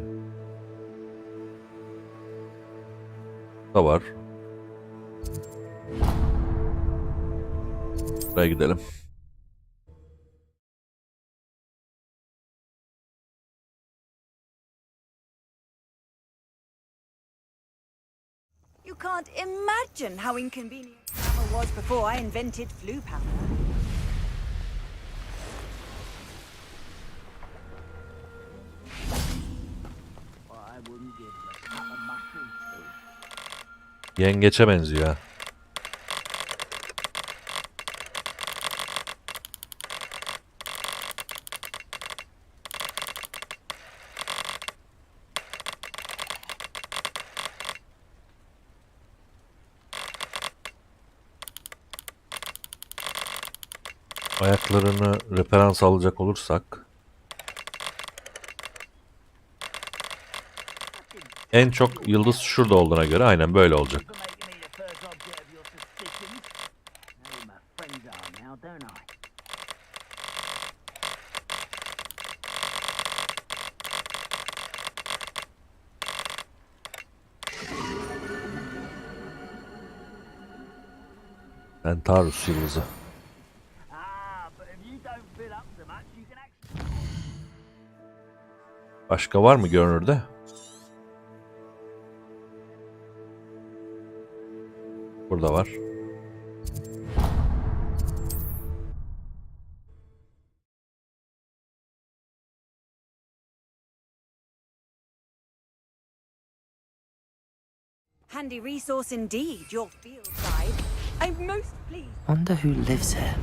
Da var. Buraya gidelim. You can't imagine how inconvenient travel was before I invented flu powder. Yengeçe benziyor ha. Ayaklarını referans alacak olursak en çok yıldız şurada olduğuna göre aynen böyle olacak. Centaurus yıldızı. Başka var mı görünürde? Burada var. Handy resource indeed, your field guide. I'm most pleased. Wonder who lives here.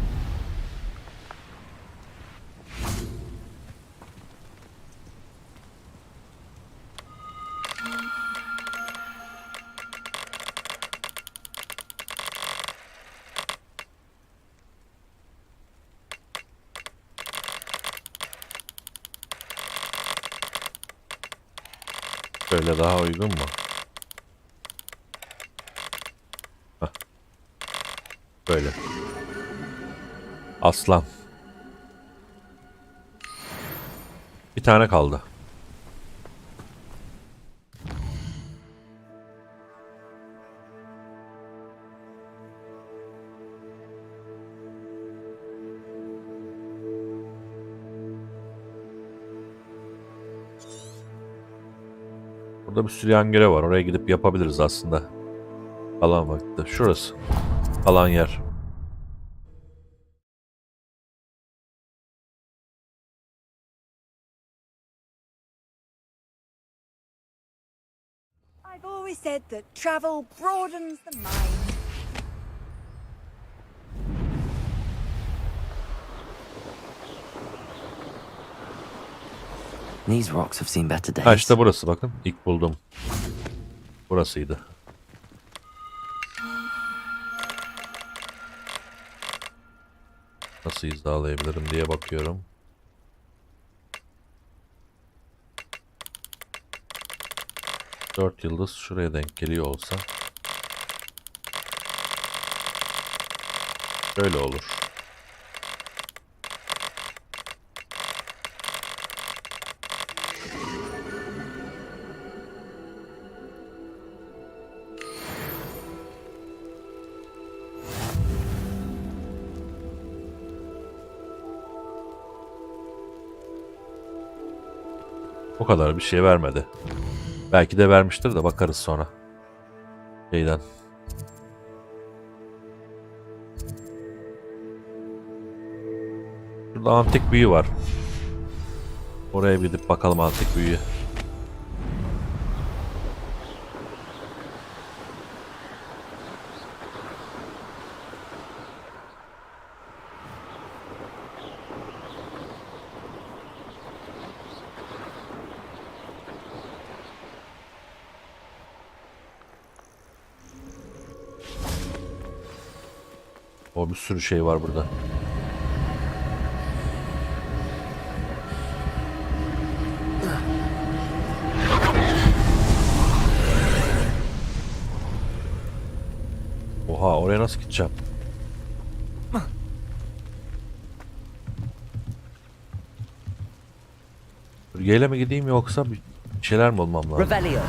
Şöyle daha uygun mu? Hah. Böyle. Aslan. Bir tane kaldı. Burada bir sürü yan görev var. Oraya gidip yapabiliriz aslında. Kalan vakitte. Şurası. Kalan yer. I've always said that travel broadens the mind. These rocks have seen better days. Ha işte burası bakın. İlk buldum. Burasıydı. Nasıl hizalayabilirim diye bakıyorum. 4 yıldız şuraya denk geliyor olsa şöyle olur. O kadar bir şey vermedi. Belki de vermiştir de bakarız sonra. Şeyden. Burada antik büyü var. Oraya bir gidip bakalım antik büyüye. O bir sürü şey var burada. Oha, oraya nasıl gideceğim? Bölgeyle mi gideyim yoksa bir şeyler mi olmam lazım? Revelio.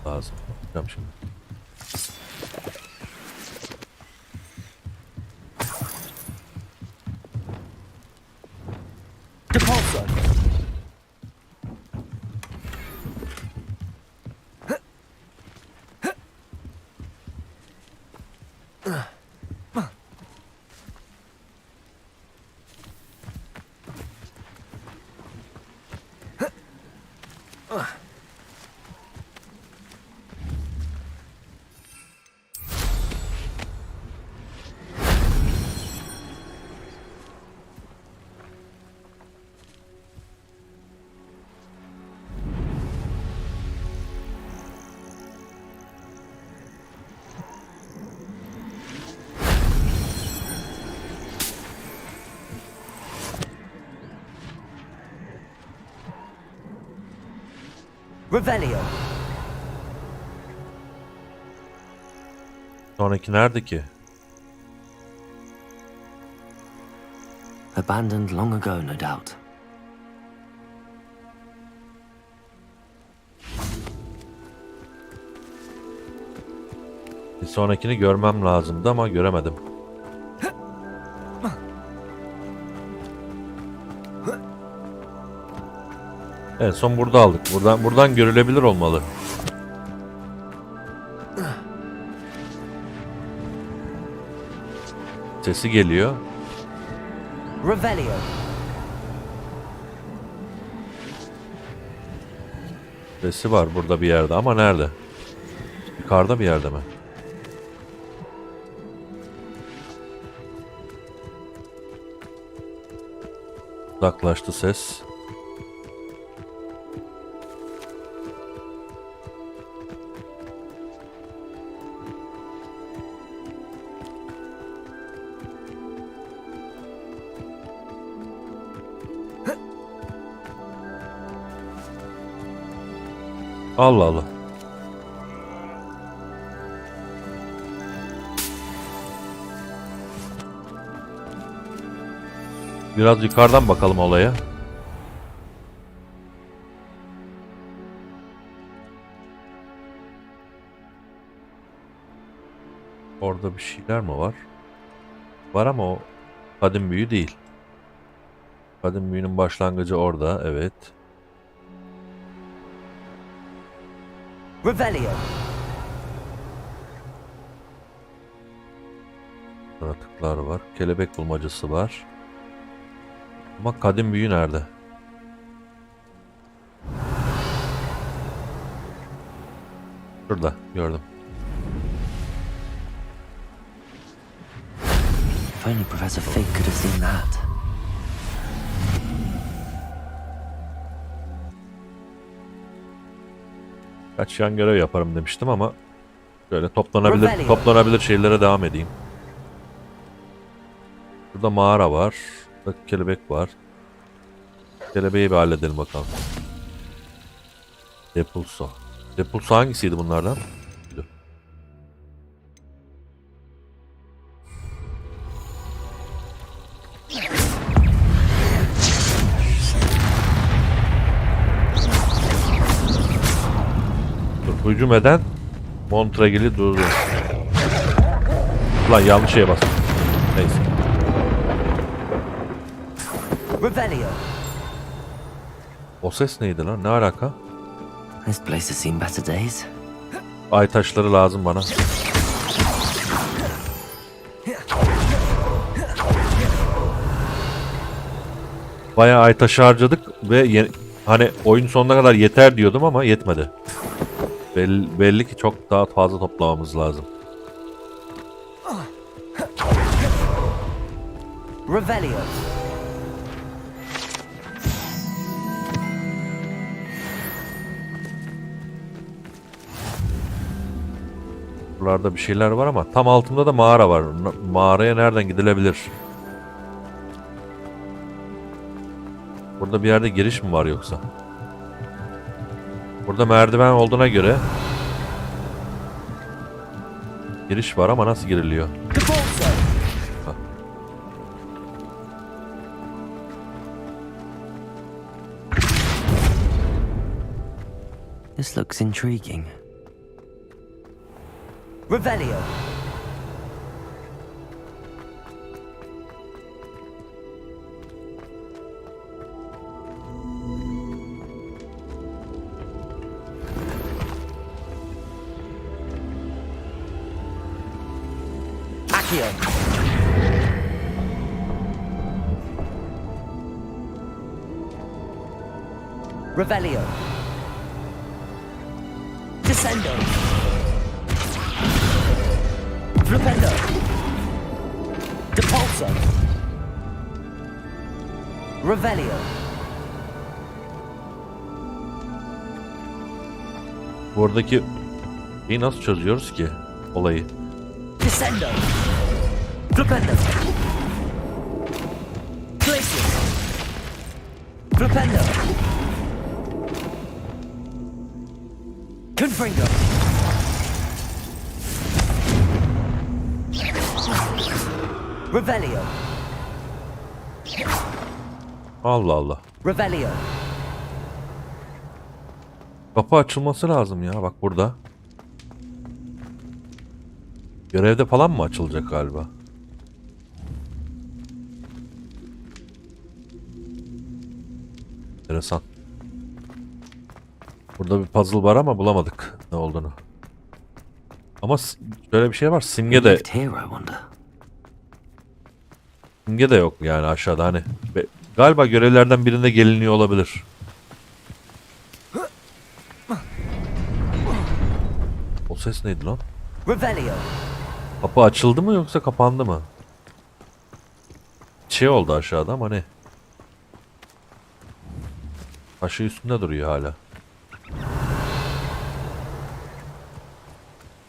Lazım. Bakacağım şimdi. Depulso. Revelio. Sonraki nerede ki? Abandoned long ago, no doubt. Bir sonrakini görmem lazımdı ama göremedim. En son burada aldık. Buradan görülebilir olmalı. Sesi geliyor. Revelio. Sesi var burada bir yerde ama nerede? Yukarıda bir yerde mi? Uzaklaştı ses. Allah Allah. Biraz yukarıdan bakalım olaya. Orada bir şeyler mi var? Var ama o kadim büyü değil. Kadim büyünün başlangıcı orada, evet. Revelio. Yaratıklar var. Kelebek bulmacası var. Ama kadim büyü nerede? Şurada gördüm. If only Professor Fig could have seen that. Kaç yan görev yaparım demiştim ama böyle toplanabilir şeylere devam edeyim. Burada mağara var. Burada kelebek var. Kelebeği bir halledelim bakalım. Depulso. Depulso hangisiydi bunlardan? Dur, hücum eden Montragil'i durdu. Ulan yanlış şeye bastım. Neyse. Revelio. O ses neydi lan? Ne alaka? This place has seen better days. Ay taşları lazım bana. Bayağı ay taşı harcadık ve hani oyun sonuna kadar yeter diyordum ama yetmedi. Belli ki çok daha fazla toplamamız lazım. Revelio. Buralarda bir şeyler var ama tam altımda da mağara var. Mağaraya nereden gidilebilir? Burada bir yerde giriş mi var yoksa? Burada merdiven olduğuna göre giriş var ama nasıl giriliyor? This looks intriguing. Revelio. Accio. Revelio. Descendo. Flipendo. Depulso. Revelio. Buradaki şeyi nasıl çözüyoruz ki olayı? Descendo. Flipendo. Glacier. Flipendo. Confringo. Revelio. Allah Allah. Revelio. Kapı açılması lazım ya bak burada. Görevde falan mı açılacak galiba? Enteresan. Burada bir puzzle var ama bulamadık ne olduğunu. Ama şöyle bir şey var. Simge de yok yani aşağıda hani. Galiba görevlerden birinde geliniyor olabilir. O ses neydi lan? Revelio. Kapı açıldı mı yoksa kapandı mı? Şey oldu aşağıda ama ne? Taşı üstünde duruyor hala.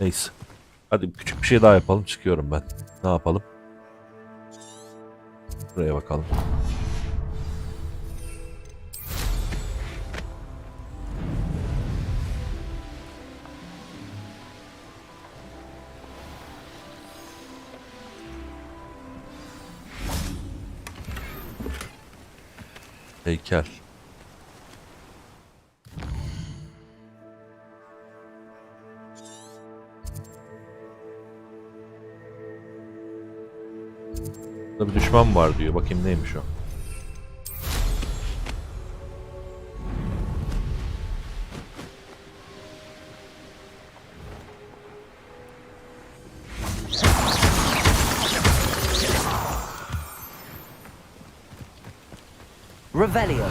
Neyse. Hadi küçük bir şey daha yapalım. Çıkıyorum ben. Ne yapalım? Buraya bakalım. Heykel. Burada bir düşman var diyor. Bakayım neymiş o. Revelio.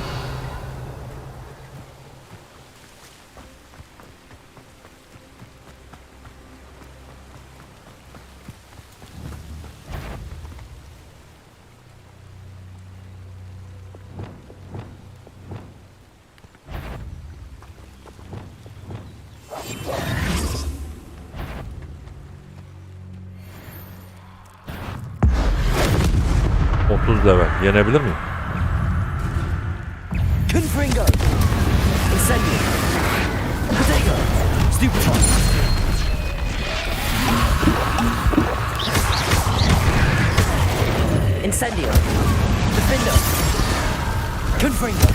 Level. Yenebilir miyim? Confringo. Incendio. Protego! Stupefy! Incendio! Defendo! Confringo!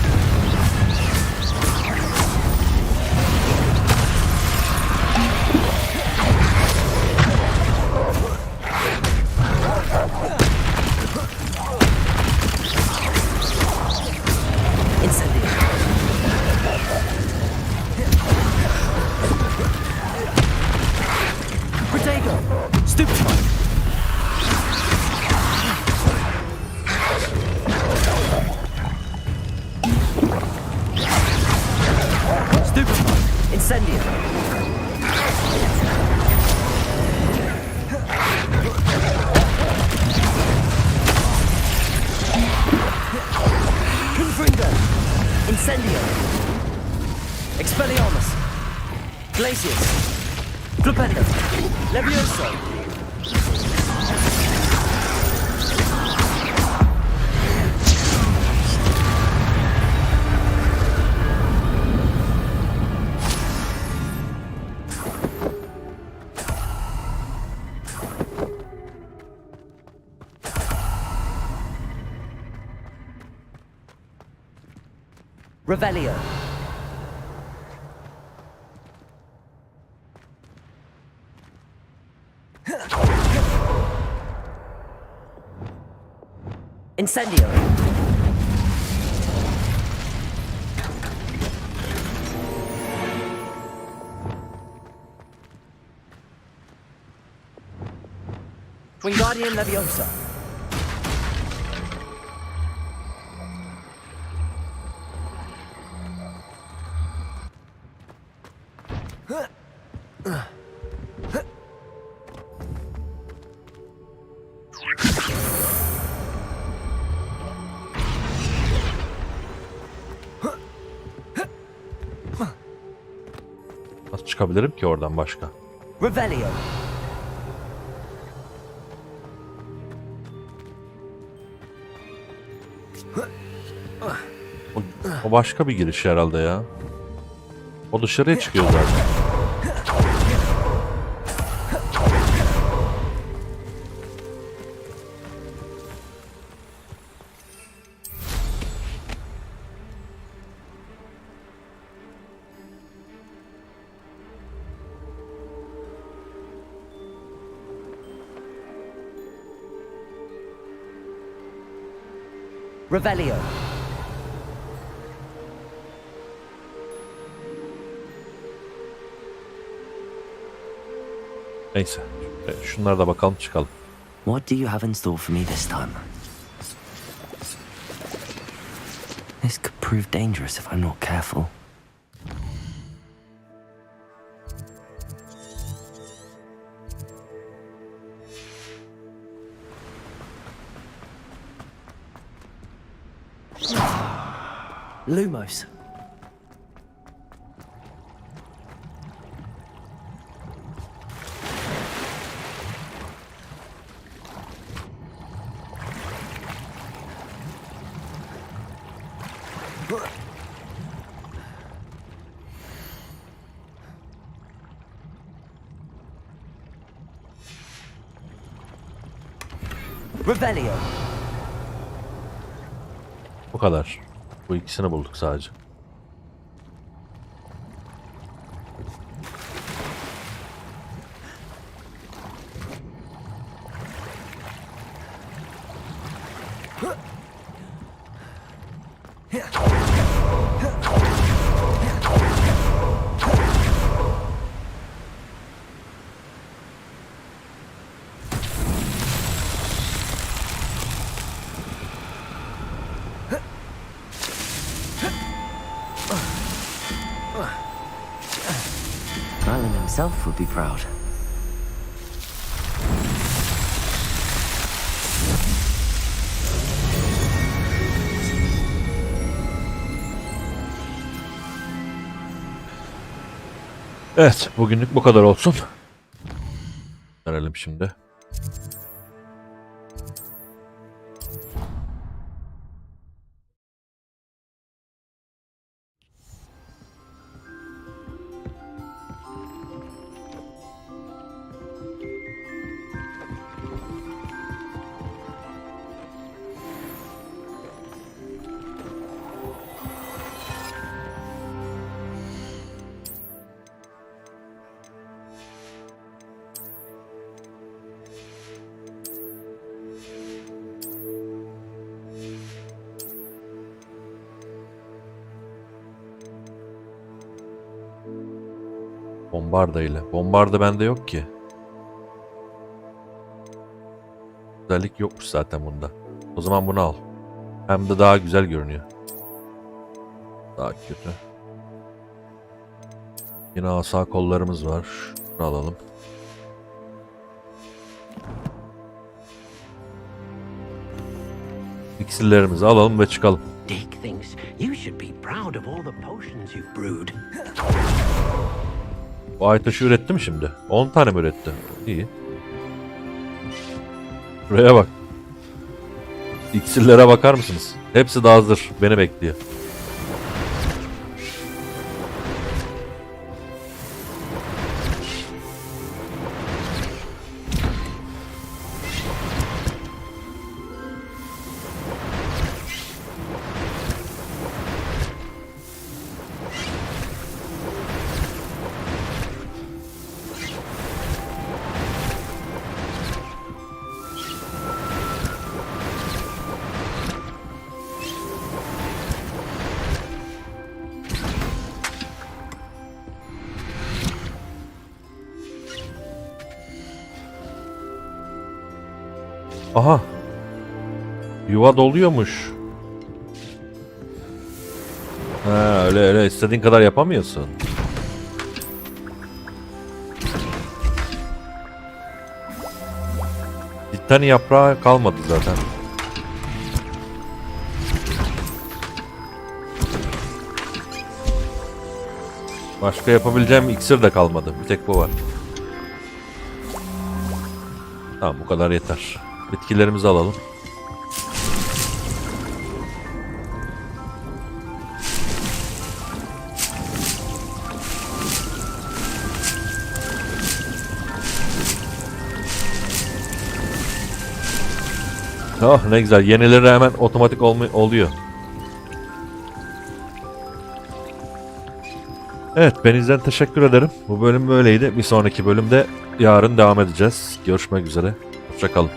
Incendio! Protego! Stupefy! Stupefy! Incendio! Confringo! Incendio! Expelliarmus! Glacius! Flipendo! Levioso! Revelio. Incendio. Wingardium Leviosa. Nasıl çıkabilirim ki oradan başka? Revelio. O başka bir giriş herhalde ya. O dışarıya çıkıyor zaten. Revelio. Neyse. Şunlara da bakalım çıkalım. What do you have in store for me this time? This could prove dangerous if I'm not careful. Lumos. Revelio. Bu kadar. Bu ikisini bulduk sadece. Merlin himself would be proud. Evet, bugünlük bu kadar olsun. Verelim şimdi. Bombarda ile. Bombarda bende yok ki. Özellik yokmuş zaten bunda. O zaman bunu al. Hem de daha güzel görünüyor. Daha kötü. Yine asa kollarımız var. Şunu alalım. İksirlerimizi alalım ve çıkalım. Dick thinks you should be proud of all the potions you've brewed. Bu ay taşı üretti mi şimdi? 10 tane mi üretti? İyi. Şuraya bak. İksirlere bakar mısınız? Hepsi de hazır. Beni bekliyor. Aha. Yuva doluyormuş. Ha, öyle istediğin kadar yapamıyorsun. Cidden yaprağı kalmadı zaten. Başka yapabileceğim iksir de kalmadı. Bir tek bu var. Tamam, bu kadar yeter. Bitkilerimizi alalım. Oh ne güzel. Yenileri hemen otomatik oluyor. Evet, ben izlediğiniz teşekkür ederim. Bu bölüm böyleydi. Bir sonraki bölümde yarın devam edeceğiz. Görüşmek üzere. Hoşça kalın.